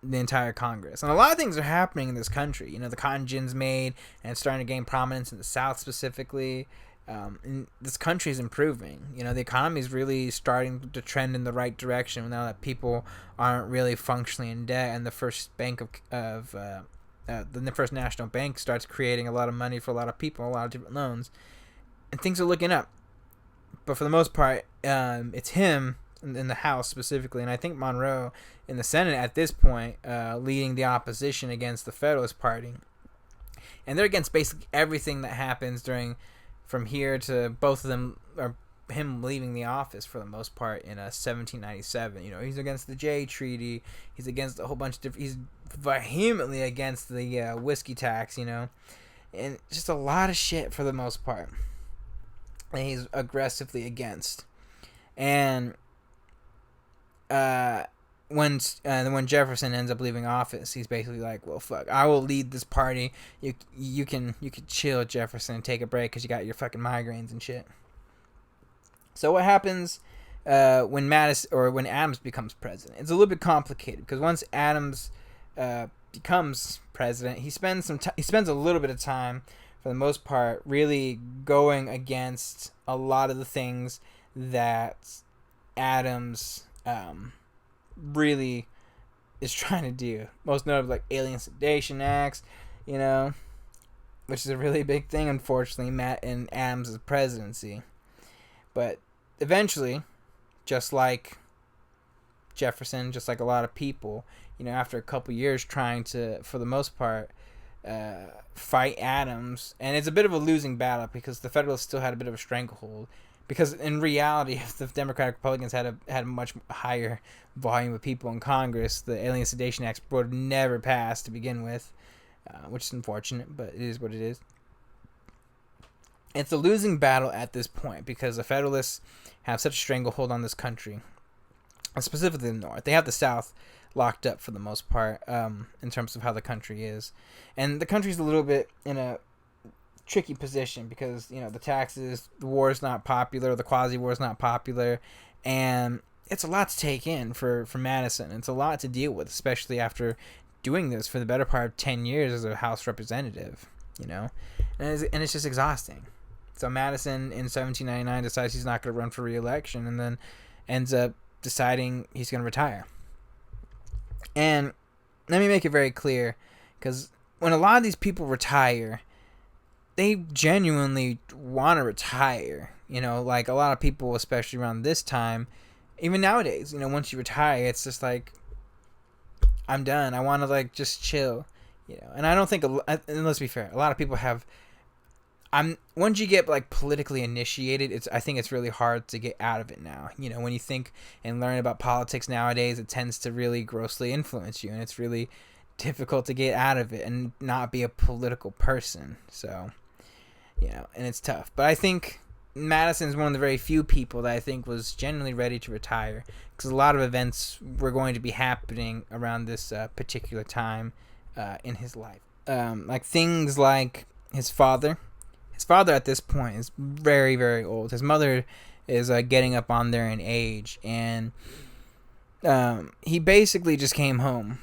the entire Congress. And a lot of things are happening in this country. The cotton gin's made, and it's starting to gain prominence in the South specifically. And this country is improving. The economy is really starting to trend in the right direction now that people aren't really functionally in debt, and the first bank the First National Bank starts creating a lot of money for a lot of people, a lot of different loans, and things are looking up. But for the most part, it's him in the House specifically, and I think Monroe in the Senate at this point, leading the opposition against the Federalist Party. And they're against basically everything that happens from here to both of them, or him leaving the office for the most part in 1797. He's against the Jay Treaty. He's against a whole bunch of different. He's vehemently against the whiskey tax. And just a lot of shit for the most part. And he's aggressively against. And when Jefferson ends up leaving office, he's basically like, well, fuck, I will lead this party. You can chill, Jefferson, and take a break because you got your fucking migraines and shit. So what happens when Adams becomes president? It's a little bit complicated because once Adams becomes president, he spends a little bit of time, for the most part, really going against a lot of the things that Adams really is trying to do. Most notably, like Alien Sedation Acts, you know, which is a really big thing, unfortunately, Matt and Adams' presidency. But eventually, just like Jefferson, just like a lot of people, you know, after a couple years trying to, for the most part, fight Adams, and it's a bit of a losing battle because the Federalists still had a bit of a stranglehold. Because in reality, if the Democratic Republicans had a much higher volume of people in Congress, the Alien Sedation Act would have never passed to begin with, which is unfortunate, but it is what it is. It's a losing battle at this point because the Federalists have such a stranglehold on this country, specifically the North. They have the South locked up for the most part, in terms of how the country is, and the country's a little bit in a tricky position because, you know, the taxes, the war is not popular, the quasi-war is not popular, and it's a lot to take in for Madison. It's a lot to deal with, especially after doing this for the better part of 10 years as a House representative, you know, and it's just exhausting. So Madison in 1799 decides he's not going to run for re-election, and then ends up deciding he's going to retire. And let me make it very clear, because when a lot of these people retire, they genuinely want to retire. You know, like a lot of people, especially around this time, even nowadays, you know, once you retire, it's just like, I'm done. I want to like just chill, you know. And I don't think, and let's be fair, a lot of people have. Once you get like politically initiated, I think it's really hard to get out of it now. You know, when you think and learn about politics nowadays, it tends to really grossly influence you, and it's really difficult to get out of it and not be a political person. So, you know, and it's tough. But I think Madison is one of the very few people that I think was genuinely ready to retire, because a lot of events were going to be happening around this particular time in his life. Like things like his father. His father at this point is very, very old. His mother is getting up on there in age, and he basically just came home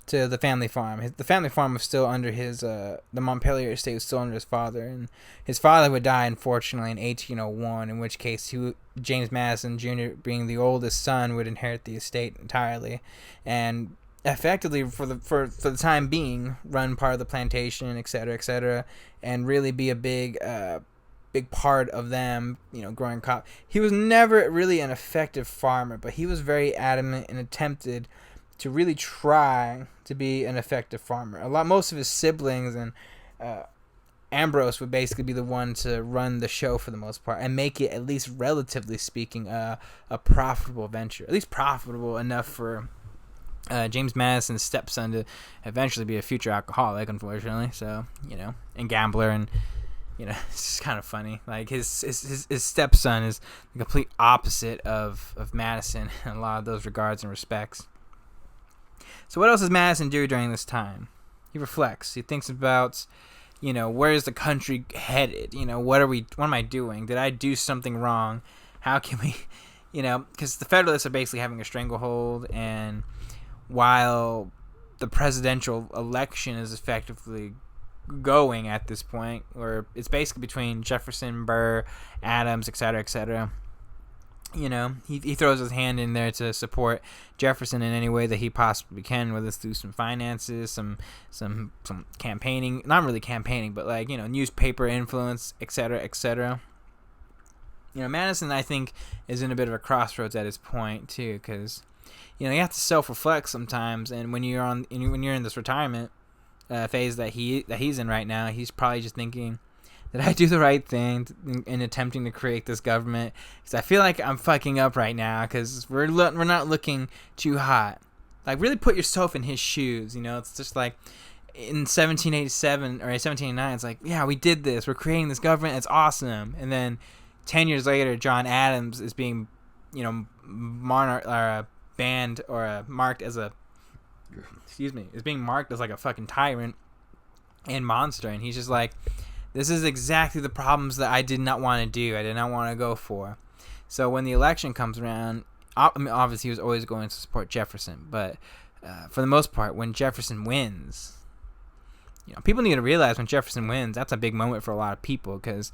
to the family farm. The family farm was still under his, the Montpelier estate was still under his father, and his father would die, unfortunately, in 1801, in which case James Madison Jr., being the oldest son, would inherit the estate entirely, and effectively, for the time being, run part of the plantation, etc., and really be a big part of them, you know, growing crop. He was never really an effective farmer, but he was very adamant and attempted to really try to be an effective farmer. Most of his siblings and Ambrose would basically be the one to run the show for the most part and make it, at least relatively speaking, a profitable venture, at least profitable enough for James Madison's stepson to eventually be a future alcoholic, unfortunately. So, you know, and gambler, and, you know, it's just kind of funny. Like his stepson is the complete opposite of Madison in a lot of those regards and respects. So what else does Madison do during this time? He reflects. He thinks about, you know, where is the country headed? You know, what am I doing? Did I do something wrong? How can we, you know, because the Federalists are basically having a stranglehold, and while the presidential election is effectively going at this point, where it's basically between Jefferson, Burr, Adams, etc., you know, he throws his hand in there to support Jefferson in any way that he possibly can, whether it's through some finances, some campaigning, not really campaigning, but like, you know, newspaper influence, etc. You know, Madison, I think, is in a bit of a crossroads at his point too, because, you know, you have to self-reflect sometimes, and when you're in this retirement phase that he's in right now, he's probably just thinking, did I do the right thing in attempting to create this government? Because I feel like I'm fucking up right now, because we're not looking too hot. Like, really put yourself in his shoes, you know? It's just like in 1787 or 1789, it's like, yeah, we did this. We're creating this government. It's awesome. And then 10 years later, John Adams is being, you know, marked as a, is being marked as like a fucking tyrant and monster, and he's just like, this is exactly the problems that I did not want to do. I did not want to go for. So when the election comes around, I mean, obviously he was always going to support Jefferson, but for the most part, when Jefferson wins, you know, people need to realize when Jefferson wins, that's a big moment for a lot of people, because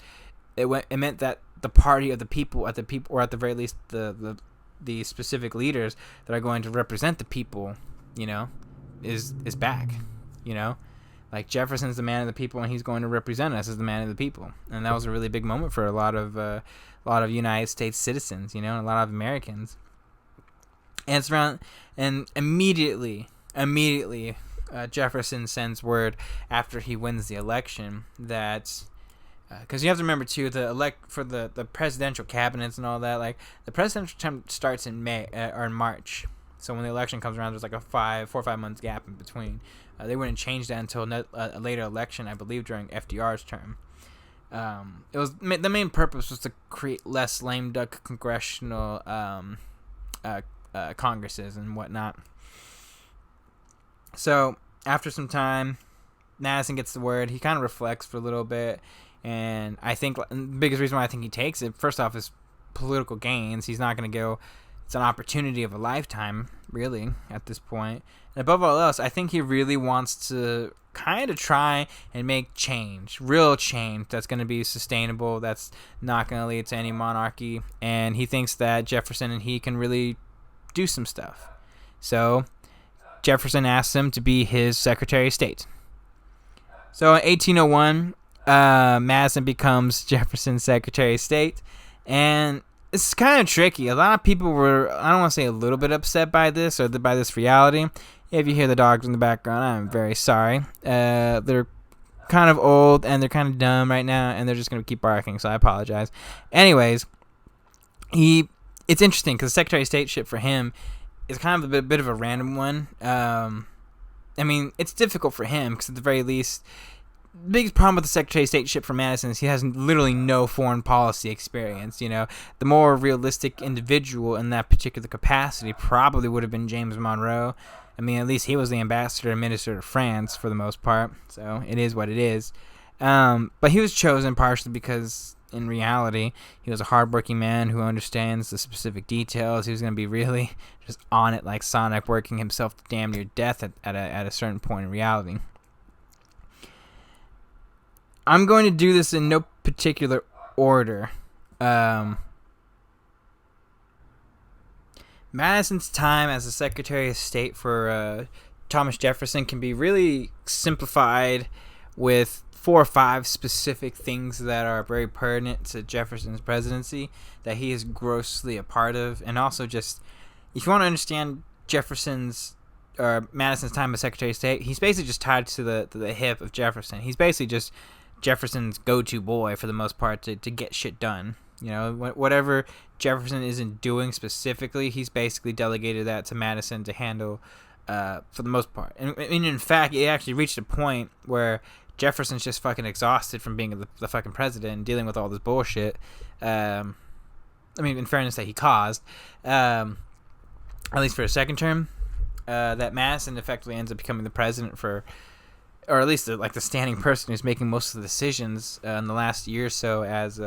it meant that the party of the people, or at the very least the the specific leaders that are going to represent the people, is back. Like Jefferson's the man of the people, and he's going to represent us as the man of the people. And that was a really big moment for a lot of United States citizens, and a lot of Americans. And immediately, Jefferson sends word after he wins the election that, because you have to remember too, for the presidential cabinets and all that, like the presidential term starts in May or in March. So when the election comes around, there's like a 4 or 5 months gap in between. They wouldn't change that until a later election, I believe, during FDR's term. The main purpose was to create less lame duck congressional congresses and whatnot. So after some time, Madison gets the word. He kind of reflects for a little bit, and I think the biggest reason why I think he takes it, first off, is political gains. He's not going to go. It's an opportunity of a lifetime, really, at this point. And above all else, I think he really wants to kind of try and make change, real change that's going to be sustainable, that's not going to lead to any monarchy. And he thinks that Jefferson and he can really do some stuff. So Jefferson asks him to be his Secretary of State. So in 1801, Madison becomes Jefferson's Secretary of State. And it's kind of tricky. A lot of people were, I don't want to say a little bit upset by this or by this reality. If you hear the dogs in the background, I'm very sorry. They're kind of old and they're kind of dumb right now, and they're just going to keep barking, so I apologize. Anyways, it's interesting because the Secretary of State ship for him is kind of a bit of a random one. I mean, it's difficult for him because at the very least, the biggest problem with the Secretary of State ship for Madison is he has literally no foreign policy experience. The more realistic individual in that particular capacity probably would have been James Monroe. I mean, at least he was the ambassador and minister to France for the most part, so it is what it is. But he was chosen partially because, in reality, he was a hardworking man who understands the specific details. He was going to be really just on it like Sonic, working himself to damn near death at a certain point in reality. I'm going to do this in no particular order. Madison's time as the Secretary of State for Thomas Jefferson can be really simplified with 4 or 5 specific things that are very pertinent to Jefferson's presidency that he is grossly a part of. And also just, if you want to understand Madison's time as Secretary of State, he's basically just tied to the hip of Jefferson. He's basically just Jefferson's go-to boy for the most part to get shit done. Whatever Jefferson isn't doing specifically, he's basically delegated that to Madison to handle for the most part. And in fact, it actually reached a point where Jefferson's just fucking exhausted from being the fucking president and dealing with all this bullshit. I mean, in fairness, that he caused, at least for a second term, that Madison effectively ends up becoming the president for, or at least the standing person who's making most of the decisions in the last year or so as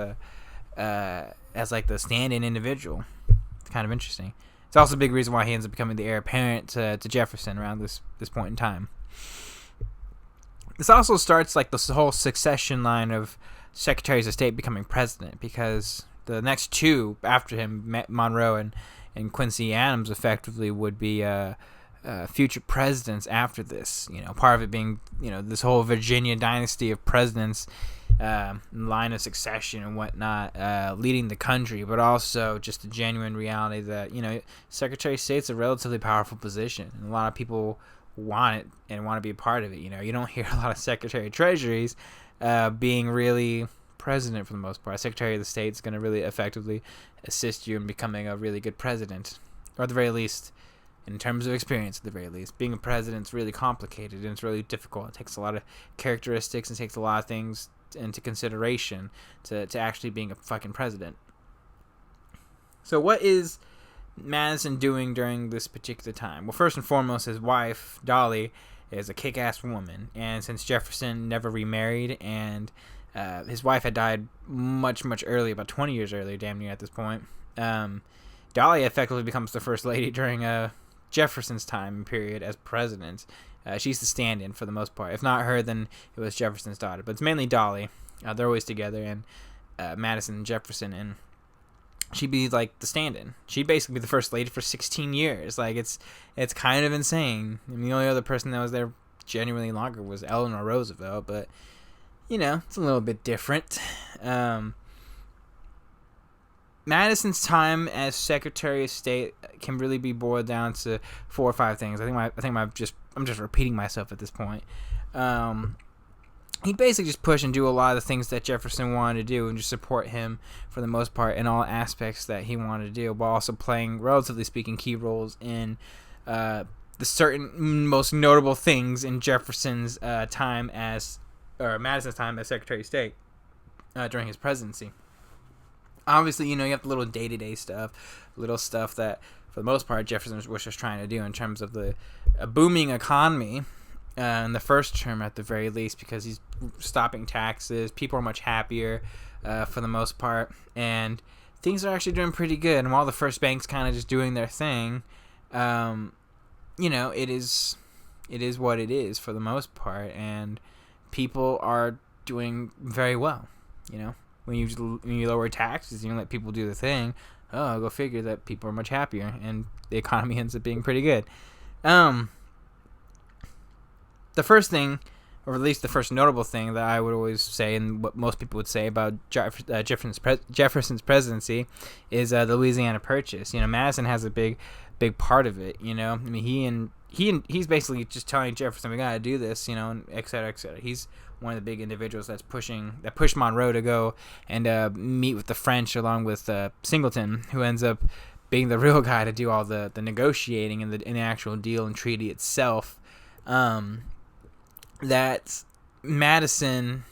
like the stand-in individual. It's kind of interesting. It's also a big reason why he ends up becoming the heir apparent to Jefferson around this point in time. This also starts like this whole succession line of secretaries of state becoming president, because the next 2 after him, Monroe and Quincy Adams, effectively would be future presidents after this. Part of it being this whole Virginia dynasty of presidents, line of succession and whatnot, leading the country, but also just the genuine reality that Secretary of State's a relatively powerful position, and a lot of people want it and want to be a part of it. You don't hear a lot of Secretary of Treasuries being really president for the most part. Secretary of the State is going to really effectively assist you in becoming a really good president, or at the very least, in terms of experience, at the very least. Being a president is really complicated and it's really difficult. It takes a lot of characteristics and takes a lot of things into consideration to actually being a fucking president. So what is Madison doing during this particular time? Well, first and foremost, his wife, Dolly, is a kick-ass woman. And since Jefferson never remarried and his wife had died much, much earlier, about 20 years earlier, damn near at this point, Dolly effectively becomes the first lady during Jefferson's time period as president. She's the stand-in for the most part. If not her, then it was Jefferson's daughter. But it's mainly Dolly. They're always together, and Madison and Jefferson. And she'd be like the stand-in. She'd basically be the first lady for 16 years. Like it's kind of insane. I mean, the only other person that was there genuinely longer was Eleanor Roosevelt, but it's a little bit different. Madison's time as Secretary of State can really be boiled down to 4 or 5 things. I'm just repeating myself at this point. He'd basically just push and do a lot of the things that Jefferson wanted to do and just support him for the most part in all aspects that he wanted to do, while also playing, relatively speaking, key roles in the certain most notable things in Madison's time as Secretary of State during his presidency. Obviously, you have the little day-to-day stuff, little stuff that, for the most part, Jefferson was just trying to do in terms of a booming economy in the first term at the very least, because he's stopping taxes. People are much happier for the most part, and things are actually doing pretty good. And while the first bank's kind of just doing their thing, it is what it is for the most part, and people are doing very well. When you lower taxes, you let people do the thing. Oh, go figure that people are much happier, and the economy ends up being pretty good. The first thing, or at least the first notable thing that I would always say, and what most people would say about Jefferson's presidency, is the Louisiana Purchase. Madison has a big part of it. I mean, he's basically just telling Jefferson, we gotta do this, and et cetera, et cetera. He's one of the big individuals that pushed Monroe to go and meet with the French, along with Singleton, who ends up being the real guy to do all the negotiating and the actual deal and treaty itself. That Madison,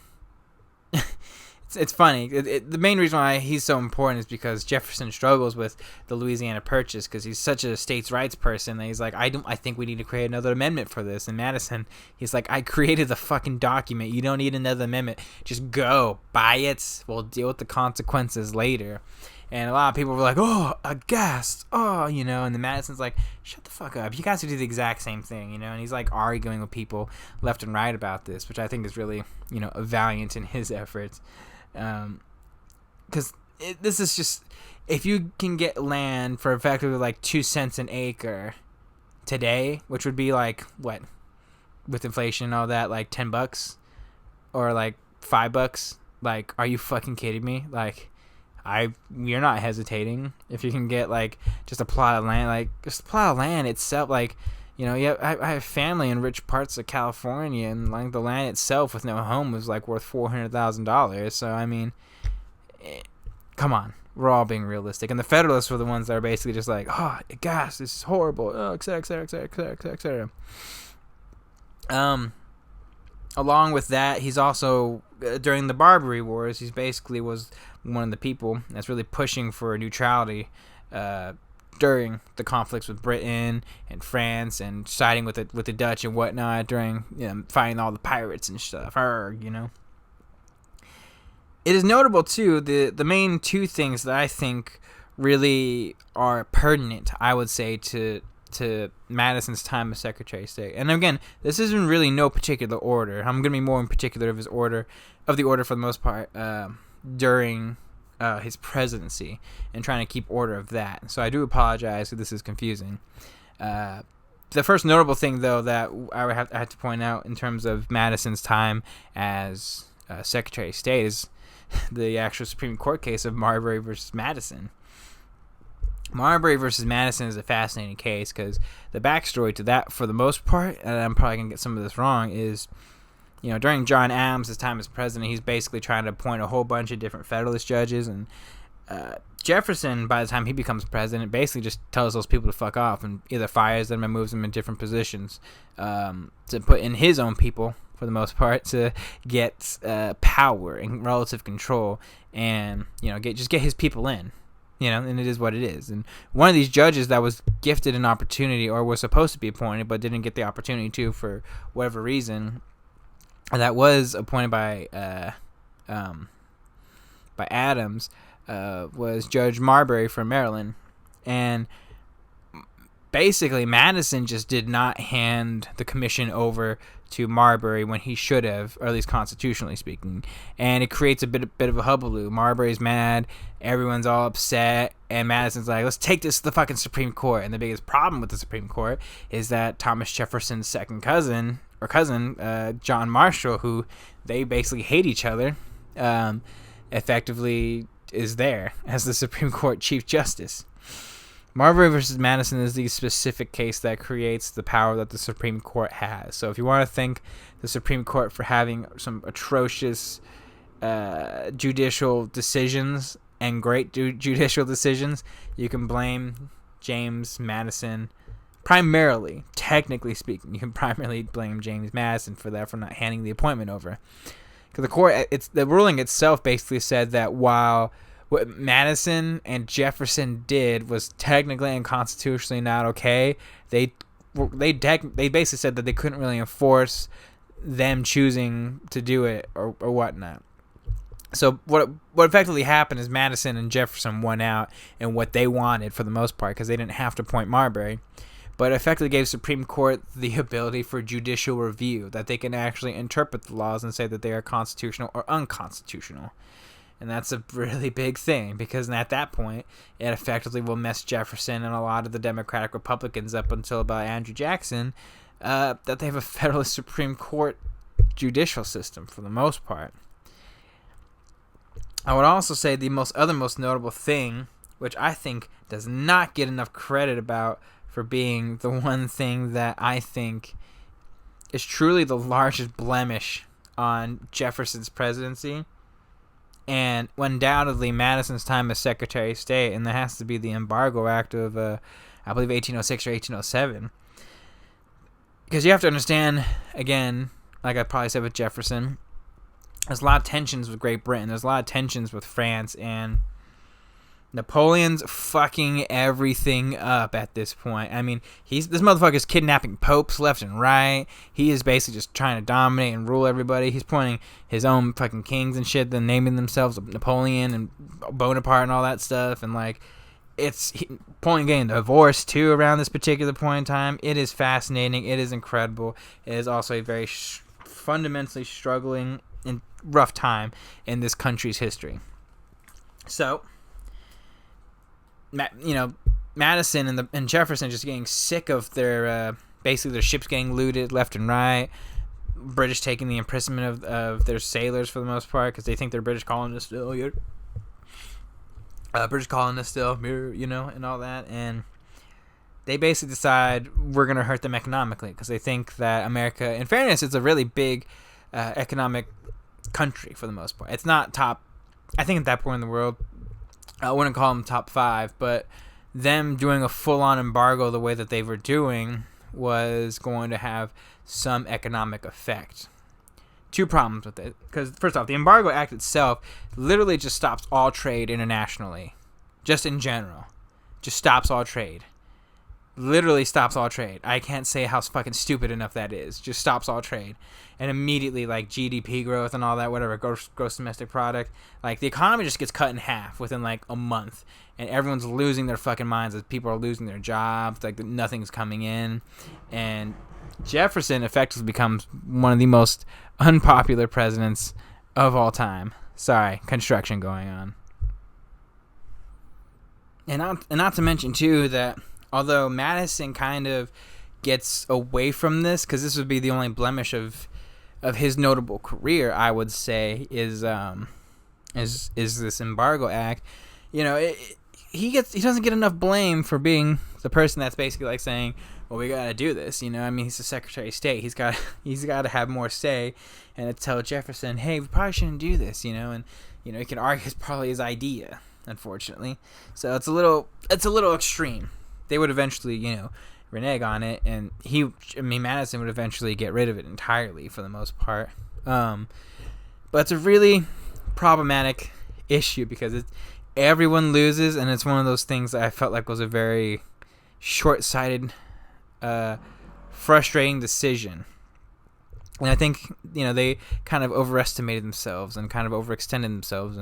it's funny. The main reason why he's so important is because Jefferson struggles with the Louisiana Purchase, because he's such a states' rights person that he's like, I think we need to create another amendment for this. And Madison, he's like, I created the fucking document. You don't need another amendment. Just go buy it. We'll deal with the consequences later. And a lot of people were like, oh, aghast. Oh, and then Madison's like, shut the fuck up. You guys do the exact same thing, And he's like arguing with people left and right about this, which I think is really, valiant in his efforts. Because this is just, if you can get land for effectively like 2 cents an acre today, which would be like, what, with inflation and all that, like $10 or like $5, like, are you fucking kidding me? Like, we're not hesitating. If you can get like just a plot of land, like just a plot of land itself, like, I have family in rich parts of California, and like the land itself with no home was like worth $400,000. So I mean, come on, we're all being realistic. And the Federalists were the ones that are basically just like, oh, gosh, this is horrible, et cetera, et cetera, et cetera, et cetera, et cetera. Along with that, he's also during the Barbary Wars, he basically was one of the people that's really pushing for neutrality during the conflicts with Britain and France, and siding with the Dutch and whatnot during fighting all the pirates and stuff. It is notable too, the main 2 things that I think really are pertinent, I would say, to Madison's time as Secretary of State. And again, this isn't really no particular order. I'm going to be more in particular of the order for the most part during his presidency, and trying to keep order of that. So I do apologize if this is confusing. The first notable thing, though, that I have to point out in terms of Madison's time as Secretary of State is the actual Supreme Court case of Marbury versus Madison. Marbury versus Madison is a fascinating case, because the backstory to that, for the most part, and I'm probably going to get some of this wrong, is during John Adams' time as president, he's basically trying to appoint a whole bunch of different Federalist judges, and Jefferson, by the time he becomes president, basically just tells those people to fuck off and either fires them and moves them in different positions to put in his own people, for the most part, to get power and relative control, and get his people in. And it is what it is. And one of these judges that was gifted an opportunity, or was supposed to be appointed but didn't get the opportunity to for whatever reason, that was appointed by Adams, was Judge Marbury from Maryland. And basically Madison just did not hand the commission over to Marbury when he should have, or at least constitutionally speaking. And it creates a bit of a hullabaloo. Marbury's mad, everyone's all upset, and Madison's like, let's take this to the fucking Supreme Court. And the biggest problem with the Supreme Court is that Thomas Jefferson's second cousin, John Marshall, who they basically hate each other, effectively is there as the Supreme Court Chief Justice. Marbury versus Madison is the specific case that creates the power that the Supreme Court has. So if you want to thank the Supreme Court for having some atrocious judicial decisions and great judicial decisions, you can blame James Madison primarily. Technically speaking, you can primarily blame James Madison for that, for not handing the appointment over. Because the ruling itself basically said that while what Madison and Jefferson did was technically and constitutionally not okay, they basically said that they couldn't really enforce them choosing to do it or whatnot. So what effectively happened is Madison and Jefferson won out in what they wanted for the most part, because they didn't have to appoint Marbury, but effectively gave Supreme Court the ability for judicial review, that they can actually interpret the laws and say that they are constitutional or unconstitutional. And that's a really big thing, because at that point, it effectively will mess Jefferson and a lot of the Democratic Republicans up until about Andrew Jackson, that they have a federal Supreme Court judicial system for the most part. I would also say the most notable thing, which I think does not get enough credit about for being the one thing that I think is truly the largest blemish on Jefferson's presidency, and undoubtedly Madison's time as Secretary of State, and that has to be the Embargo Act of, I believe, 1806 or 1807. Because you have to understand, again, like I probably said with Jefferson, there's a lot of tensions with Great Britain, there's a lot of tensions with France, and Napoleon's fucking everything up at this point. I mean, this motherfucker's kidnapping popes left and right. He is basically just trying to dominate and rule everybody. He's appointing his own fucking kings and shit, then naming themselves Napoleon and Bonaparte and all that stuff. And like, Napoleon getting divorced too around this particular point in time. It is fascinating. It is incredible. It is also a very fundamentally struggling and rough time in this country's history. So, Madison and Jefferson just getting sick of their basically their ships getting looted left and right. British taking the imprisonment of their sailors for the most part, because they think they're British colonists still. British colonists still, and all that. And they basically decide we're going to hurt them economically, because they think that America, in fairness, it's a really big economic country for the most part. It's not top, I think at that point in the world, I wouldn't call them top 5, but them doing a full-on embargo the way that they were doing was going to have some economic effect. Two problems with it. Because, first off, the Embargo Act itself literally just stops all trade internationally. Just in general. Just stops all trade. Literally stops all trade. I can't say how fucking stupid enough that is. Just stops all trade. And immediately, like, GDP growth and all that, whatever, gross domestic product, like, the economy just gets cut in half within, like, a month. And everyone's losing their fucking minds as people are losing their jobs. Like, nothing's coming in. And Jefferson effectively becomes one of the most unpopular presidents of all time. Sorry, construction going on. And not to mention, too, that although Madison kind of gets away from this, because this would be the only blemish of his notable career, I would say, is this Embargo Act. He doesn't get enough blame for being the person that's basically like saying, well, we gotta do this. I mean, he's the Secretary of State. He's got to have more say, and to tell Jefferson, hey, we probably shouldn't do this. And you can argue it's probably his idea, unfortunately. So it's a little extreme. They would eventually, renege on it, and Madison would eventually get rid of it entirely for the most part. But it's a really problematic issue, because everyone loses, and it's one of those things that I felt like was a very short-sighted, frustrating decision. And I think, they kind of overestimated themselves and kind of overextended themselves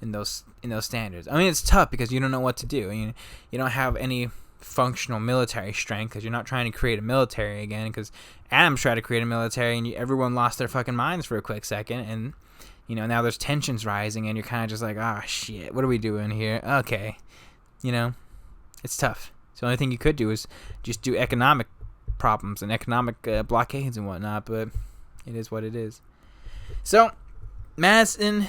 in those standards. I mean, it's tough because you don't know what to do. You don't have any functional military strength, because you're not trying to create a military again, because Adams tried to create a military and everyone lost their fucking minds for a quick second, and now there's tensions rising and you're kind of just like, shit, what are we doing here? Okay, it's tough. So the only thing you could do is just do economic problems and economic blockades and whatnot, but it is what it is. So Madison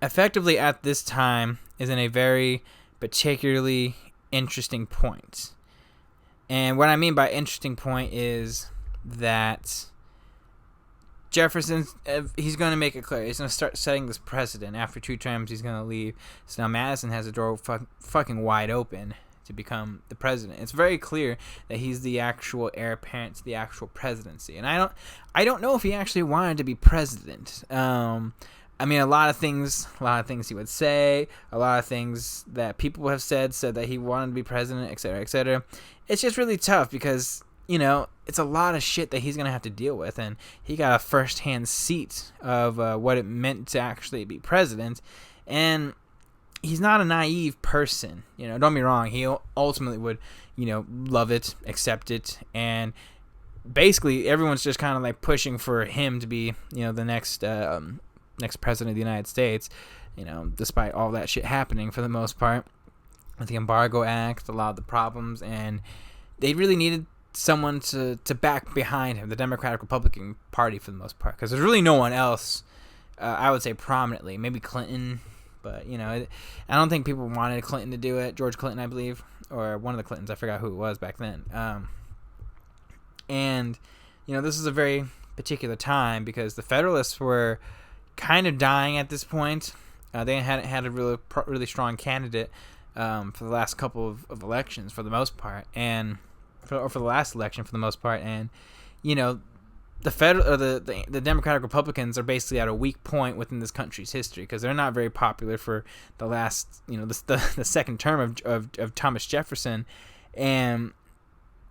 effectively at this time is in a very particularly interesting point. And what I mean by interesting point is that Jefferson, he's going to make it clear. He's going to start setting this precedent. After 2 terms, he's going to leave. So now Madison has the door fucking wide open to become the president. It's very clear that he's the actual heir apparent to the actual presidency. And I don't know if he actually wanted to be president. I mean, a lot of things he would say, a lot of things that people have said that he wanted to be president, etc., etc. It's just really tough because, it's a lot of shit that he's going to have to deal with, and he got a first-hand seat of what it meant to actually be president, and he's not a naive person. Don't be wrong, he ultimately would, love it, accept it, and basically everyone's just kind of like pushing for him to be, the next president of the United States, despite all that shit happening for the most part, with the Embargo Act, a lot of the problems, and they really needed someone to back behind him, the Democratic Republican Party for the most part, because there's really no one else, I would say prominently, maybe Clinton, but, I don't think people wanted Clinton to do it, George Clinton, I believe, or one of the Clintons, I forgot who it was back then, and, this is a very particular time, because the Federalists were kind of dying at this point. They hadn't had a really strong candidate for the last couple of elections for the most part, and for the last election for the most part, and the the Democratic Republicans are basically at a weak point within this country's history because they're not very popular for the last the second term of Thomas Jefferson, and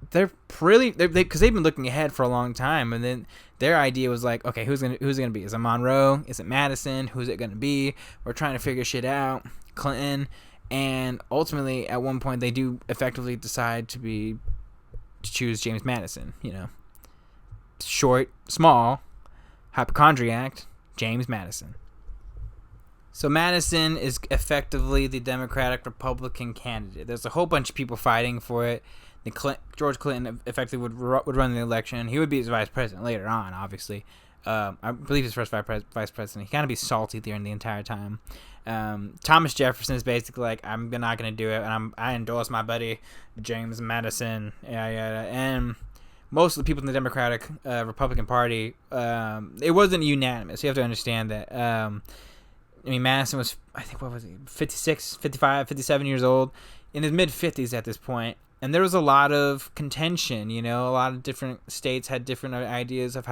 they're really because they've been looking ahead for a long time, and then their idea was like, okay, who's it gonna be? Is it Monroe? Is it Madison? Who's it gonna be? We're trying to figure shit out. Clinton, and ultimately at one point they do effectively decide to choose James Madison. Short, small, hypochondriac, James Madison. So Madison is effectively the Democratic Republican candidate. There's a whole bunch of people fighting for it. George Clinton effectively would run the election. He would be his vice president later on, obviously. I believe his first vice president. He kind of be salty during the entire time. Thomas Jefferson is basically like, I'm not going to do it, and I endorse my buddy James Madison. And most of the people in the Democratic Republican Party, it wasn't unanimous. You have to understand that. Madison was, I think, 56, 55, 57 years old, in his mid-50s at this point. And there was a lot of contention, a lot of different states had different ideas of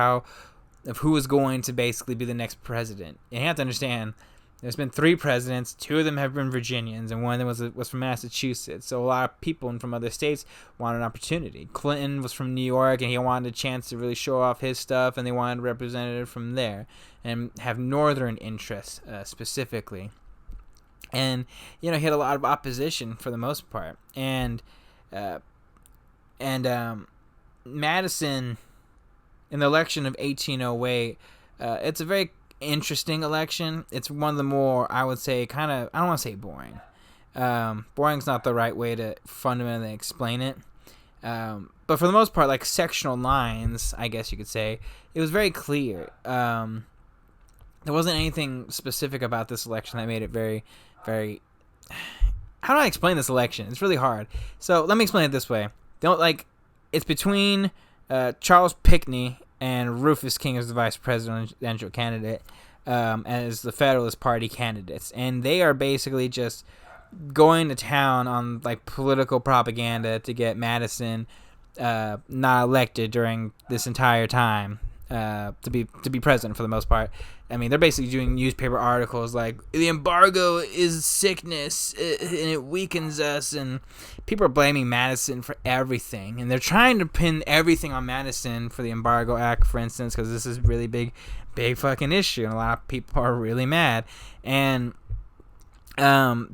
who was going to basically be the next president. And you have to understand, there's been 3 presidents, 2 of them have been Virginians, and one of them was from Massachusetts. So a lot of people from other states wanted an opportunity. Clinton was from New York, and he wanted a chance to really show off his stuff, and they wanted a representative from there, and have northern interests specifically. And, he had a lot of opposition for the most part. And Madison, in the election of 1808, it's a very interesting election. It's one of the more, I would say, I don't want to say boring. Boring's not the right way to fundamentally explain it. But for the most part, like sectional lines, I guess you could say, it was very clear. There wasn't anything specific about this election that made it very, very... How do I explain this election? It's really hard. So let me explain it this way. It's between Charles Pinckney and Rufus King as the vice presidential candidate, as the Federalist Party candidates, and they are basically just going to town on political propaganda to get Madison not elected during this entire time to be president for the most part. They're basically doing newspaper articles like, the embargo is sickness and it weakens us, and people are blaming Madison for everything, and they're trying to pin everything on Madison for the Embargo Act, for instance, because this is really big fucking issue, and a lot of people are really mad. And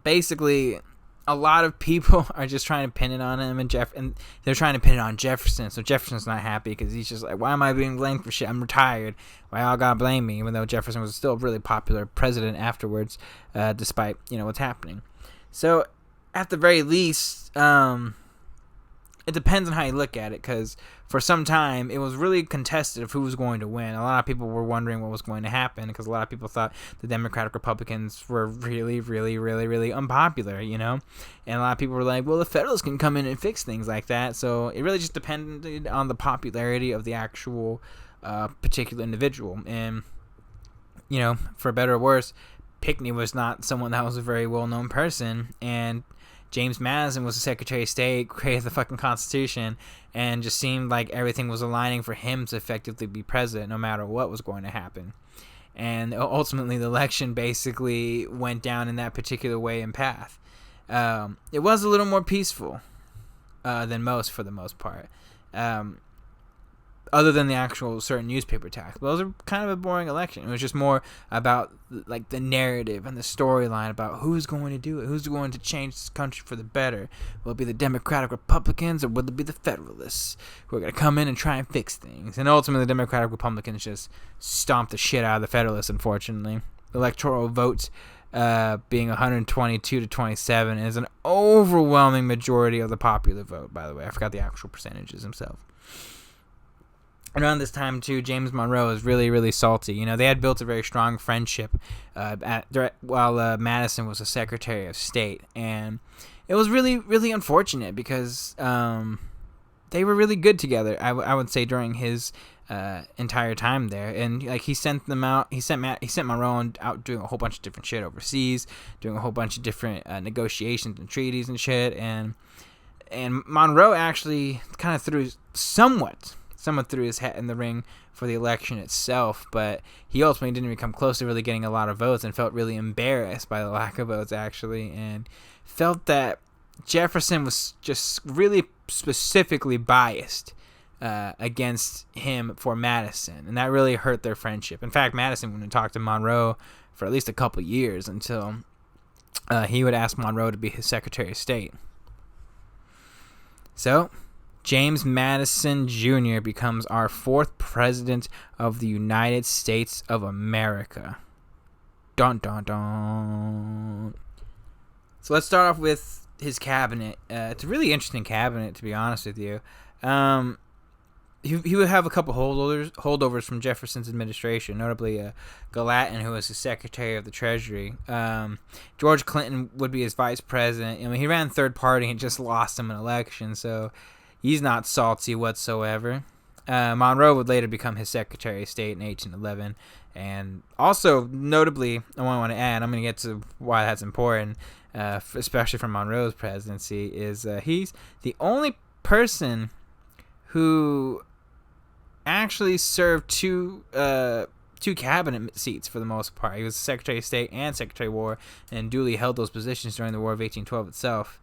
basically a lot of people are just trying to pin it on him, and they're trying to pin it on Jefferson. So Jefferson's not happy because he's just like, why am I being blamed for shit? I'm retired. Why y'all gotta blame me? Even though Jefferson was still a really popular president afterwards, despite what's happening. So at the very least, it depends on how you look at it, because for some time it was really contested of who was going to win. A lot of people were wondering what was going to happen because a lot of people thought the Democratic Republicans were really, really, really, really unpopular, and a lot of people were like, well, the Federalists can come in and fix things like that. So it really just depended on the popularity of the actual particular individual. And for better or worse, Pinckney was not someone that was a very well-known person, and James Madison was the Secretary of State, created the fucking Constitution, and just seemed like everything was aligning for him to effectively be president no matter what was going to happen. And ultimately, the election basically went down in that particular way and path. It was a little more peaceful than most, for the most part. Other than the actual certain newspaper attacks. But those are kind of a boring election. It was just more about like the narrative and the storyline about who's going to do it, who's going to change this country for the better. Will it be the Democratic Republicans or will it be the Federalists who are going to come in and try and fix things? And ultimately, the Democratic Republicans just stomped the shit out of the Federalists, unfortunately. Electoral vote being 122 to 27 is an overwhelming majority of the popular vote, by the way. I forgot the actual percentages himself. Around this time, too, James Monroe was really, really salty. They had built a very strong friendship while Madison was the Secretary of State. And it was really, really unfortunate because they were really good together, I would say, during his entire time there. And he sent them out. He sent Monroe out doing a whole bunch of different shit overseas, doing a whole bunch of different negotiations and treaties and shit. And Monroe actually kind of threw someone threw his hat in the ring for the election itself, but he ultimately didn't even come close to really getting a lot of votes and felt really embarrassed by the lack of votes, actually, and felt that Jefferson was just really specifically biased against him for Madison, and that really hurt their friendship. In fact, Madison wouldn't talk to Monroe for at least a couple years until he would ask Monroe to be his Secretary of State. So James Madison Jr. becomes our 4th president of the United States of America. Dun, dun, dun. So let's start off with his cabinet. It's a really interesting cabinet, to be honest with you. He would have a couple holdovers from Jefferson's administration, notably Gallatin, who was his Secretary of the Treasury. George Clinton would be his vice president. He ran third party and just lost him an election, so he's not salty whatsoever. Monroe would later become his Secretary of State in 1811. And also, notably, I want to add, I'm going to get to why that's important, especially for Monroe's presidency, is he's the only person who actually served two cabinet seats for the most part. He was Secretary of State and Secretary of War, and duly held those positions during the War of 1812 itself.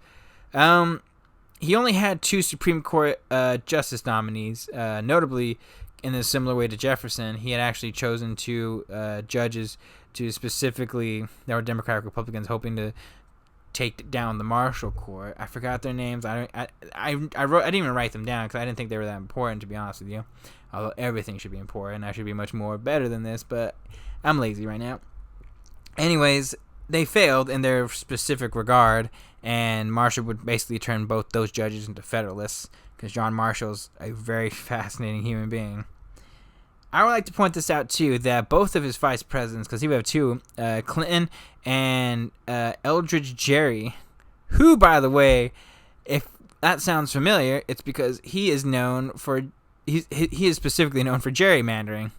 He only had 2 Supreme Court justice nominees. Notably, in a similar way to Jefferson, he had actually chosen 2 judges to specifically, that were Democratic Republicans, hoping to take down the Marshall Court. I forgot their names. I didn't even write them down because I didn't think they were that important, to be honest with you. Although everything should be important. I should be much more better than this, but I'm lazy right now. Anyways, they failed in their specific regard, and Marshall would basically turn both those judges into Federalists, because John Marshall's a very fascinating human being. I would like to point this out, too, that both of his vice presidents, because he would have 2, Clinton and Eldridge Gerry, who, by the way, if that sounds familiar, it's because he is known for, he is specifically known for gerrymandering.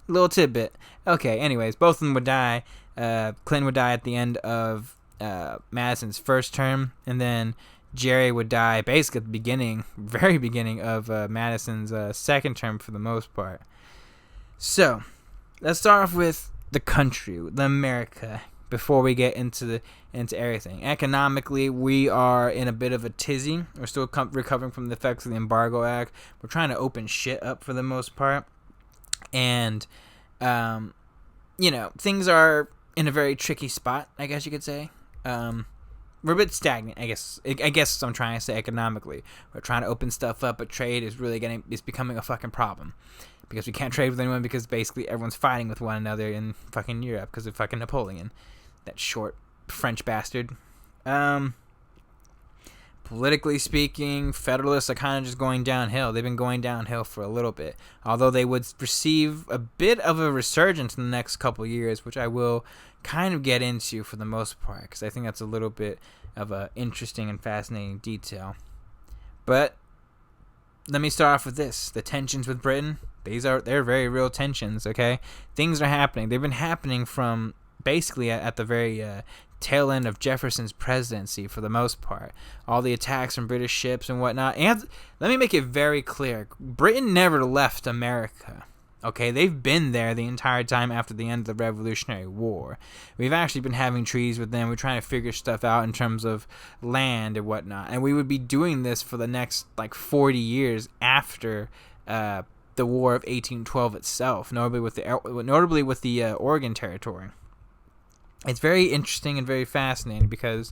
Little tidbit. Okay, anyways, both of them would die. Clinton would die at the end of Madison's first term, and then Gerry would die basically at the very beginning of Madison's second term for the most part. So, let's start off with the country, the America, before we get into everything. Economically, we are in a bit of a tizzy. We're still recovering from the effects of the Embargo Act. We're trying to open shit up for the most part. And, things are in a very tricky spot, I guess you could say. we're a bit stagnant, I guess. I guess I'm trying to say economically. We're trying to open stuff up, but trade is really becoming a fucking problem. Because we can't trade with anyone because basically everyone's fighting with one another in fucking Europe because of fucking Napoleon. That short French bastard. Politically speaking, Federalists are kind of just going downhill. They've been going downhill for a little bit. Although they would receive a bit of a resurgence in the next couple years, which I will kind of get into for the most part, because I think that's a little bit of a interesting and fascinating detail. But let me start off with this. The tensions with Britain, they're very real tensions, okay? Things are happening. They've been happening from basically at the very tail end of Jefferson's presidency for the most part. All the attacks from British ships and whatnot. And let me make it very clear. Britain never left America. Okay, they've been there the entire time after the end of the Revolutionary War. We've actually been having treaties with them. We're trying to figure stuff out in terms of land and whatnot. And we would be doing this for the next 40 years after the War of 1812 itself, notably with the Oregon Territory. It's very interesting and very fascinating because,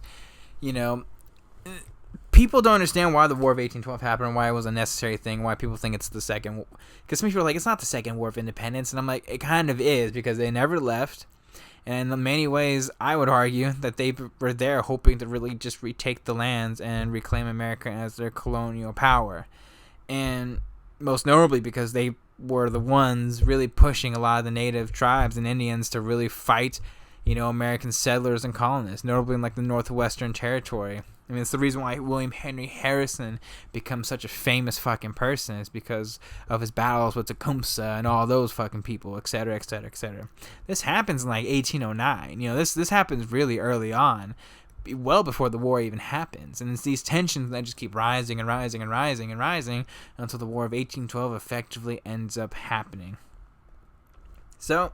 people don't understand why the War of 1812 happened and why it was a necessary thing, why people think it's the second. Because some people are like, it's not the second War of Independence. And I'm like, it kind of is because they never left. And in many ways, I would argue that they were there hoping to really just retake the lands and reclaim America as their colonial power. And most notably because they were the ones really pushing a lot of the native tribes and Indians to really fight American settlers and colonists, notably in the Northwestern Territory. I mean, it's the reason why William Henry Harrison becomes such a famous fucking person is because of his battles with Tecumseh and all those fucking people, etc., etc., etc. This happens in 1809. This happens really early on, well before the war even happens. And it's these tensions that just keep rising and rising and rising and rising until the War of 1812 effectively ends up happening. So,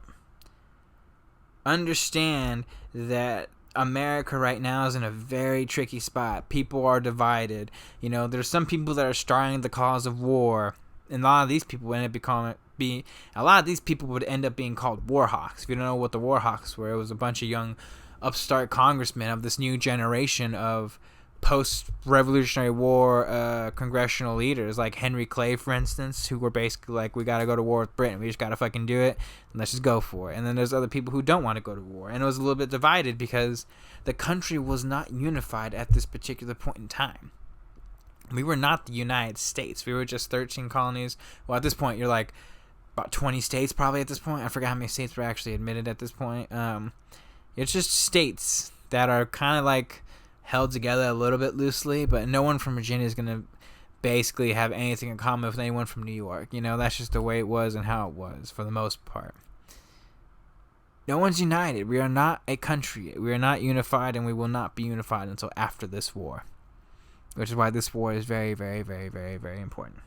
understand that America right now is in a very tricky spot. People are divided. There's some people that are starting the cause of war, and a lot of these people would end up being called war hawks. If you don't know what the war hawks were, it was a bunch of young upstart congressmen of this new generation of post-Revolutionary War congressional leaders, like Henry Clay, for instance, who were basically we gotta go to war with Britain. We just gotta fucking do it, and let's just go for it. And then there's other people who don't want to go to war. And it was a little bit divided because the country was not unified at this particular point in time. We were not the United States. We were just 13 colonies. Well, at this point, you're about 20 states probably at this point. I forgot how many states were actually admitted at this point. It's just states that are kind of held together a little bit loosely, but no one from Virginia is going to basically have anything in common with anyone from New York. That's just the way it was and how it was for the most part. No one's united. We are not a country. We are not unified, and we will not be unified until after this war, which is why this war is very, very, very, very, very important.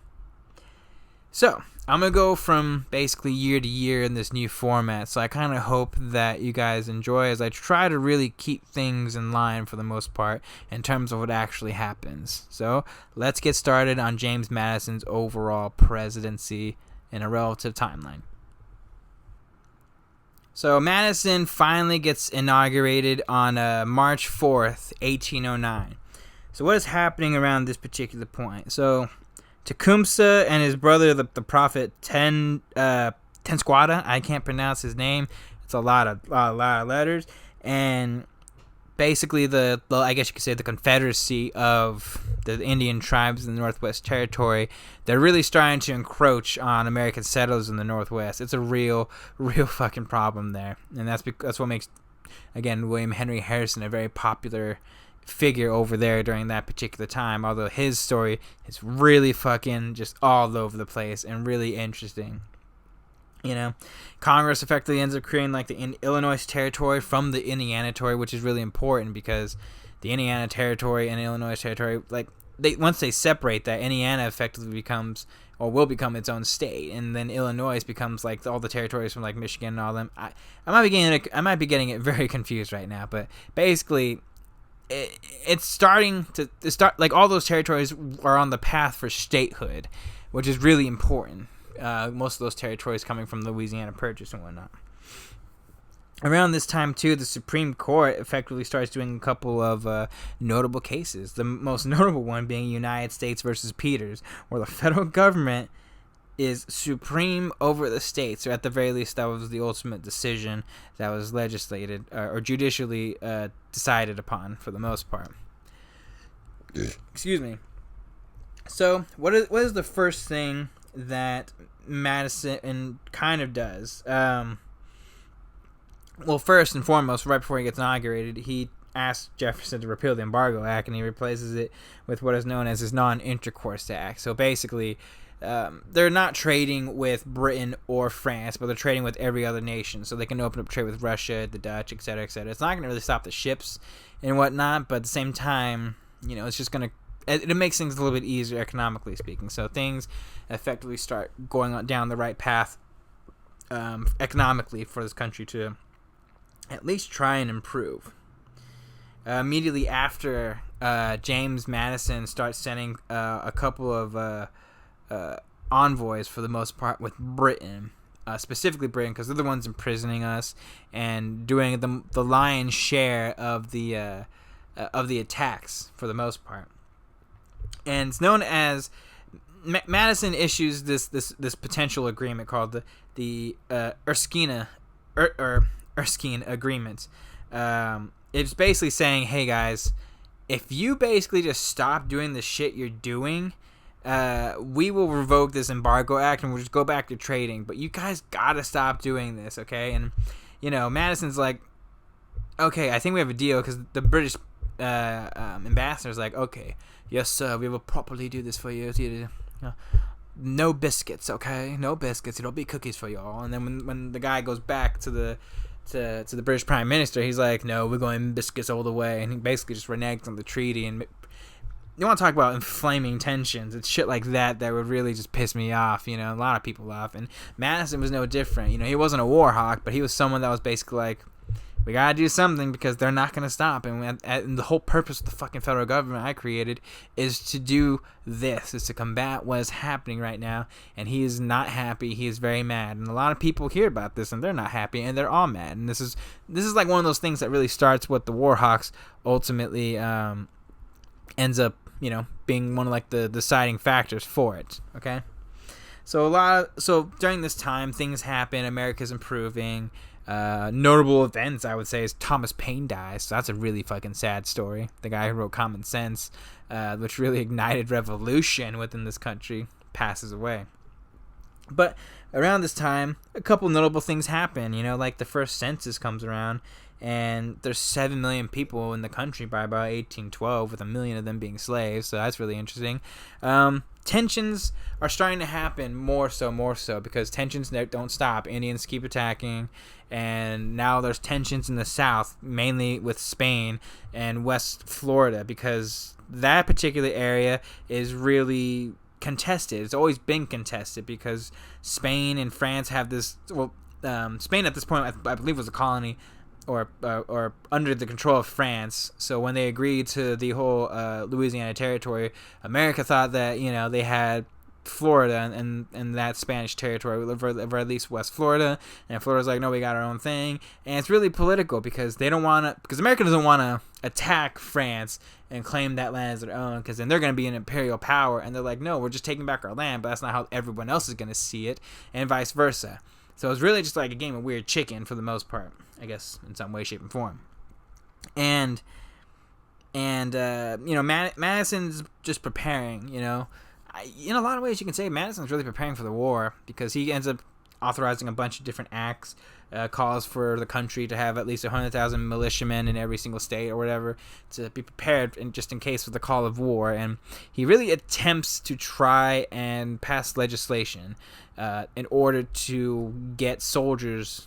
So, I'm going to go from basically year to year in this new format, so I kind of hope that you guys enjoy as I try to really keep things in line for the most part in terms of what actually happens. So, let's get started on James Madison's overall presidency in a relative timeline. So, Madison finally gets inaugurated on March 4th, 1809. So, what is happening around this particular point? So, Tecumseh and his brother, the prophet Tenskwata, I can't pronounce his name. It's a lot of letters. And basically, I guess you could say the confederacy of the Indian tribes in the Northwest Territory, they're really starting to encroach on American settlers in the Northwest. It's a real fucking problem there. And that's what makes, again, William Henry Harrison a very popular figure over there during that particular time, although his story is really fucking just all over the place and really interesting. Congress effectively ends up creating the Illinois Territory from the Indiana Territory, which is really important because the Indiana Territory and Illinois Territory, once they separate that, Indiana effectively becomes or will become its own state, and then Illinois becomes all the territories from Michigan and all them. I might be getting it very confused right now, but basically it's starting to start, all those territories are on the path for statehood, which is really important. Most of those territories coming from the Louisiana Purchase and whatnot. Around this time, too, the Supreme Court effectively starts doing a couple of notable cases. The most notable one being United States versus Peters, where the federal government is supreme over the states, or at the very least, that was the ultimate decision that was legislated or judicially decided upon for the most part. Excuse me. So, what is the first thing that Madison kind of does? Well, first and foremost, right before he gets inaugurated, he asked Jefferson to repeal the Embargo Act, and he replaces it with what is known as his Non-Intercourse Act. So basically, they're not trading with Britain or France, but they're trading with every other nation. So they can open up trade with Russia, the Dutch, etc., etc. It's not going to really stop the ships and whatnot, but at the same time, it's just going to... It makes things a little bit easier economically speaking. So things effectively start going on down the right path economically for this country to at least try and improve. Immediately after, James Madison starts sending a couple of envoys, for the most part, with Britain, specifically Britain, because they're the ones imprisoning us and doing the lion's share of the attacks for the most part. And it's known as Madison issues this potential agreement called the Erskine Agreement. It's basically saying, hey guys, if you basically just stop doing the shit you're doing, we will revoke this Embargo Act and we'll just go back to trading. But you guys gotta stop doing this, okay? And Madison's like, okay, I think we have a deal, because the British ambassador's like, okay, yes sir, we will properly do this for you. No biscuits, okay? No biscuits. It'll be cookies for y'all. And then when the guy goes back to the British Prime Minister, he's like, no, we're going biscuits all the way. And he basically just reneges on the treaty. And you want to talk about inflaming tensions? It's shit like that would really just piss me off, a lot of people off. And Madison was no different. He wasn't a war hawk, but he was someone that was basically like, we gotta do something because they're not gonna stop. And the whole purpose of the fucking federal government I created is to do this, is to combat what is happening right now. And he is not happy. He is very mad. And a lot of people hear about this and they're not happy and they're all mad. And this is like one of those things that really starts what the war hawks ultimately ends up, being one of like the deciding factors for it. Okay. So during this time, things happen. America's improving. Notable events, I would say, is Thomas Paine dies. So that's a really fucking sad story. The guy who wrote Common Sense, which really ignited revolution within this country, passes away. But around this time, a couple notable things happen. Like the first census comes around, and there's 7 million people in the country by about 1812, with 1 million of them being slaves. So that's really interesting. Tensions are starting to happen more so, because tensions don't stop. Indians keep attacking, and now there's tensions in the south, mainly with Spain and West Florida, because that particular area is really contested. It's always been contested because Spain and France have this. Well, Spain at this point, I believe, was a colony or under the control of France. So when they agreed to the whole Louisiana territory, America thought that they had Florida and that Spanish territory, or at least West Florida, and Florida's like, no, we got our own thing. And it's really political because America doesn't want to attack France and claim that land as their own, because then they're going to be an imperial power, and they're like, no, we're just taking back our land, but that's not how everyone else is going to see it, and vice versa. So it's really just like a game of weird chicken for the most part, I guess, in some way, shape, and form. And Madison's just preparing, in a lot of ways you can say Madison's really preparing for the war, because he ends up authorizing a bunch of different acts, calls for the country to have at least 100,000 militiamen in every single state or whatever to be prepared just in case of the call of war. And he really attempts to try and pass legislation in order to get soldiers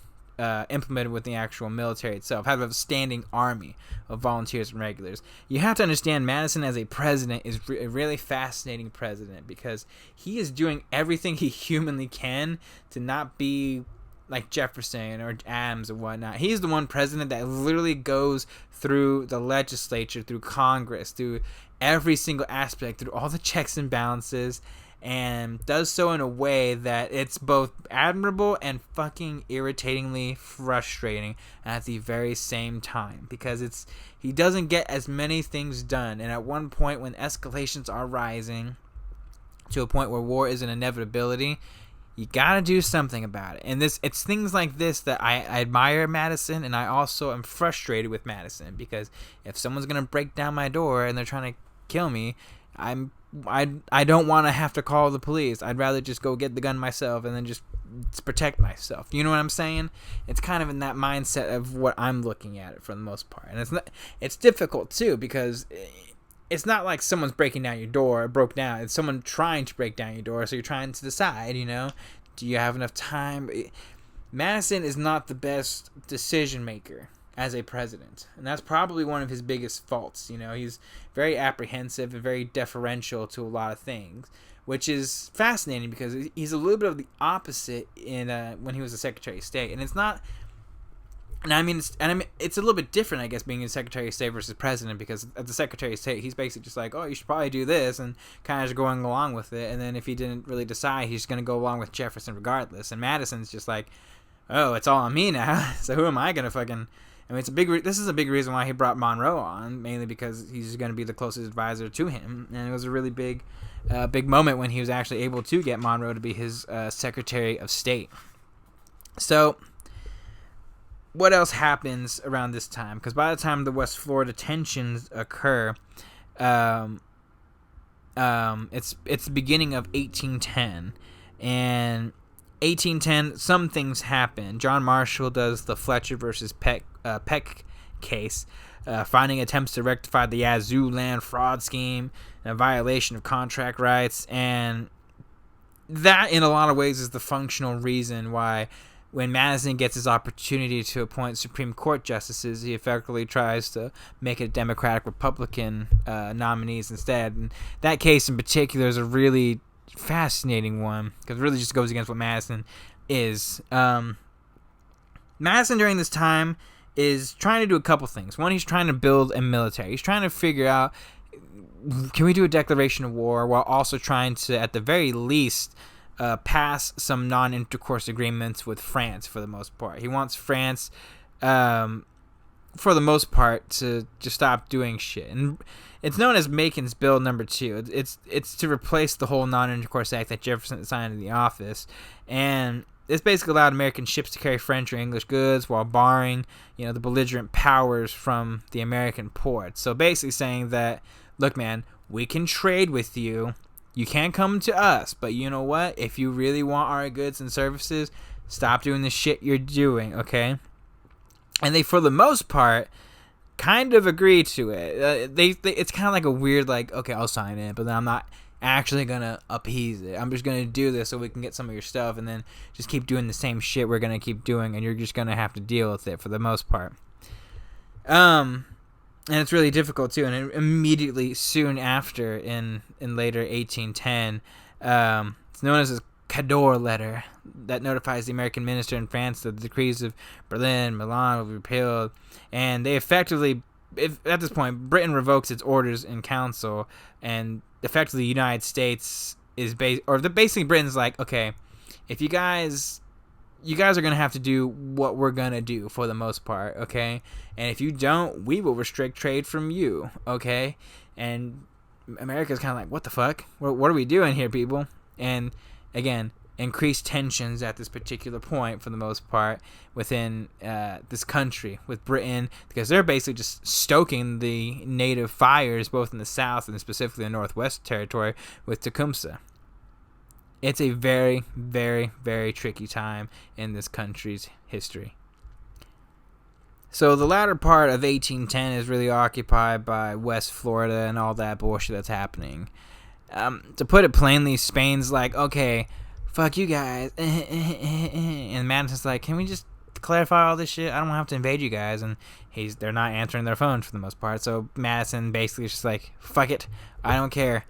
implemented with the actual military itself, have a standing army of volunteers and regulars. You have to understand, Madison as a president is a really fascinating president, because he is doing everything he humanly can to not be like Jefferson or Adams or whatnot. He's the one president that literally goes through the legislature, through Congress, through every single aspect, through all the checks and balances, and does so in a way that it's both admirable and fucking irritatingly frustrating at the very same time, because he doesn't get as many things done. And at one point, when escalations are rising to a point where war is an inevitability, you gotta do something about it. And it's things like this that I admire Madison, and I also am frustrated with Madison, because if someone's gonna break down my door and they're trying to kill me, I don't want to have to call the police. I'd rather just go get the gun myself and then just protect myself. You know what I'm saying? It's kind of in that mindset of what I'm looking at it for the most part. And it's difficult too, because it's not like someone's breaking down your door, broke down. It's someone trying to break down your door, so you're trying to decide, do you have enough time? Madison is not the best decision maker as a president, and that's probably one of his biggest faults. He's very apprehensive and very deferential to a lot of things, which is fascinating, because he's a little bit of the opposite in when he was the Secretary of State. And it's not, and I mean it's a little bit different, I guess, being a Secretary of State versus president, because at the Secretary of State, he's basically just like, oh, you should probably do this, and kind of just going along with it. And then if he didn't really decide, he's just going to go along with Jefferson regardless. And Madison's just like, oh, it's all on me now. So who am I going to fucking... I mean, this is a big reason why he brought Monroe on, mainly because he's going to be the closest advisor to him. And it was a really big moment when he was actually able to get Monroe to be his Secretary of State. So, what else happens around this time? Because by the time the West Florida tensions occur, it's the beginning of 1810, and 1810, some things happen. John Marshall does the Fletcher versus Peck case, finding attempts to rectify the Yazoo land fraud scheme and a violation of contract rights. And that, in a lot of ways, is the functional reason why, when Madison gets his opportunity to appoint Supreme Court justices, he effectively tries to make it Democratic-Republican nominees instead. And that case in particular is a really fascinating one, because it really just goes against what Madison is. Madison during this time is trying to do a couple things. One, he's trying to build a military. He's trying to figure out, can we do a declaration of war, while also trying to, at the very least, pass some non-intercourse agreements with France for the most part. He wants France, for the most part, to just stop doing shit. And it's known as Macon's Bill Number 2. It's to replace the whole Non-Intercourse Act that Jefferson signed in the office. And this basically allowed American ships to carry French or English goods while barring, the belligerent powers from the American ports. So basically saying that, look, man, we can trade with you. You can't come to us, but you know what? If you really want our goods and services, stop doing the shit you're doing, okay? And they, for the most part, kind of agree to it. It's kind of like a weird, like, okay, I'll sign it, but then I'm not actually going to appease it. I'm just going to do this so we can get some of your stuff, and then just keep doing the same shit we're going to keep doing, and you're just going to have to deal with it for the most part. And it's really difficult, too. And immediately soon after, in later 1810, it's known as a Cador letter that notifies the American minister in France that the decrees of Berlin, Milan will be repealed. And they effectively, at this point, Britain revokes its orders in council, and effectively the United States is basically Britain's like, okay, if you guys are going to have to do what we're going to do for the most part, okay? And if you don't, we will restrict trade from you, okay? And America's kind of like, what the fuck? What are we doing here, people? And again, increased tensions at this particular point for the most part within this country with Britain, because they're basically just stoking the native fires both in the South and specifically the Northwest Territory with Tecumseh. It's a very, very, very tricky time in this country's history. So the latter part of 1810 is really occupied by West Florida and all that bullshit that's happening. To put it plainly, Spain's like, okay, fuck you guys. And Madison's like, can we just clarify all this shit? I don't have to invade you guys. And they're not answering their phones for the most part. So Madison basically is just like, fuck it. I don't care.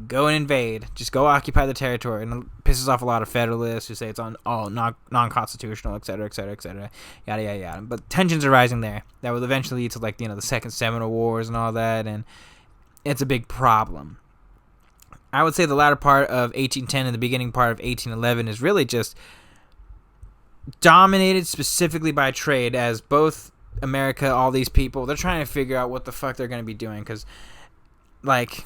Go and invade. Just go occupy the territory. And it pisses off a lot of Federalists who say it's all non-constitutional, etc., etc., etc., yada, yada, yada. But tensions are rising there. That will eventually lead to, the Second Seminole Wars and all that. And it's a big problem. I would say the latter part of 1810 and the beginning part of 1811 is really just dominated specifically by trade, as both America, all these people, they're trying to figure out what the fuck they're going to be doing, because, like,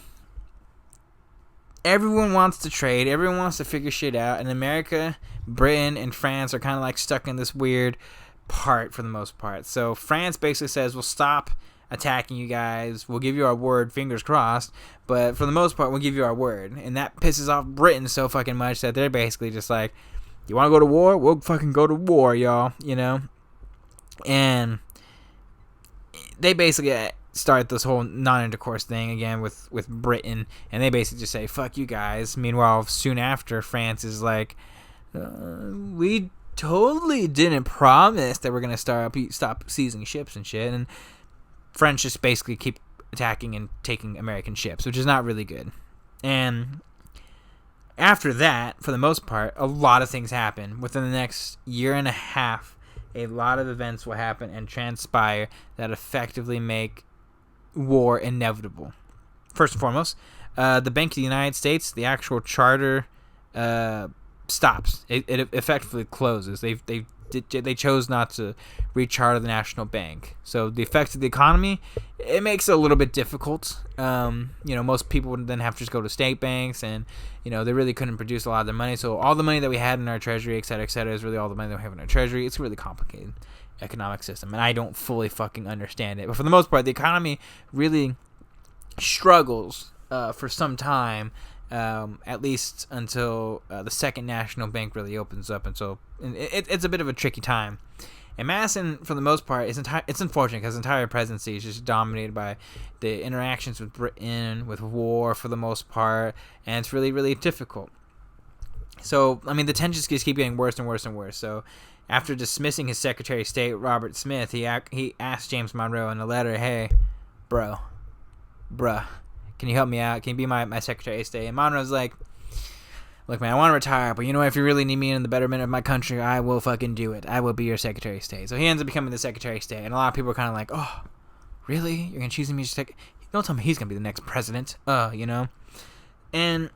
everyone wants to trade, everyone wants to figure shit out, and America, Britain, and France are kind of, like, stuck in this weird part for the most part. So France basically says, we'll stop attacking you guys, we'll give you our word, fingers crossed, but for the most part, we'll give you our word, and that pisses off Britain so fucking much that they're basically just like, you want to go to war? We'll fucking go to war, y'all, you know? And they basically start this whole non-intercourse thing again with Britain, and they basically just say, fuck you guys. Meanwhile, soon after, France is like, we totally didn't promise that we're going to stop seizing ships and shit, and French just basically keep attacking and taking American ships, which is not really good. And after that, for the most part, a lot of things happen. Within the next year and a half, a lot of events will happen and transpire that effectively make war inevitable. First and foremost, the Bank of the United States, the actual charter, stops. It effectively closes. They chose not to recharter the national bank. So the effect of the economy, it makes it a little bit difficult. Most people would then have to just go to state banks, and they really couldn't produce a lot of their money. So all the money that we had in our treasury, et cetera, is really all the money that we have in our treasury. It's a really complicated economic system, and I don't fully fucking understand it. But for the most part, the economy really struggles for some time. At least until the Second National Bank really opens up, and so it's a bit of a tricky time. And Madison, for the most part, it's unfortunate because his entire presidency is just dominated by the interactions with Britain, with war for the most part, and it's really, really difficult. So, I mean, the tensions just keep getting worse and worse and worse. So, after dismissing his Secretary of State, Robert Smith, he asked James Monroe in a letter, hey, bruh, can you help me out? Can you be my Secretary of State? And Monroe's like, look, man, I want to retire, but if you really need me in the betterment of my country, I will fucking do it. I will be your Secretary of State. So he ends up becoming the Secretary of State, and a lot of people are kind of like, oh, really? You're going to choose me as Don't tell me he's going to be the next president. And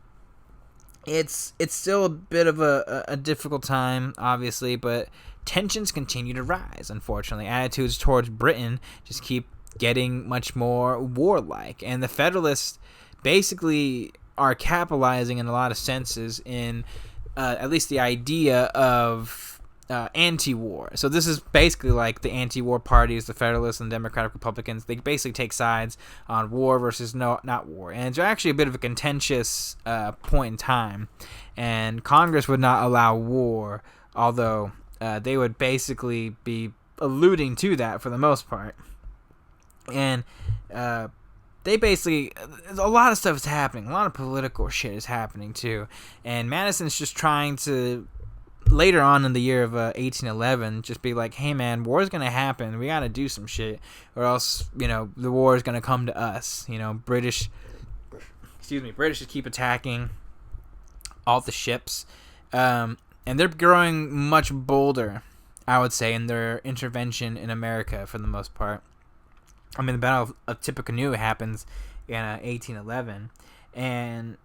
it's still a bit of a difficult time, obviously, but tensions continue to rise, unfortunately. Attitudes towards Britain just keep getting much more warlike, and the Federalists basically are capitalizing in a lot of senses in at least the idea of anti-war. So this is basically like the anti-war parties, the Federalists and Democratic Republicans. They basically take sides on war versus not war, and it's actually a bit of a contentious point in time, and Congress would not allow war, although they would basically be alluding to that for the most part. And they basically, a lot of stuff is happening. A lot of political shit is happening too. And Madison's just trying to, later on in the year of 1811, just be like, hey man, war's going to happen. We got to do some shit, or else, the war is going to come to us. British just keep attacking all the ships. And they're growing much bolder, I would say, in their intervention in America for the most part. I mean, the Battle of Tippecanoe happens in 1811, and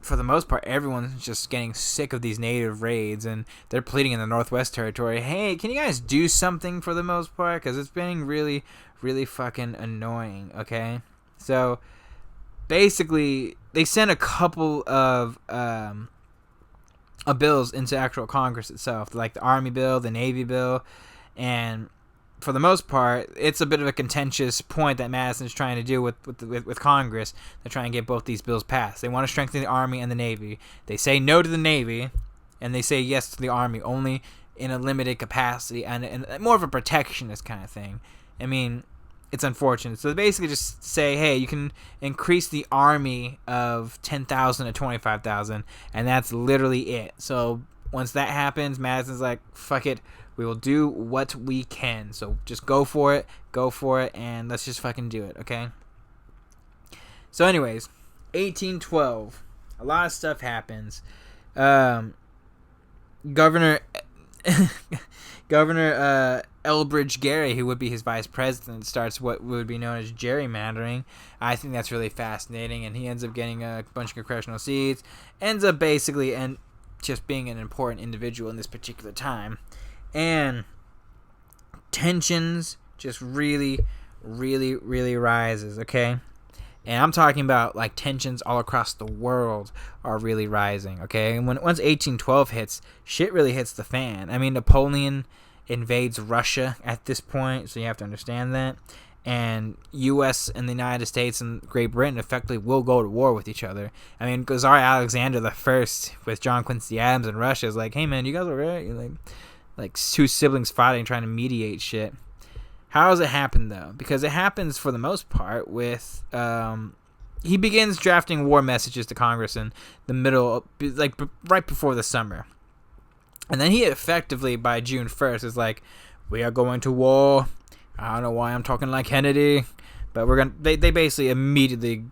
for the most part, everyone's just getting sick of these native raids, and they're pleading in the Northwest Territory, hey, can you guys do something for the most part? Because it's been really, really fucking annoying, okay? So, basically, they sent a couple of bills into actual Congress itself, like the Army bill, the Navy bill, and for the most part, it's a bit of a contentious point that Madison's trying to do with Congress. They're trying to get both these bills passed. They want to strengthen the Army and the Navy. They say no to the Navy, and they say yes to the Army, only in a limited capacity and more of a protectionist kind of thing. I mean, it's unfortunate. So they basically just say, hey, you can increase the Army of 10,000 to 25,000, and that's literally it. So once that happens, Madison's like, fuck it. We will do what we can. So just go for it, and let's just fucking do it, okay? So anyways, 1812. A lot of stuff happens. Governor Elbridge Gerry, who would be his vice president, starts what would be known as gerrymandering. I think that's really fascinating, and he ends up getting a bunch of congressional seats, ends up basically and just being an important individual in this particular time. And tensions just really, really, really rises, okay? And I'm talking about like tensions all across the world are really rising, okay? And once 1812 hits, shit really hits the fan. I mean, Napoleon invades Russia at this point, so you have to understand that. And U.S. and the United States and Great Britain effectively will go to war with each other. I mean, Tsar Alexander the First with John Quincy Adams in Russia is like, hey man, you guys are right. You're like two siblings fighting, trying to mediate shit. How does it happen, though? Because it happens, for the most part, with... he begins drafting war messages to Congress in the middle... like, right before the summer. And then he effectively, by June 1st, is like, we are going to war. I don't know why I'm talking like Kennedy. But we're going to... They basically immediately,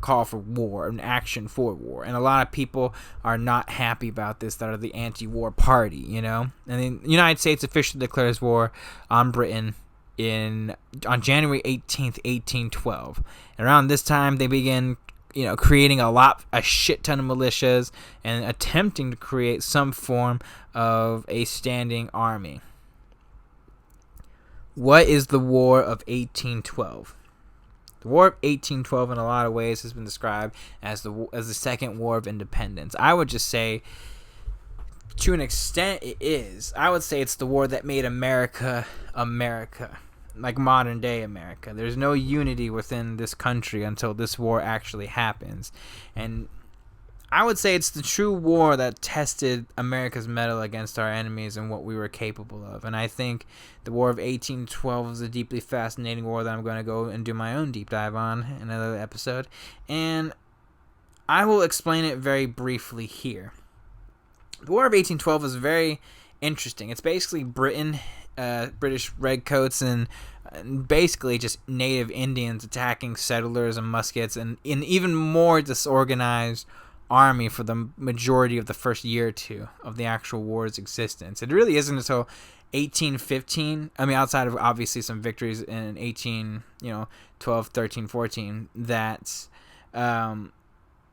call for war, an action for war. And a lot of people are not happy about this, that are the anti-war party, And the United States officially declares war on Britain on January 18th, 1812. And around this time, they begin, creating a shit ton of militias and attempting to create some form of a standing army. What is the War of 1812? The War of 1812, in a lot of ways, has been described as the Second War of Independence. I would just say, to an extent, it is. I would say it's the war that made America America, like modern day America. There's no unity within this country until this war actually happens. And I would say it's the true war that tested America's mettle against our enemies and what we were capable of. And I think the War of 1812 is a deeply fascinating war that I'm going to go and do my own deep dive on in another episode. And I will explain it very briefly here. The War of 1812 is very interesting. It's basically British redcoats and basically just native Indians attacking settlers and muskets, and an even more disorganized army for the majority of the first year or two of the actual war's existence. It really isn't until 1815, outside of obviously some victories in 12, 13, 14, that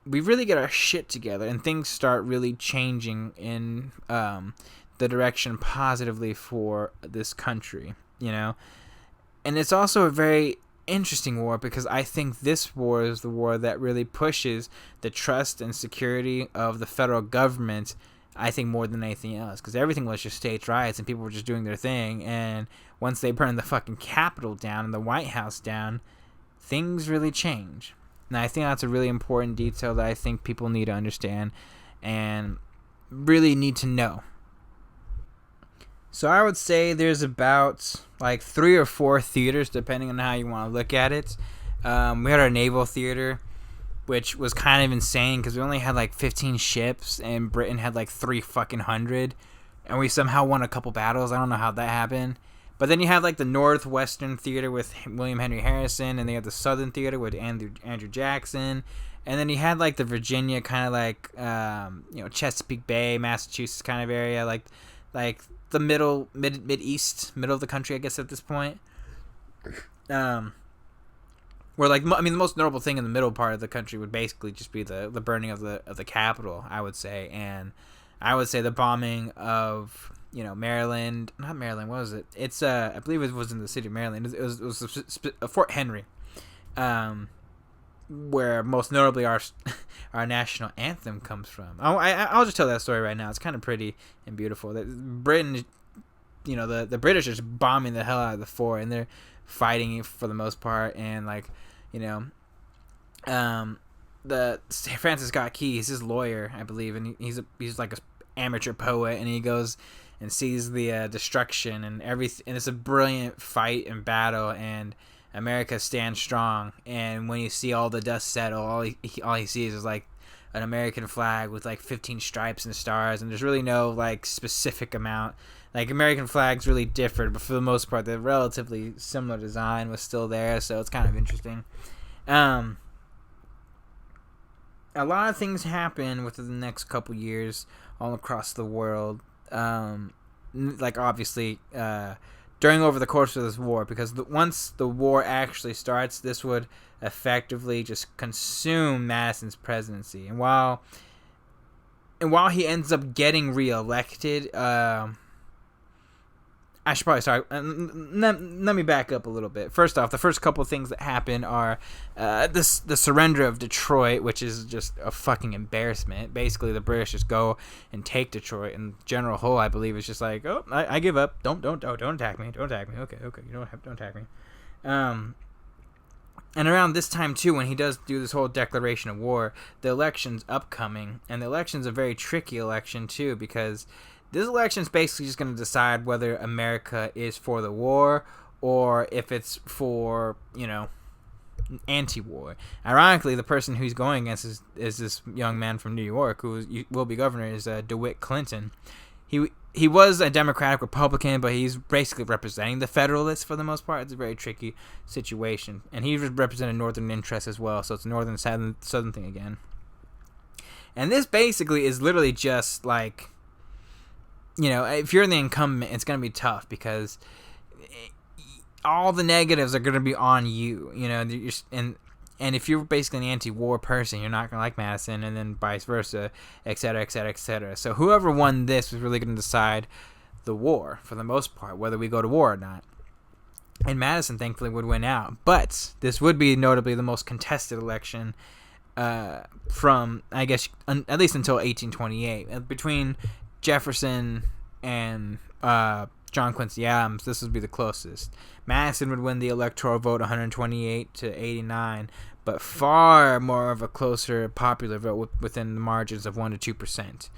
we really get our shit together and things start really changing in the direction positively for this country, And it's also a very interesting war because I think this war is the war that really pushes the trust and security of the federal government, I think, more than anything else, because everything was just states' rights and people were just doing their thing. And once they burned the fucking Capitol down and the White House down, things really change. And I think that's a really important detail that I think people need to understand and really need to know. So I would say there's about like 3 or 4 theaters, depending on how you want to look at it. We had our naval theater, which was kind of insane because we only had like 15 ships and Britain had like 300, and we somehow won a couple battles. I don't know how that happened. But then you have like the Northwestern Theater with William Henry Harrison, and they have the Southern Theater with Andrew Jackson. And then you had like the Virginia kind of like Chesapeake Bay, Massachusetts kind of area, like the middle of the country, I guess, at this point. Where like the most notable thing in the middle part of the country would basically just be the burning of the Capitol, I would say, and I would say the bombing of Maryland, not Maryland, what was it? It's I believe it was in the city of Maryland. It was Fort Henry, where most notably our national anthem comes from. I'll just tell that story right now. It's kind of pretty and beautiful. That Britain, the British are just bombing the hell out of the fort, and they're fighting it for the most part. And the Francis Scott Key, he's his lawyer, I believe, and he's like a amateur poet, and he goes and sees the destruction and everything, and it's a brilliant fight and battle, and America stands strong. And when you see all the dust settle, all he sees is like an American flag with like 15 stripes and stars, and there's really no like specific amount. Like American flags really differed, but for the most part, the relatively similar design was still there, so it's kind of interesting. A lot of things happen within the next couple years all across the world. Like obviously, during over the course of this war, because once the war actually starts, this would effectively just consume Madison's presidency. And while he ends up getting reelected, I should probably start. Let me back up a little bit. First off, the first couple of things that happen are the surrender of Detroit, which is just a fucking embarrassment. Basically, the British just go and take Detroit, and General Hull, I believe, is just like, oh, I give up. Don't attack me. Don't attack me. Okay, you don't attack me. And around this time too, when he does do this whole declaration of war, the election's upcoming, and the election's a very tricky election too, because this election is basically just going to decide whether America is for the war or if it's for, anti-war. Ironically, the person who's going against is this young man from New York who will be governor, is DeWitt Clinton. He was a Democratic Republican, but he's basically representing the Federalists for the most part. It's a very tricky situation. And he represented Northern interests as well, so it's a Northern Southern thing again. And this basically is literally just like, if you're the incumbent, it's going to be tough because all the negatives are going to be on you, and if you're basically an anti-war person, you're not going to like Madison, and then vice versa, et cetera, et cetera, et cetera. So whoever won this was really going to decide the war, for the most part, whether we go to war or not. And Madison, thankfully, would win out. But this would be notably the most contested election from, I guess, at least until 1828. Between Jefferson and John Quincy Adams, this would be the closest. Madison would win the electoral vote 128 to 89, but far more of a closer popular vote within the margins of 1 to 2%.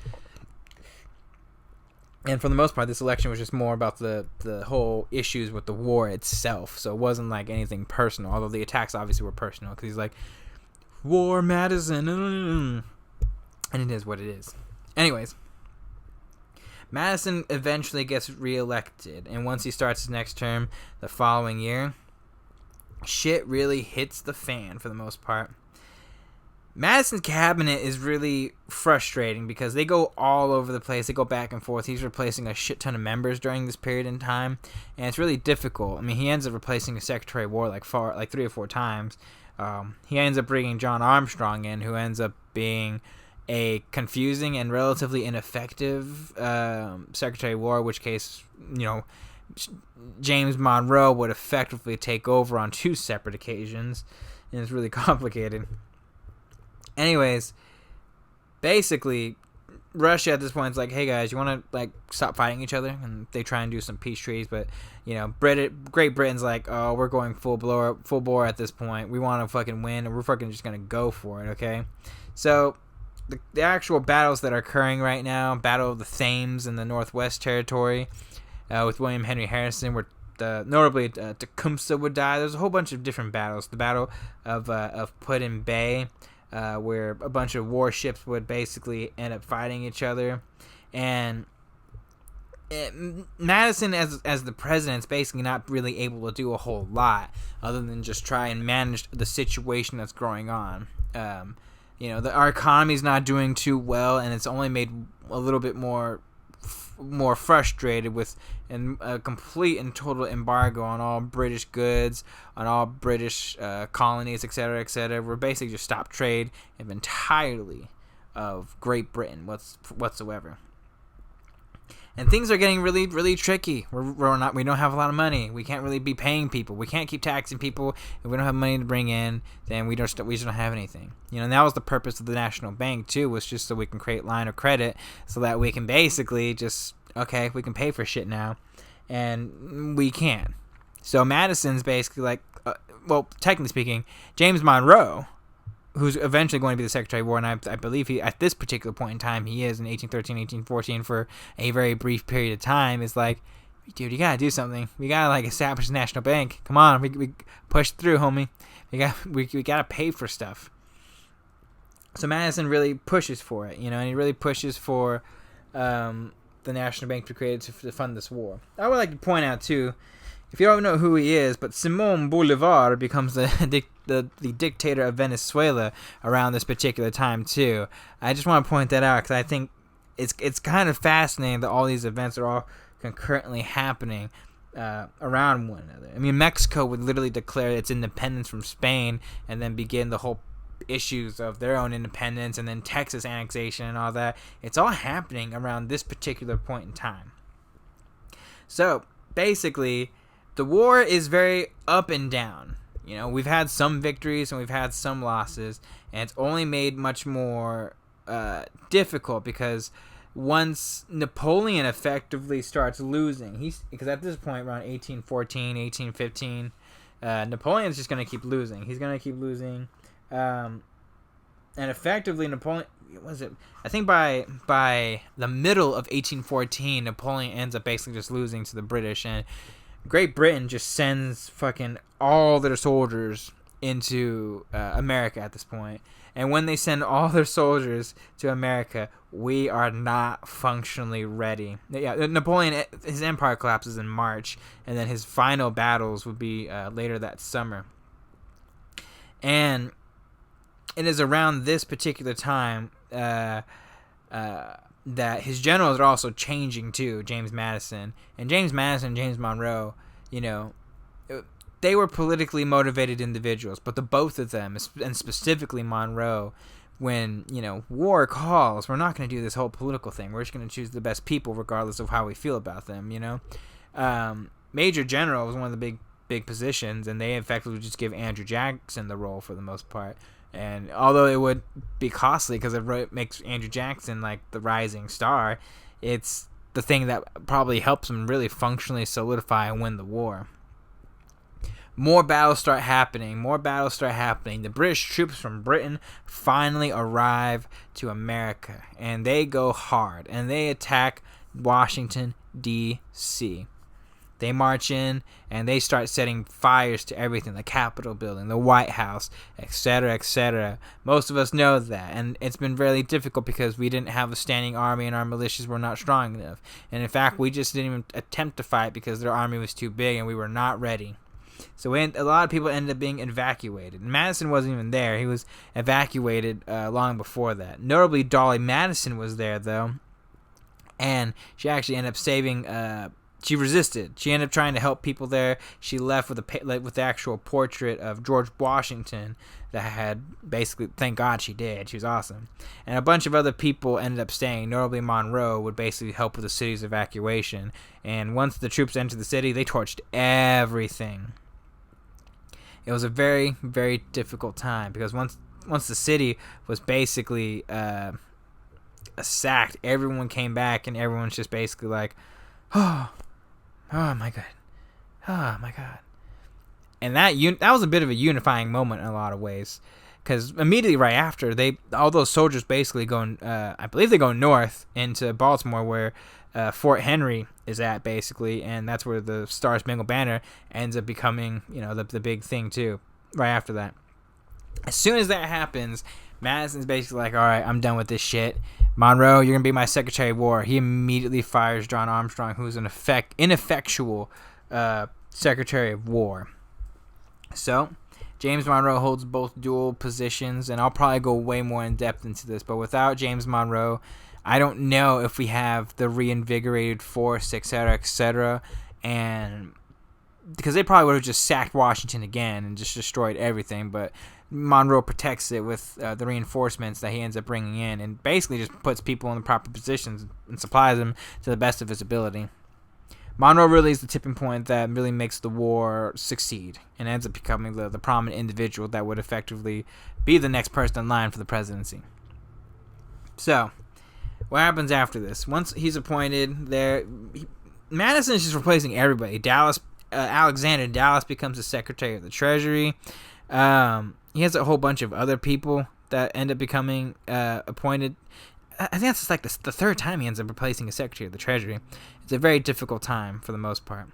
And for the most part, this election was just more about the whole issues with the war itself. So it wasn't like anything personal, although the attacks obviously were personal, because he's like, War Madison, and it is what it is. Anyways, Madison eventually gets reelected, and once he starts his next term the following year, shit really hits the fan for the most part. Madison's cabinet is really frustrating because they go all over the place. They go back and forth. He's replacing a shit ton of members during this period in time, and it's really difficult. I mean, he ends up replacing a Secretary of War like 3 or 4 times. He ends up bringing John Armstrong in, who ends up being a confusing and relatively ineffective Secretary of War, in which case, James Monroe would effectively take over on 2 separate occasions, and it's really complicated. Anyways, basically, Russia at this point is like, hey guys, you want to stop fighting each other? And they try and do some peace treaties, but Great Britain's like, oh, we're going full bore at this point. We want to fucking win, and we're fucking just gonna go for it, okay? So the actual battles that are occurring right now, Battle of the Thames in the Northwest Territory, with William Henry Harrison, where notably Tecumseh would die. There's a whole bunch of different battles. The Battle of Put-in Bay, where a bunch of warships would basically end up fighting each other, and Madison as the president's basically not really able to do a whole lot other than just try and manage the situation that's going on. Our economy's not doing too well, and it's only made a little bit more frustrated with a complete and total embargo on all British goods, on all British colonies, etc., etc. We're basically just stopped trade entirely of Great Britain whatsoever. And things are getting really, really tricky. We don't have a lot of money. We can't really be paying people. We can't keep taxing people. If we don't have money to bring in, then we just don't have anything. And that was the purpose of the National Bank too, was just so we can create line of credit, so that we can basically just, okay, we can pay for shit now, and we can. So Madison's basically like, technically speaking, James Monroe, who's eventually going to be the Secretary of War, and I believe he, at this particular point in time, he is in 1813, 1814 for a very brief period of time, is like, dude, you gotta do something. We gotta establish a national bank. Come on, we push through, homie. We gotta pay for stuff. So Madison really pushes for it, and he really pushes for the national bank to create to fund this war. I would like to point out too, if you don't know who he is, but Simón Bolívar becomes the dictator of Venezuela around this particular time too. I just want to point that out because I think it's kind of fascinating that all these events are all concurrently happening. around one another. I mean, Mexico would literally declare its independence from Spain and then begin the whole issues of their own independence, and then Texas annexation and all that. It's all happening around this particular point in time. So basically, the war is very up and down. You know, we've had some victories and we've had some losses, and it's only made much more difficult because once Napoleon effectively starts losing, because at this point around 1814, 1815, Napoleon's just going to keep losing. He's going to keep losing, and effectively Napoleon, I think by the middle of 1814, Napoleon ends up basically just losing to the British, and Great Britain just sends fucking all their soldiers into America at this point. And when they send all their soldiers to America, we are not functionally ready. Yeah, Napoleon, his empire collapses in March, and then his final battles would be later that summer. And it is around this particular time that his generals are also changing too. James Madison, James Monroe, you know, they were politically motivated individuals, but the both of them, and specifically Monroe, when, you know, war calls, we're not going to do this whole political thing. We're just going to choose the best people regardless of how we feel about them, you know. Major general was one of the big positions, and they effectively just give Andrew Jackson the role for the most part. And although it would be costly because it makes Andrew Jackson like the rising star, it's the thing that probably helps him really functionally solidify and win the war. More battles start happening. The British troops from Britain finally arrive to America, and they go hard, and they attack Washington, D.C. They march in, and they start setting fires to everything, the Capitol building, the White House, etc., etc. Most of us know that, and it's been really difficult because we didn't have a standing army, and our militias were not strong enough. And in fact, we just didn't even attempt to fight because their army was too big, and we were not ready. So a lot of people ended up being evacuated. Madison wasn't even there. He was evacuated long before that. Notably, Dolly Madison was there, though, and she actually ended up saving... She resisted. She ended up trying to help people there. She left with the actual portrait of George Washington that had basically, thank God she did. She was awesome. And a bunch of other people ended up staying. Notably, Monroe would basically help with the city's evacuation. And once the troops entered the city, they torched everything. It was a very, very difficult time because once the city was basically sacked, everyone came back and everyone's just basically like, oh my god. And that was a bit of a unifying moment in a lot of ways, because immediately right after, all those soldiers basically go, I believe they go north into Baltimore, where Fort Henry is at, basically, and that's where the Star Spangled Banner ends up becoming, you know, the big thing too. Right after that, as soon as that happens, Madison's basically like, all right, I'm done with this shit. Monroe, you're gonna be my Secretary of War. He immediately fires John Armstrong, who's an ineffectual Secretary of War. So James Monroe holds both dual positions, and I'll probably go way more in depth into this, but without James Monroe, I don't know if we have the reinvigorated force, etc., and because they probably would have just sacked Washington again and just destroyed everything, but Monroe protects it with the reinforcements that he ends up bringing in, and basically just puts people in the proper positions and supplies them to the best of his ability. Monroe really is the tipping point that really makes the war succeed and ends up becoming the prominent individual that would effectively be the next person in line for the presidency. So, what happens after this? Once he's appointed there, Madison is just replacing everybody. Alexander Dallas becomes the Secretary of the Treasury. He has a whole bunch of other people that end up becoming appointed. I think that's like the third time he ends up replacing a Secretary of the Treasury. It's a very difficult time for the most part.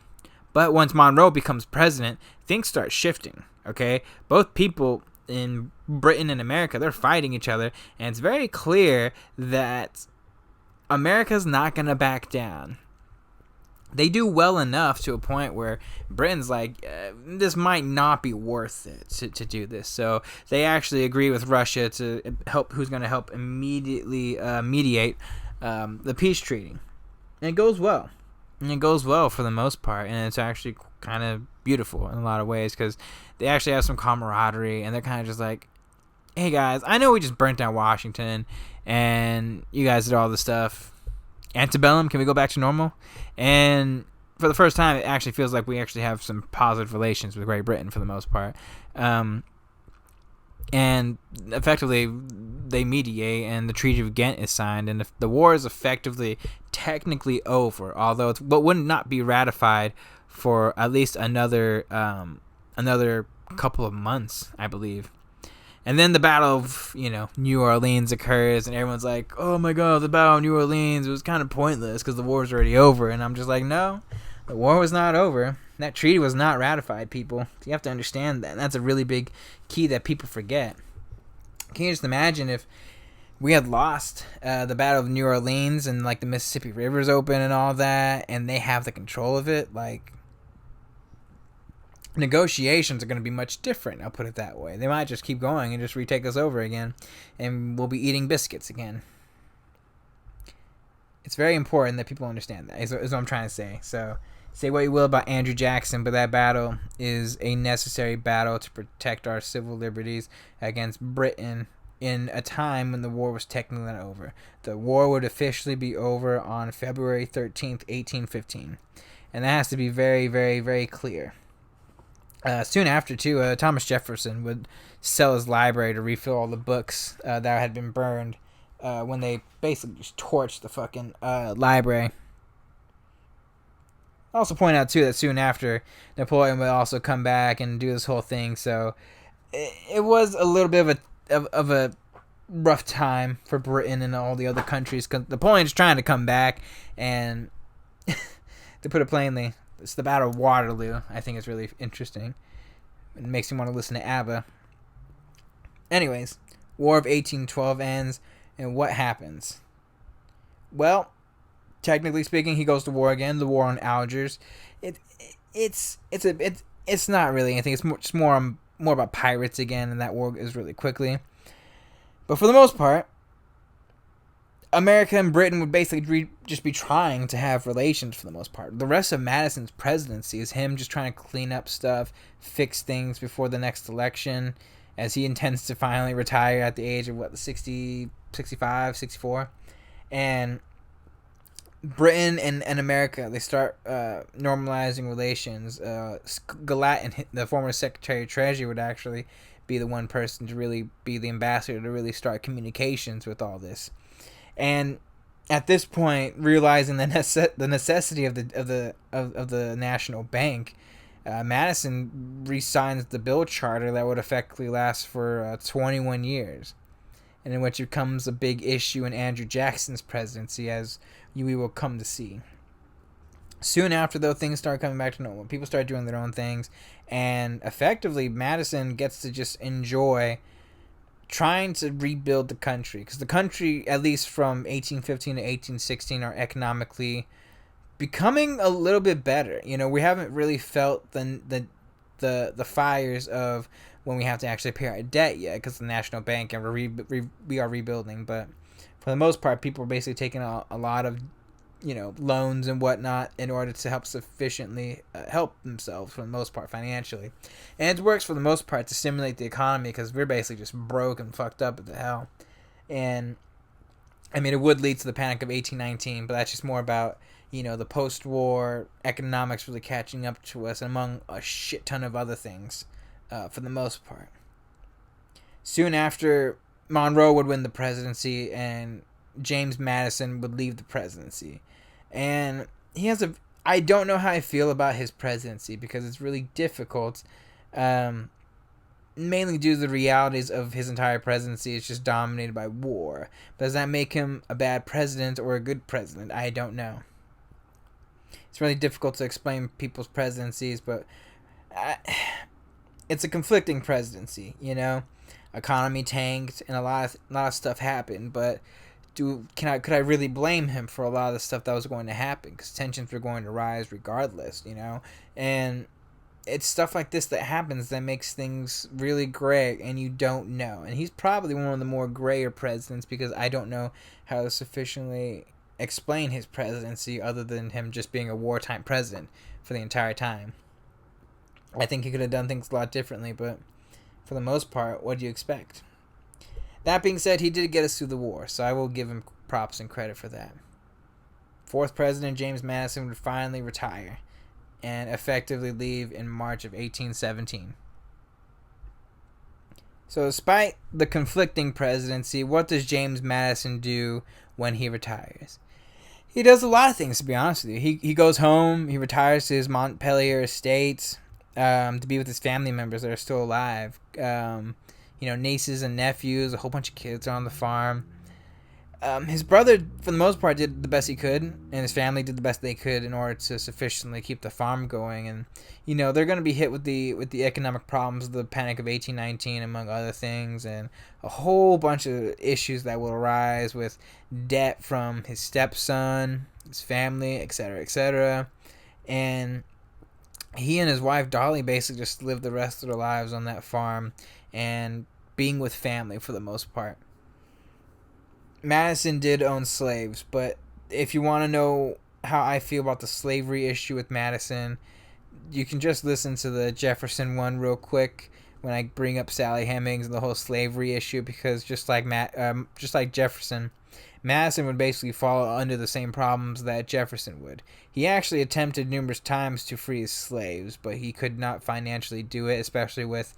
But once Monroe becomes president, things start shifting, okay? Both people in Britain and America, they're fighting each other, and it's very clear that America's not going to back down. They do well enough to a point where Britain's like, this might not be worth it to do this. So they actually agree with Russia to help, who's going to help immediately mediate the peace treaty. And it goes well. And it goes well for the most part, and it's actually kind of beautiful in a lot of ways because they actually have some camaraderie, and they're kind of just like, hey guys, I know we just burnt down Washington, and you guys did all this stuff. Antebellum, can we go back to normal? And for the first time, it actually feels like we actually have some positive relations with Great Britain for the most part. And effectively, they mediate, and the Treaty of Ghent is signed, and the war is effectively technically over, although it would not be ratified for at least another couple of months, I believe. And then the Battle of, New Orleans occurs, and everyone's like, oh my god, the Battle of New Orleans, it was kind of pointless because the war's already over. And I'm just like, no, the war was not over. That treaty was not ratified, people. You have to understand that. And that's a really big key that people forget. Can you just imagine if we had lost the Battle of New Orleans and, like, the Mississippi River's open and all that, and they have the control of it? Like, negotiations are going to be much different, I'll put it that way. They might just keep going and just retake us over again, and we'll be eating biscuits again. It's very important that people understand that, is what I'm trying to say. So, say what you will about Andrew Jackson, but that battle is a necessary battle to protect our civil liberties against Britain in a time when the war was technically not over. The war would officially be over on February 13th, 1815. And that has to be very, very, very clear. Soon after, too, Thomas Jefferson would sell his library to refill all the books that had been burned when they basically just torched the fucking library. I'll also point out, too, that soon after, Napoleon would also come back and do this whole thing. So it was a little bit of a rough time for Britain and all the other countries, because Napoleon's trying to come back, and to put it plainly, it's the Battle of Waterloo. I think it's really interesting. It makes me want to listen to ABBA. Anyways, War of 1812 ends, and what happens? Well, technically speaking, he goes to war again. The war on Algiers. It's not really anything. It's just more about pirates again, and that war is really quickly. But for the most part, America and Britain would basically just be trying to have relations for the most part. The rest of Madison's presidency is him just trying to clean up stuff, fix things before the next election, as he intends to finally retire at the age of, 65, 64. And Britain and America, they start normalizing relations. Galat, and the former Secretary of Treasury, would actually be the one person to really be the ambassador to really start communications with all this. And at this point, realizing the necessity of the National Bank, Madison re-signs the bill charter that would effectively last for 21 years, and in which it becomes a big issue in Andrew Jackson's presidency, as we will come to see. Soon after, though, things start coming back to normal. People start doing their own things, and effectively, Madison gets to just enjoy trying to rebuild the country, because the country, at least from 1815 to 1816, are economically becoming a little bit better. We haven't really felt the fires of when we have to actually pay our debt yet, because the National Bank, and we are rebuilding. But for the most part, people are basically taking a lot of loans and whatnot in order to help sufficiently help themselves for the most part financially. And it works for the most part to stimulate the economy, because we're basically just broke and fucked up at the hell. And I mean, it would lead to the Panic of 1819, but that's just more about, the post-war economics really catching up to us, among a shit ton of other things for the most part. Soon after, Monroe would win the presidency, and James Madison would leave the presidency. And I don't know how I feel about his presidency, because it's really difficult, mainly due to the realities of his entire presidency. It's just dominated by war. But does that make him a bad president or a good president? I don't know. It's really difficult to explain people's presidencies, but it's a conflicting presidency, Economy tanked, and a lot of stuff happened, but could I really blame him for a lot of the stuff that was going to happen? Because tensions were going to rise regardless, And it's stuff like this that happens that makes things really gray, and you don't know. And he's probably one of the more grayer presidents, because I don't know how to sufficiently explain his presidency other than him just being a wartime president for the entire time. I think he could have done things a lot differently, but for the most part, what do you expect? That being said, he did get us through the war, so I will give him props and credit for that. Fourth president, James Madison, would finally retire and effectively leave in March of 1817. So despite the conflicting presidency, what does James Madison do when he retires? He does a lot of things, to be honest with you. He goes home, he retires to his Montpelier estates to be with his family members that are still alive. Nieces and nephews, a whole bunch of kids are on the farm. His brother, for the most part, did the best he could, and his family did the best they could in order to sufficiently keep the farm going. And they're going to be hit with the economic problems of the Panic of 1819, among other things, and a whole bunch of issues that will arise with debt from his stepson, his family, etc., etc. And he and his wife Dolly basically just lived the rest of their lives on that farm and being with family for the most part. Madison did own slaves, but if you want to know how I feel about the slavery issue with Madison, you can just listen to the Jefferson one real quick when I bring up Sally Hemings and the whole slavery issue, because just like Jefferson, Madison would basically fall under the same problems that Jefferson would. He actually attempted numerous times to free his slaves, but he could not financially do it, especially with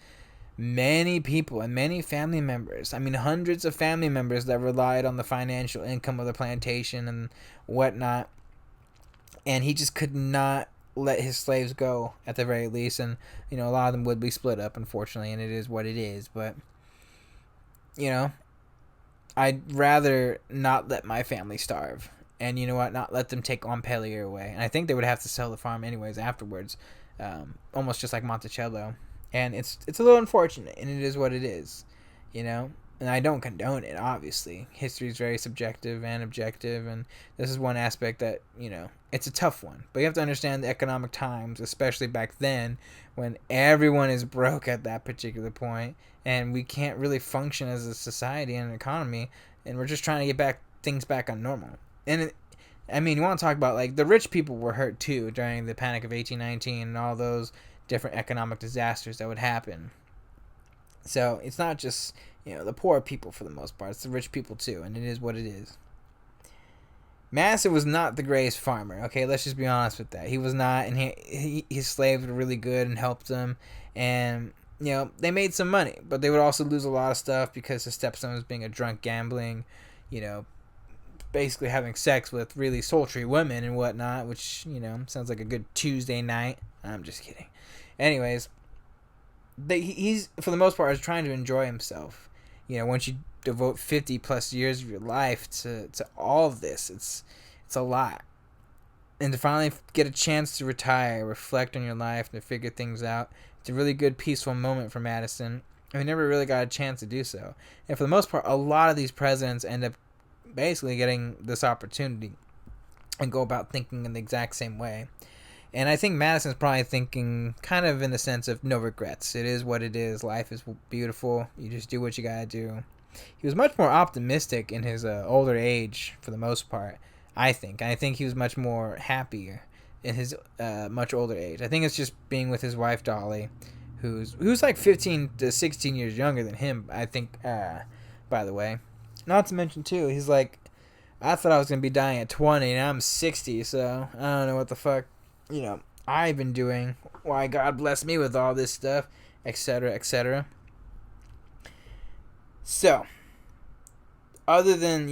many people and many family members. I mean, hundreds of family members that relied on the financial income of the plantation and whatnot. And he just could not let his slaves go, at the very least. And, a lot of them would be split up, unfortunately, and it is what it is. But, I'd rather not let my family starve. And you know what? Not let them take Montpelier away. And I think they would have to sell the farm anyways afterwards. Almost just like Monticello. And it's a little unfortunate, and it is what it is, And I don't condone it, obviously. History is very subjective and objective, and this is one aspect that, it's a tough one. But you have to understand the economic times, especially back then, when everyone is broke at that particular point, and we can't really function as a society and an economy, and we're just trying to get things back on normal. And you want to talk about, like, the rich people were hurt, too, during the Panic of 1819 and all those different economic disasters that would happen. So it's not just the poor people for the most part, it's the rich people too, and it is what it is. Madison was not the greatest farmer, okay, let's just be honest with that. He was not, and his slaves were really good and helped him, and they made some money, but they would also lose a lot of stuff because his stepson was being a drunk, gambling, basically having sex with really sultry women and whatnot, which sounds like a good Tuesday night. I'm just kidding. Anyways, he's, for the most part, is trying to enjoy himself. Once you devote 50 plus years of your life to all of this, it's a lot. And to finally get a chance to retire, reflect on your life, and to figure things out, it's a really good, peaceful moment for Madison. And he never really got a chance to do so. And for the most part, a lot of these presidents end up basically getting this opportunity and go about thinking in the exact same way. And I think Madison's probably thinking kind of in the sense of no regrets. It is what it is. Life is beautiful. You just do what you gotta do. He was much more optimistic in his older age, for the most part, I think. I think he was much more happier in his much older age. I think it's just being with his wife, Dolly, who's like 15 to 16 years younger than him, I think, by the way. Not to mention, too, he's like, I thought I was going to be dying at 20, and I'm 60, so I don't know what the fuck I've been doing, why God blessed me with all this stuff, etc., etc. So, other than,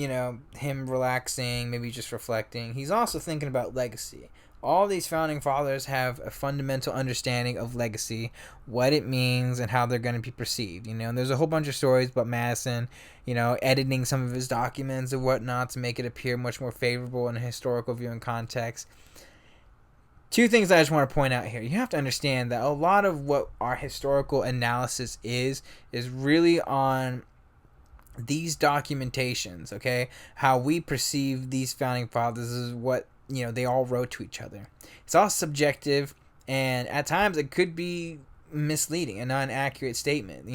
him relaxing, maybe just reflecting, he's also thinking about legacy. All these founding fathers have a fundamental understanding of legacy, what it means, and how they're going to be perceived, And there's a whole bunch of stories about Madison, editing some of his documents and whatnot to make it appear much more favorable in a historical view and context. Two things I just want to point out here. You have to understand that a lot of what our historical analysis is really on these documentations, okay? How we perceive these founding fathers is what, they all wrote to each other. It's all subjective, and at times it could be misleading, a non-accurate statement.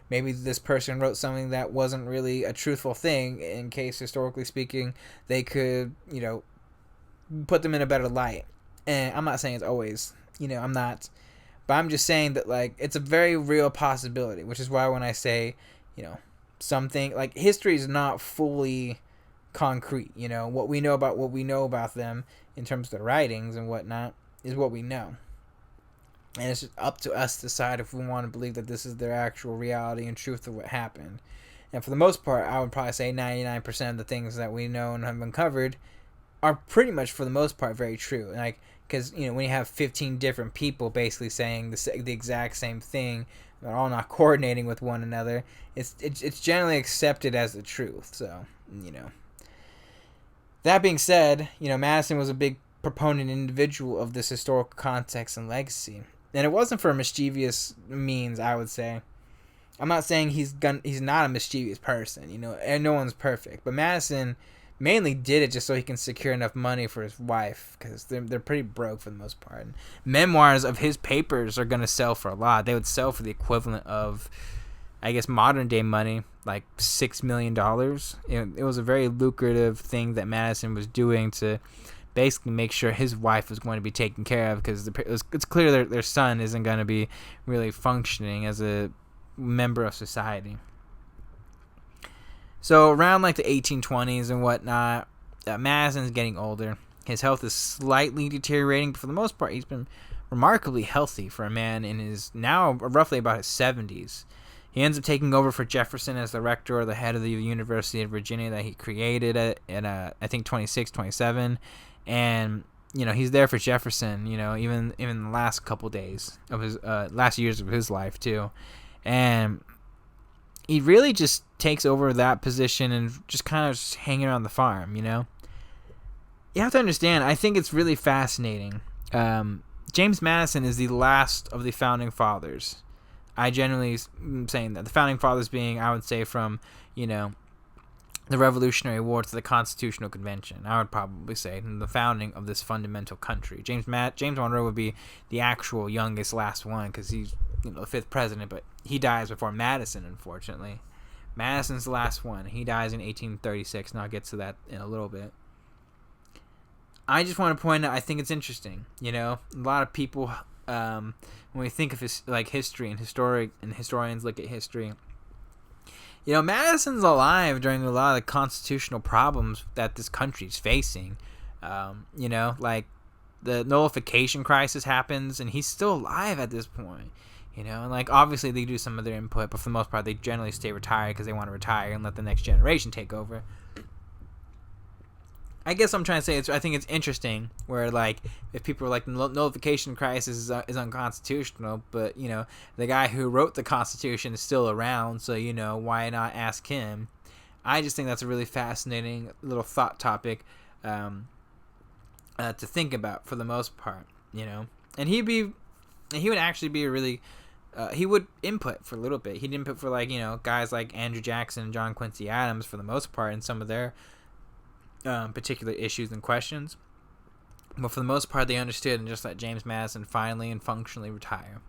Maybe this person wrote something that wasn't really a truthful thing. In case historically speaking, they could put them in a better light. And I'm not saying it's always, I'm not, but I'm just saying that like it's a very real possibility. Which is why when I say, something like history is not fully concrete. What we know about them in terms of their writings and whatnot is what we know. And it's just up to us to decide if we want to believe that this is their actual reality and truth of what happened. And for the most part, I would probably say 99% of the things that we know and have uncovered are pretty much, for the most part, very true. Like, because when you have 15 different people basically saying the exact same thing, they're all not coordinating with one another. It's generally accepted as the truth. So that being said, Madison was a big proponent individual of this historical context and legacy. And it wasn't for mischievous means, I would say. I'm not saying he's not a mischievous person, and no one's perfect. But Madison mainly did it just so he can secure enough money for his wife, because they're pretty broke for the most part. And memoirs of his papers are going to sell for a lot. They would sell for the equivalent of, I guess, modern day money, like $6 million. It was a very lucrative thing that Madison was doing to basically make sure his wife was going to be taken care of, because it's clear their son isn't going to be really functioning as a member of society. So around like the 1820s and whatnot, Madison's getting older. His health is slightly deteriorating, but for the most part, he's been remarkably healthy for a man in his now roughly about his 70s. He ends up taking over for Jefferson as the rector or the head of the University of Virginia that he created at I think 26, 27. And he's there for Jefferson, even the last couple days of his last years of his life too. And he really just takes over that position and just kind of just hanging around the farm. You have to understand, I think it's really fascinating. James Madison is the last of the founding fathers. I generally am saying that the founding fathers being, I would say, from the Revolutionary War to the Constitutional Convention. I would probably say the founding of this fundamental country. James Monroe would be the actual youngest last one, because he's the fifth president, but he dies before Madison, unfortunately. Madison's the last one. He dies in 1836, and I'll get to that in a little bit. I just want to point out, I think it's interesting. A lot of people, when we think of history and historians look at history, Madison's alive during a lot of the constitutional problems that this country's facing. Like the nullification crisis happens, and he's still alive at this point. And like obviously they do some of their input, but for the most part they generally stay retired because they want to retire and let the next generation take over. I guess what I'm trying to say is I think it's interesting where like if people are like the nullification crisis is unconstitutional, but the guy who wrote the Constitution is still around, so why not ask him? I just think that's a really fascinating little thought topic to think about for the most part, And he would actually be a really he would input for a little bit. He'd input for like guys like Andrew Jackson and John Quincy Adams for the most part in some of their particular issues and questions, but for the most part they understood and just let James Madison finally and functionally retire.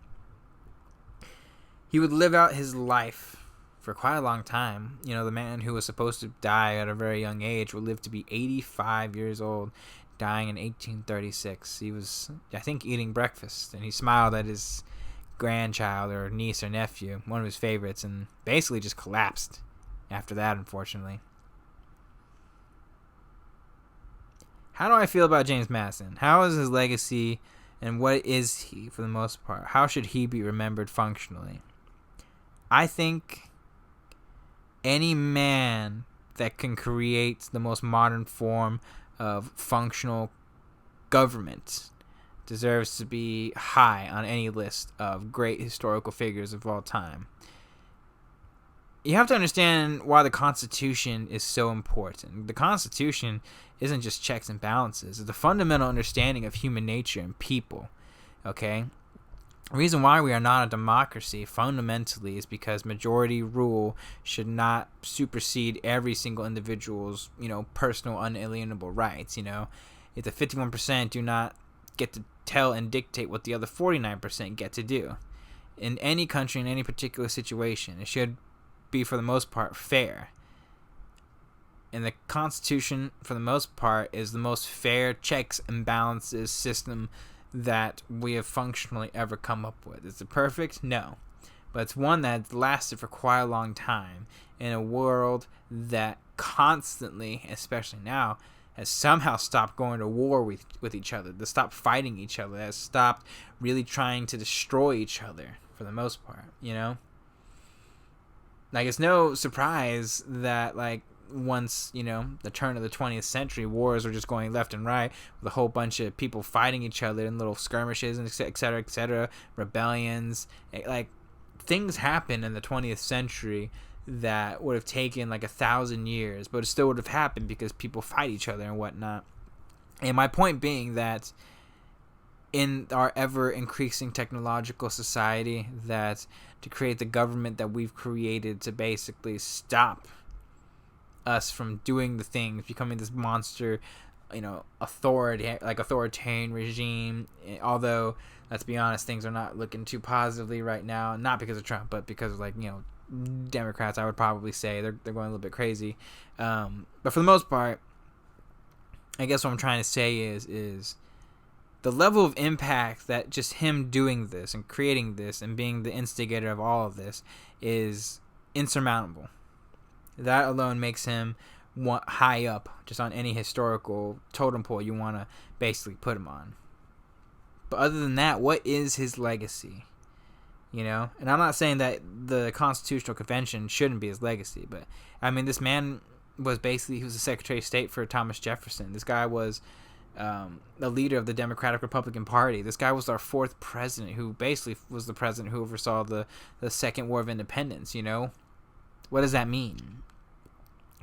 He would live out his life for quite a long time. The man who was supposed to die at a very young age would live to be 85 years old, dying in 1836. He was, I think, eating breakfast, and he smiled at his grandchild or niece or nephew, one of his favorites, and basically just collapsed after that, unfortunately. How do I feel about James Madison? How is his legacy, and what is he for the most part? How should he be remembered functionally? I think any man that can create the most modern form of functional government deserves to be high on any list of great historical figures of all time. You have to understand why the Constitution is so important. The Constitution isn't just checks and balances. It's a fundamental understanding of human nature and people. Okay? The reason why we are not a democracy fundamentally is because majority rule should not supersede every single individual's, personal unalienable rights. If the 51% do not get to tell and dictate what the other 49% get to do. in any country, in any particular situation. It should be, for the most part, fair. And the Constitution, for the most part, is the most fair checks and balances system that we have functionally ever come up with. Is it perfect? No. But it's one that lasted for quite a long time in a world that constantly, especially now, has somehow stopped going to war with each other, that stopped fighting each other, that has stopped really trying to destroy each other for the most part, you know? Like, it's no surprise that, like, once, you know, the turn of the 20th century, wars were just going left and right with a whole bunch of people fighting each other in little skirmishes and etc., rebellions. Like, things happen in the 20th century that would have taken like 1,000 years, but it still would have happened because people fight each other and whatnot. And my point being that in our ever increasing technological society, that to create the government that we've created to basically stop us from doing the things, becoming this monster, you know, authoritarian regime. Although, let's be honest, things are not looking too positively right now. Not because of Trump, but because of, like, you know, Democrats. I would probably say they're going a little bit crazy. But for the most part, I guess what I'm trying to say is the level of impact that just him doing this and creating this and being the instigator of all of this is insurmountable. That alone makes him high up just on any historical totem pole you want to basically put him on. But other than that, what is his legacy? You know? And I'm not saying that the Constitutional Convention shouldn't be his legacy, but I mean, this man was basically, he was the Secretary of State for Thomas Jefferson. This guy was the leader of the Democratic Republican Party. This guy was our fourth president, who basically was the president who oversaw the Second War of Independence, you know? What does that mean?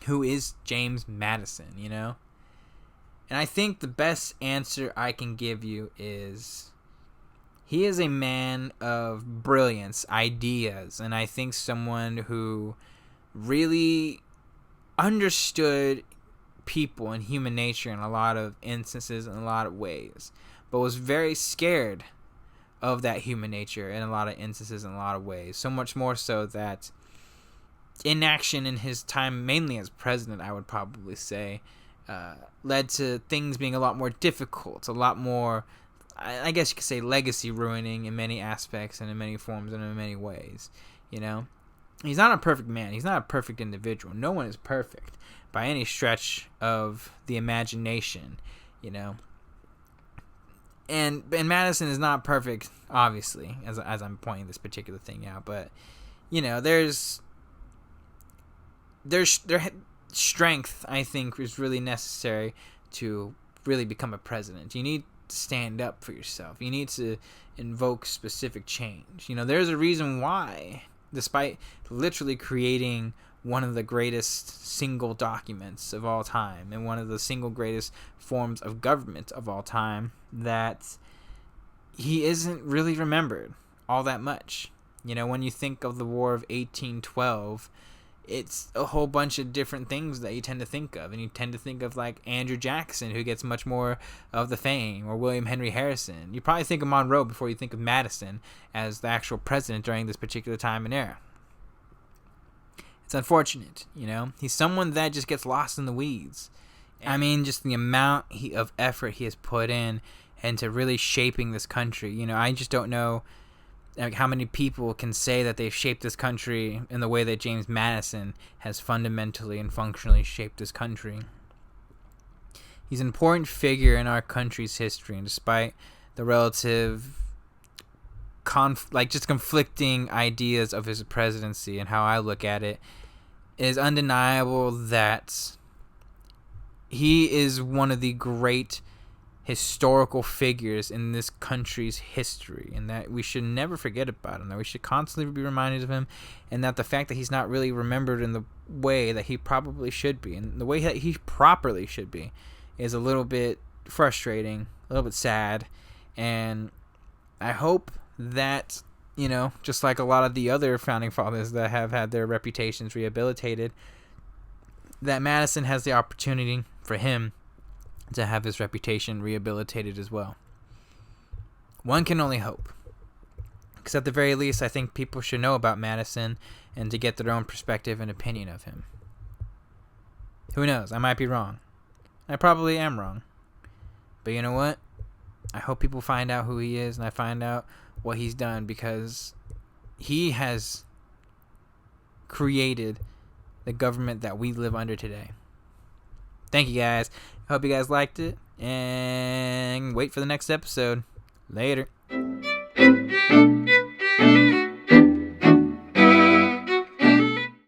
Who is James Madison, you know? And I think the best answer I can give you is he is a man of brilliance, ideas, and I think someone who really understood people and human nature in a lot of instances, in a lot of ways, but was very scared of that human nature in a lot of instances, in a lot of ways. So much more so that inaction in his time, mainly as president, I would probably say, led to things being a lot more difficult, a lot more, I guess you could say, legacy ruining in many aspects and in many forms and in many ways, you know? He's not a perfect man. He's not a perfect individual. No one is perfect by any stretch of the imagination, you know? And Madison is not perfect, obviously, as I'm pointing this particular thing out, but, you know, there's strength, I think, is really necessary to really become a president. You need to stand up for yourself. You need to invoke specific change. You know, there's a reason why, despite literally creating one of the greatest single documents of all time and one of the single greatest forms of government of all time, that he isn't really remembered all that much. You know, when you think of the War of 1812, it's a whole bunch of different things that you tend to think of. And you tend to think of, like, Andrew Jackson, who gets much more of the fame, or William Henry Harrison. You probably think of Monroe before you think of Madison as the actual president during this particular time and era. It's unfortunate, you know? He's someone that just gets lost in the weeds. I mean, just the amount of effort he has put in into really shaping this country. You know, I just don't know, like, how many people can say that they've shaped this country in the way that James Madison has fundamentally and functionally shaped this country. He's an important figure in our country's history, and despite the relative conflicting ideas of his presidency and how I look at it, it is undeniable that he is one of the great historical figures in this country's history, and that we should never forget about him, that we should constantly be reminded of him, and that the fact that he's not really remembered in the way that he probably should be, and the way that he properly should be, is a little bit frustrating, a little bit sad. And I hope that, you know, just like a lot of the other founding fathers that have had their reputations rehabilitated, that Madison has the opportunity for him to have his reputation rehabilitated as well. One can only hope. Because at the very least, I think people should know about Madison and to get their own perspective and opinion of him. Who knows? I might be wrong. I probably am wrong. But you know what? I hope people find out who he is and I find out what he's done, because he has created the government that we live under today. Thank you guys. Hope you guys liked it. And wait for the next episode. Later.